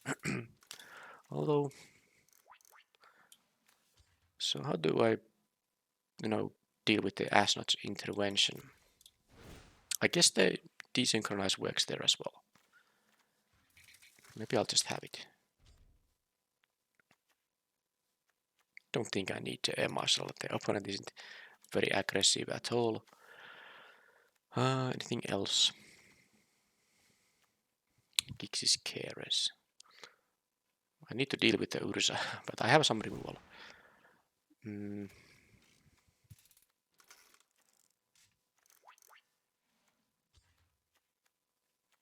Although, so how do I, deal with the Ashnod's intervention? I guess the desynchronize works there as well. Maybe I'll just have it. Don't think I need to air marshal. The opponent isn't very aggressive at all. Anything else? Gixis Carers. I need to deal with the Urza, but I have some removal.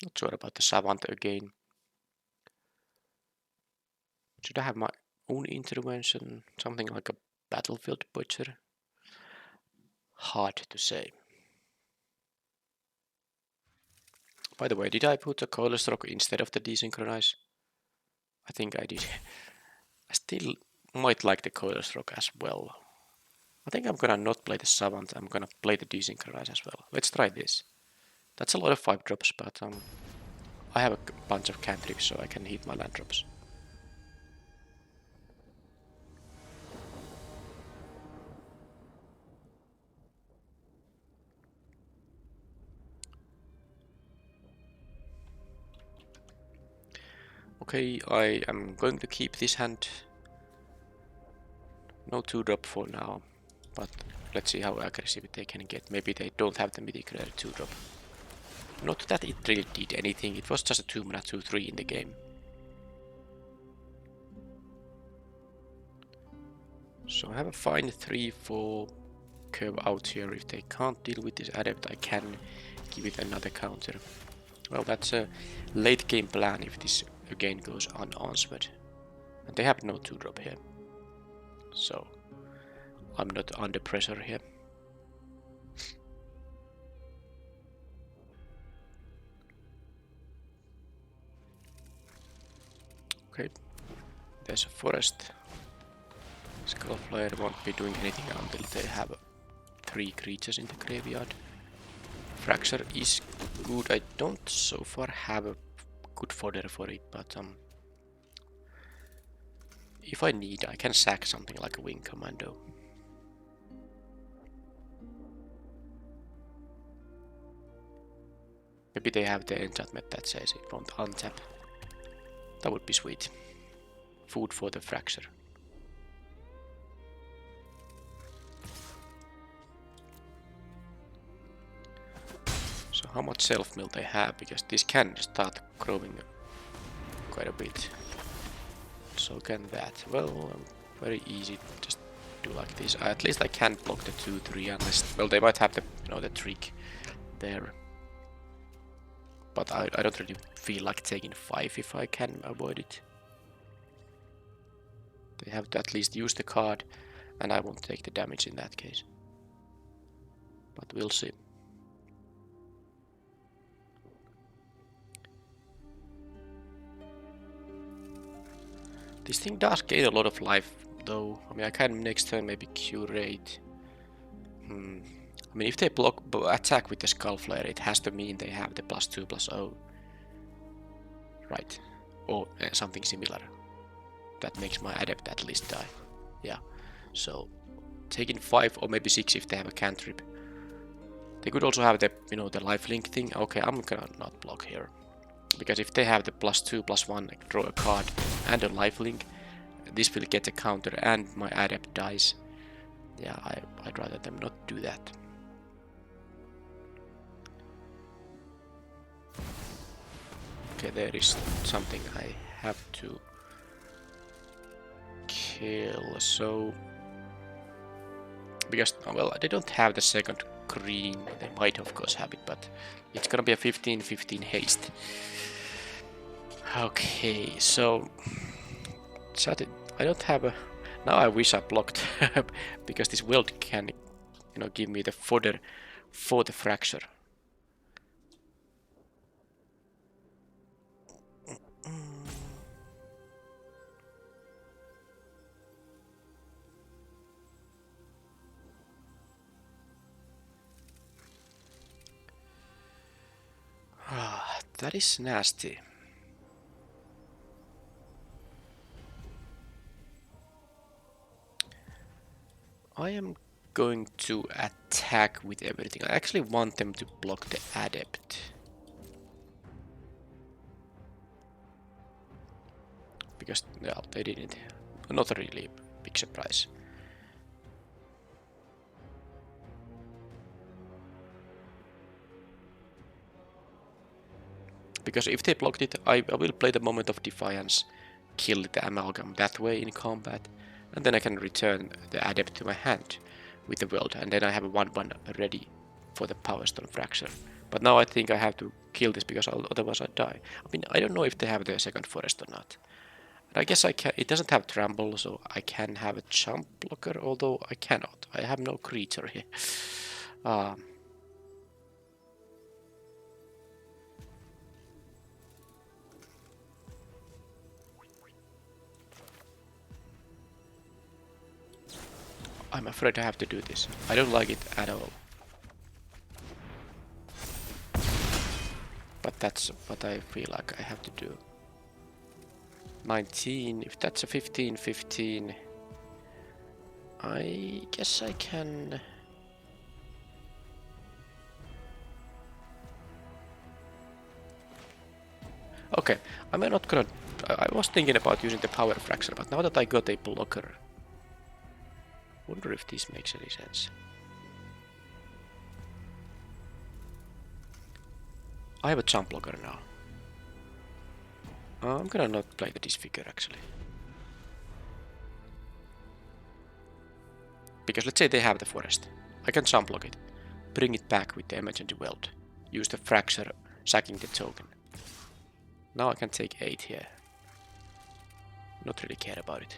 Not sure about the Savant again. Should I have my own intervention? Something like a Battlefield Butcher? Hard to say. By the way, did I put a Coilers Rock instead of the Desynchronize? I think I did. I still might like the Coilers Rock as well. I think I'm gonna not play the Savant, I'm gonna play the Desynchronize as well. Let's try this. That's a lot of 5 drops, but I have a bunch of cantrips, so I can hit my land drops. Okay, I am going to keep this hand. No 2-drop for now, but let's see how aggressive they can get. Maybe they don't have the mythic rare 2-drop. Not that it really did anything, it was just a 2-mana 2/3 in the game. So I have a fine 3/4 curve out here. If they can't deal with this adept, I can give it another counter. Well, that's a late game plan if this again goes unanswered. And they have no 2-drop here. So I'm not under pressure here. Okay, there's a forest. Skullflyer won't be doing anything until they have 3 creatures in the graveyard. Fracture is good. I don't so far have a good fodder for it, but if I need, I can sack something like a Wing Commando. Maybe they have the enchantment that says it won't untap. That would be sweet. Food for the Fracture. So how much self-mill they have, because this can start growing quite a bit. So can that. Well, very easy, just do like this. At least I can block the 2/3 unless, well, they might have the, the trick there. But I don't really feel like taking 5 if I can avoid it. They have to at least use the card, and I won't take the damage in that case. But we'll see. This thing does gain a lot of life, though. I mean, I can next turn maybe curate. I mean, if they attack with the Skullflare, it has to mean they have the +2/+0. Right. Or something similar. That makes my adept at least die. Yeah. So, taking 5 or maybe 6 if they have a cantrip. They could also have the, the lifelink thing. Okay, I'm gonna not block here. Because if they have the +2/+1, draw a card and a lifelink, this will get a counter and my adept dies. Yeah, I'd rather them not do that. Okay, there is something I have to kill, so... Because, well, they don't have the second green, they might of course have it, but it's gonna be a 15/15 haste. Okay, so... I don't have a... Now I wish I blocked, because this world can, give me the fodder for the Fracture. That is nasty. I am going to attack with everything. I actually want them to block the adept. Because, well, they didn't. Not a really big surprise. Because if they blocked it, I will play the Moment of Defiance, kill the Amalgam that way in combat, and then I can return the adept to my hand with the world, and then I have a 1/1 ready for the Power Stone Fracture. But now I think I have to kill this because otherwise I die. I mean, I don't know if they have the second forest or not. And I guess I can. It doesn't have trample, so I can have a jump blocker, although I cannot. I have no creature here. I'm afraid I have to do this. I don't like it at all. But that's what I feel like I have to do. 19, if that's a 15, 15. I guess I can... Okay, I'm not gonna... I was thinking about using the power fracture, but now that I got a blocker... Wonder if this makes any sense. I have a jump blocker now. I'm gonna not play the disfigure actually. Because let's say they have the forest. I can jump block it. Bring it back with the emergency weld. Use the fracture, sacking the token. Now I can take 8 here. Not really care about it.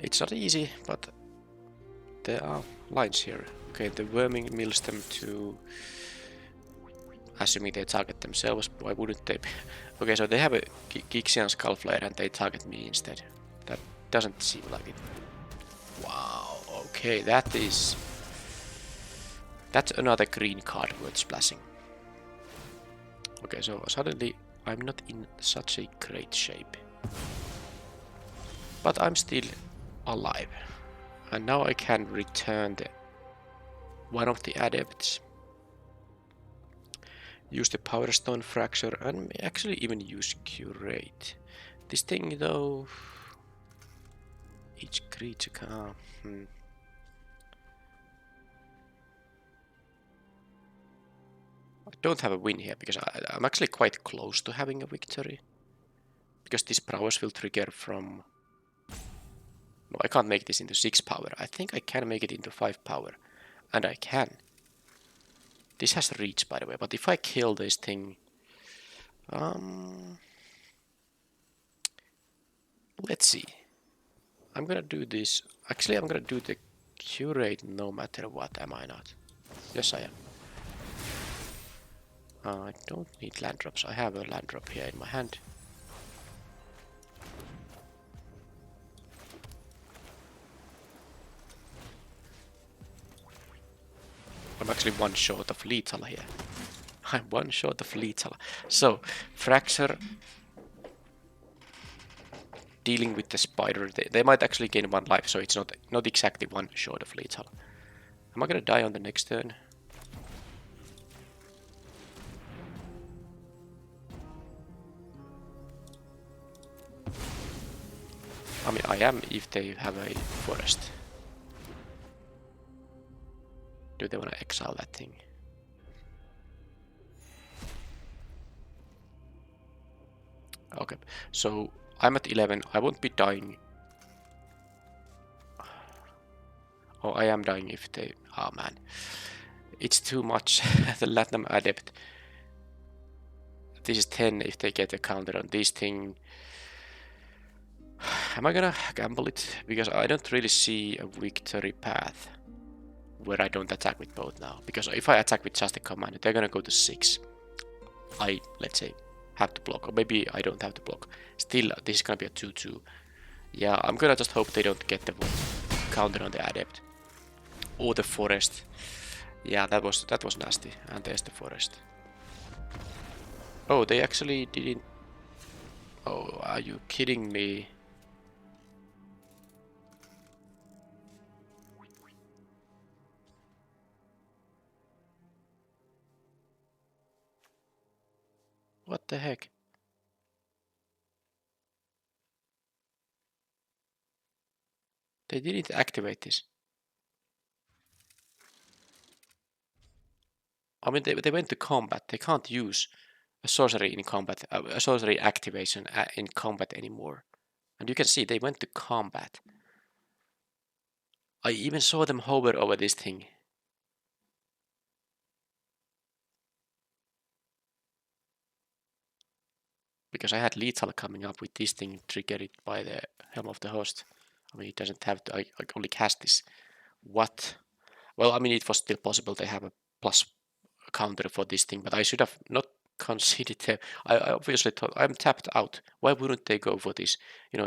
It's not easy, but there are lines here. Okay, the worming mills them to... Assuming they target themselves, why wouldn't they be? Okay, so they have a Gixian Skullflare and they target me instead. That doesn't seem like it. Wow, okay, that is... That's another green card worth splashing. Okay, so suddenly I'm not in such a great shape. But I'm still alive. And now I can return one of the adepts. Use the Power Stone Fracture and actually even use Curate. This thing though... Each creature can... I don't have a win here because I'm actually quite close to having a victory. Because this prowess will trigger from... No, I can't make this into 6 power. I think I can make it into 5 power. And I can. This has reach, by the way, but if I kill this thing... let's see. I'm gonna do this... Actually, I'm gonna do the Curate no matter what, am I not? Yes, I am. I don't need land drops. I have a land drop here in my hand. I'm actually one short of lethal here. I'm one short of lethal. So, Fracture... Dealing with the spider, they might actually gain 1 life, so it's not exactly one short of lethal. Am I gonna die on the next turn? I mean, I am if they have a forest. Do they want to exile that thing? Okay, so I'm at 11. I won't be dying. Oh, I am dying if they... Oh man. It's too much. The Latinum Adept. This is 10 if they get a counter on this thing. Am I gonna gamble it? Because I don't really see a victory path where I don't attack with both now. Because if I attack with just a command, they're gonna go to 6. I, let's say, have to block. Or maybe I don't have to block. Still, this is gonna be a 2-2. Yeah, I'm gonna just hope they don't get the counter on the Adept. Or the Forest. Yeah, that was nasty. And there's the Forest. Oh, they actually didn't... Oh, are you kidding me? What the heck? They didn't activate this. I mean, they went to combat. They can't use a sorcery in combat, a sorcery activation in combat anymore. And you can see they went to combat. I even saw them hover over this thing. Because I had lethal coming up with this thing triggered by the Helm of the Host. I mean, it doesn't have to, I only cast this. What? Well, I mean, it was still possible they have a plus counter for this thing, but I should have not conceded them. I obviously thought I'm tapped out. Why wouldn't they go for this,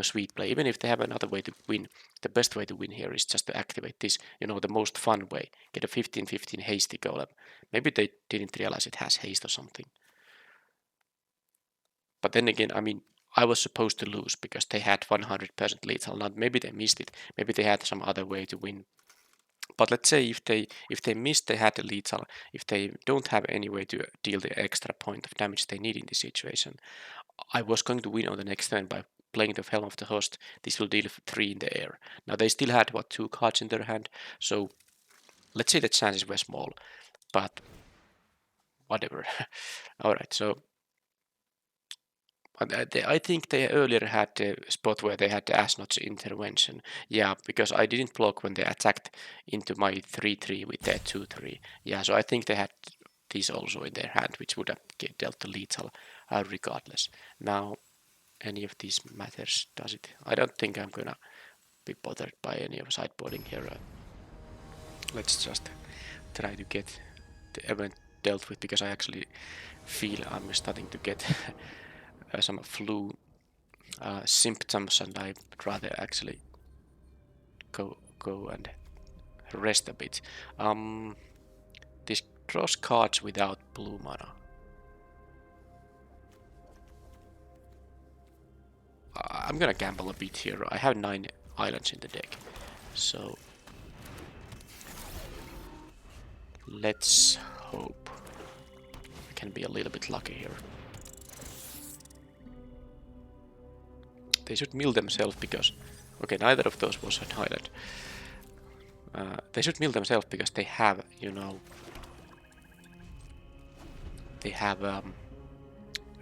sweet play? Even if they have another way to win, the best way to win here is just to activate this, the most fun way. Get a 15-15 hasty golem. Maybe they didn't realize it has haste or something. But then again, I mean, I was supposed to lose because they had 100% lethal. Now maybe they missed it. Maybe they had some other way to win. But let's say if they missed, they had the lethal. If they don't have any way to deal the extra point of damage they need in this situation, I was going to win on the next turn by playing the Helm of the Host. This will deal 3 in the air. Now they still had 2 cards in their hand, so let's say the chances were small, but whatever. All right, so I think they earlier had the spot where they had the Ashnot's intervention. Yeah, because I didn't block when they attacked into my 3-3 with their 2-3. Yeah, so I think they had these also in their hand, which would have dealt the lethal regardless. Now, any of these matters, does it? I don't think I'm gonna be bothered by any of sideboarding here. Let's just try to get the event dealt with, because I actually feel I'm starting to get some flu symptoms, and I'd rather actually go and rest a bit. This draws cards without blue mana. I'm gonna gamble a bit here. I have 9 islands in the deck, so let's hope I can be a little bit lucky here. They should mill themselves because... Okay, neither of those was an island. They should mill themselves because they have, they have a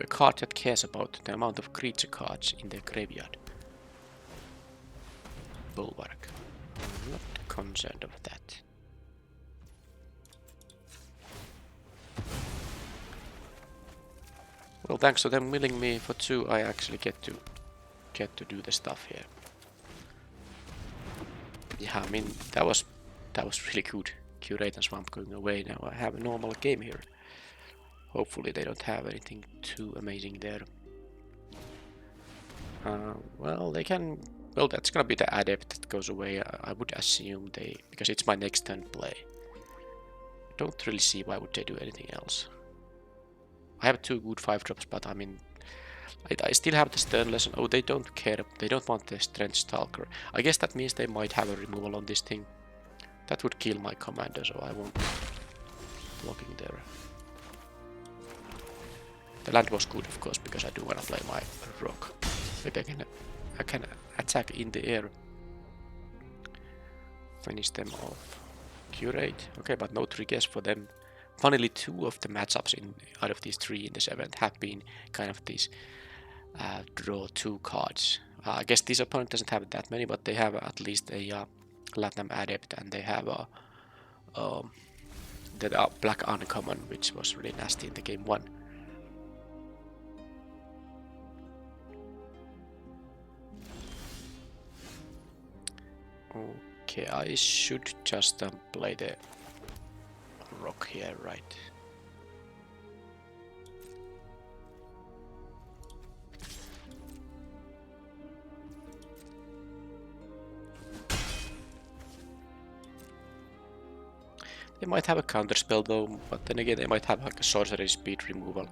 card that cares about the amount of creature cards in their graveyard. Bulwark. I'm not concerned of that. Well, thanks to them milling me for 2, I actually get to do the stuff here. Yeah, I mean, that was really good. Curate and Swamp going away. Now I have a normal game here. Hopefully they don't have anything too amazing there. Well, they can... Well, that's gonna be the Adept that goes away. I would assume they... Because it's my next turn play. I don't really see why would they do anything else. I have 2 good 5-drops, but I mean... I still have the Stern Lesson. Oh, they don't care. They don't want the Strength Stalker. I guess that means they might have a removal on this thing. That would kill my commander, so I won't blocking there. The land was good, of course, because I do want to play my rock. Maybe I can attack in the air. Finish them off. Curate. Okay, but no triggers for them. Funnily, 2 of the matchups out of these 3 in this event have been kind of these draw 2 cards. I guess this opponent doesn't have that many, but they have at least a Latinum Adept, and they have a the Black Uncommon, which was really nasty in the game 1. Okay, I should just play the rock here, right? They might have a counter spell though, but then again they might have like a sorcery speed removal.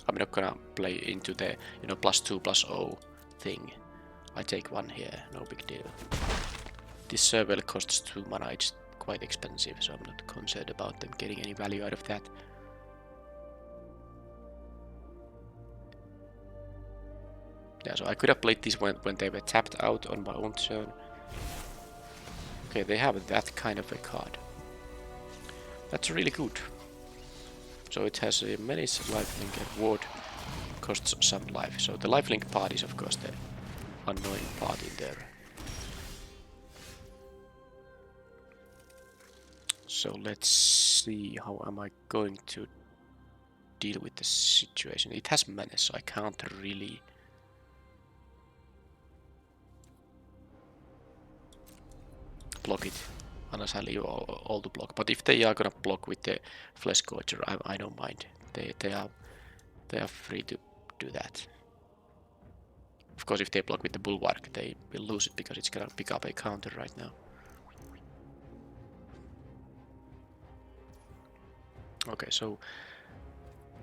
I'm not gonna play into the +2/+0 thing. I take 1 here, no big deal. This surveil costs 2 mana, it's quite expensive, so I'm not concerned about them getting any value out of that. Yeah, so I could have played this when they were tapped out on my own turn. Okay, they have that kind of a card. That's really good. So it has a menace, lifelink, and ward costs some life. So the lifelink part is of course the annoying part in there. So let's see, how am I going to deal with the situation? It has menace, so I can't really... block it. unless I leave all to block. But if they are gonna block with the Flesh Gorger, I don't mind. They are free to do that. Of course, if they block with the Bulwark, they will lose it because it's gonna pick up a counter right now. Okay, so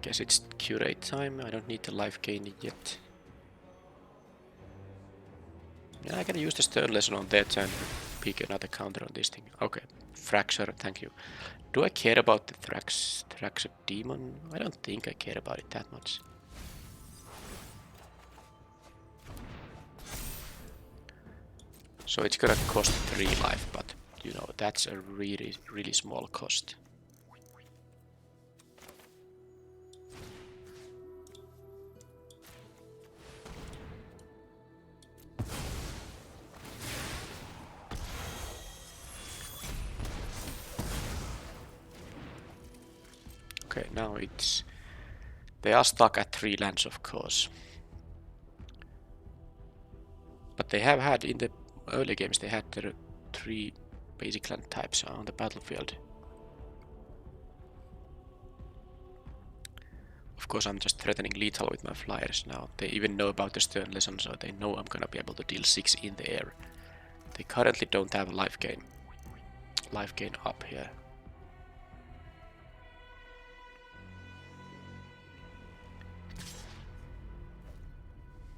guess it's curate time. I don't need the life gain yet. Yeah, I can use the Stern Lesson on that and pick another counter on this thing. Okay, Fracture, thank you. Do I care about the Thrax Demon? I don't think I care about it that much. So it's gonna cost 3 life, but you know, that's a really small cost. Okay, now it's... They are stuck at 3 lands, of course. But they have had, in the early games, they had their 3 basic land types on the battlefield. Of course, I'm just threatening lethal with my flyers now. They even know about the Stern Lesson, so they know I'm gonna be able to deal 6 in the air. They currently don't have a life gain up here.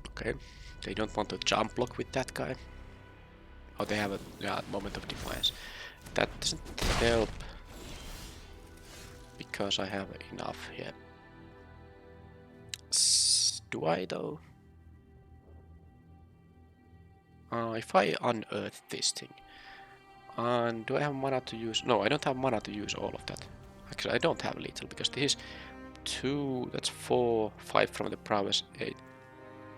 Okay, they don't want to jump block with that guy. Oh, they have a moment of defiance. That doesn't help because I have enough here. Do I though? If I unearth this thing, and do I have mana to use? No, I don't have mana to use all of that. Actually, I don't have lethal because this is 2. That's 4, 5 from the prowess, 8.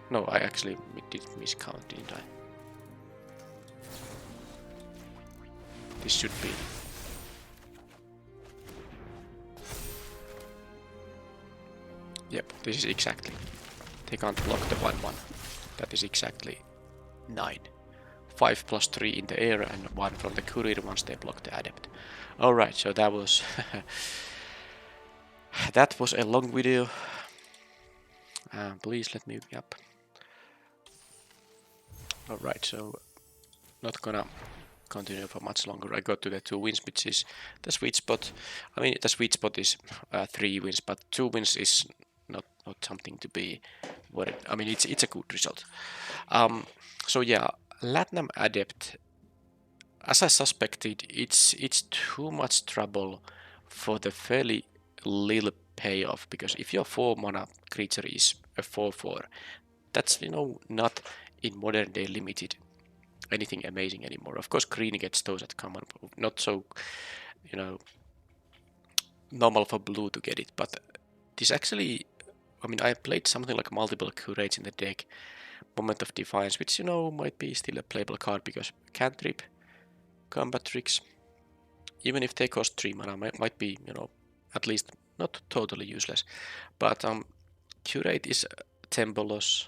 No, I actually did miscount, didn't I? This should be. Yep, this is exactly. They can't block the 1/1. That is exactly 9. 5 plus 3 in the air and 1 from the courier once they block the adept. Alright, so that was that was a long video. Please let me up. Alright, so not gonna continue for much longer. I got to the 2 wins, which is the sweet spot. I mean, the sweet spot is 3 wins, but 2 wins is not something to be worried. I mean, it's a good result. So yeah, Latinum Adept, as I suspected, it's too much trouble for the fairly little payoff, because if your 4 mana creature is a 4/4, that's, you know, not in modern day limited anything amazing anymore. Of course, green gets those at common, not so, you know, normal for blue to get it, but this actually, I mean, I played something like multiple curates in the deck, Moment of Defiance, which, you know, might be still a playable card because cantrip, combat tricks, even if they cost 3 mana, might be, you know, at least not totally useless. But curate is Tembolos,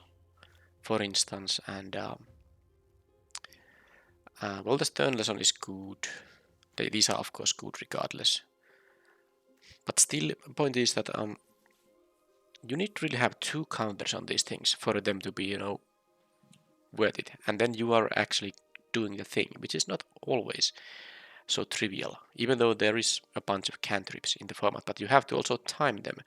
for instance, and well, the Stern Lesson is good. These are of course good regardless. But still, the point is that you need to really have 2 counters on these things for them to be, you know, worth it. And then you are actually doing the thing, which is not always so trivial, even though there is a bunch of cantrips in the format, but you have to also time them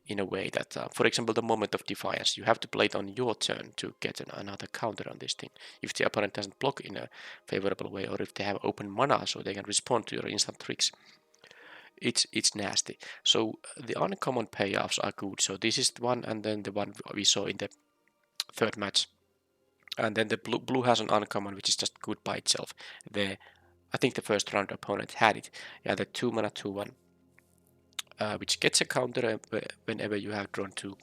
in a way that, for example, the Moment of Defiance, you have to play it on your turn to get another counter on this thing. If the opponent doesn't block in a favorable way, or if they have open mana so they can respond to your instant tricks, it's nasty. So the uncommon payoffs are good. So this is the one, and then the one we saw in the 3rd match. And then the blue has an uncommon, which is just good by itself. I think the first round opponent had it. Yeah, the 2 mana 2/1, which gets a counter whenever you have drawn 2.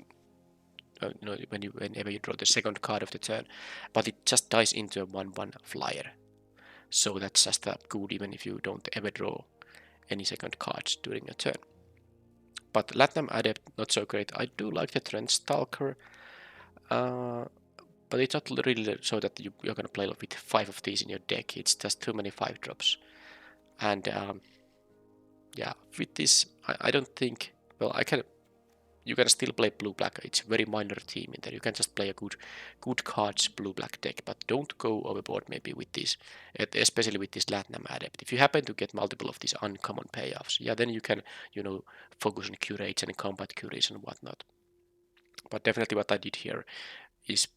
Whenever you draw the second card of the turn, but it just dies into a 1/1 flyer. So that's just good even if you don't ever draw any second cards during a turn. But Latinum Adept, not so great. I do like the Trench Stalker, but it's not really so that you're gonna play with 5 of these in your deck. It's just too many 5-drops. And yeah, with this, I don't think. Well, you can still play blue-black. It's a very minor team in there. You can just play a good cards blue-black deck, but don't go overboard maybe with this, especially with this Latinum Adept. If you happen to get multiple of these uncommon payoffs, yeah, then you can, focus on curates and combat curates and whatnot. But definitely what I did here is,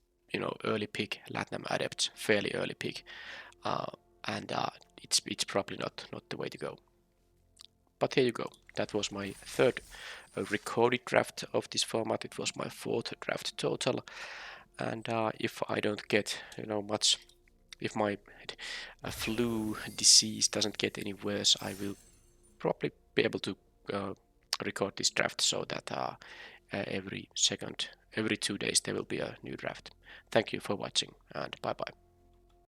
early pick Latinum Adepts, fairly early pick, uh, and it's probably not the way to go. But here you go. That was my third recorded draft of this format. It was my fourth draft total. And if I don't get much, if my flu disease doesn't get any worse, I will probably be able to record this draft so that every 2 days there will be a new draft. Thank you for watching, and bye bye.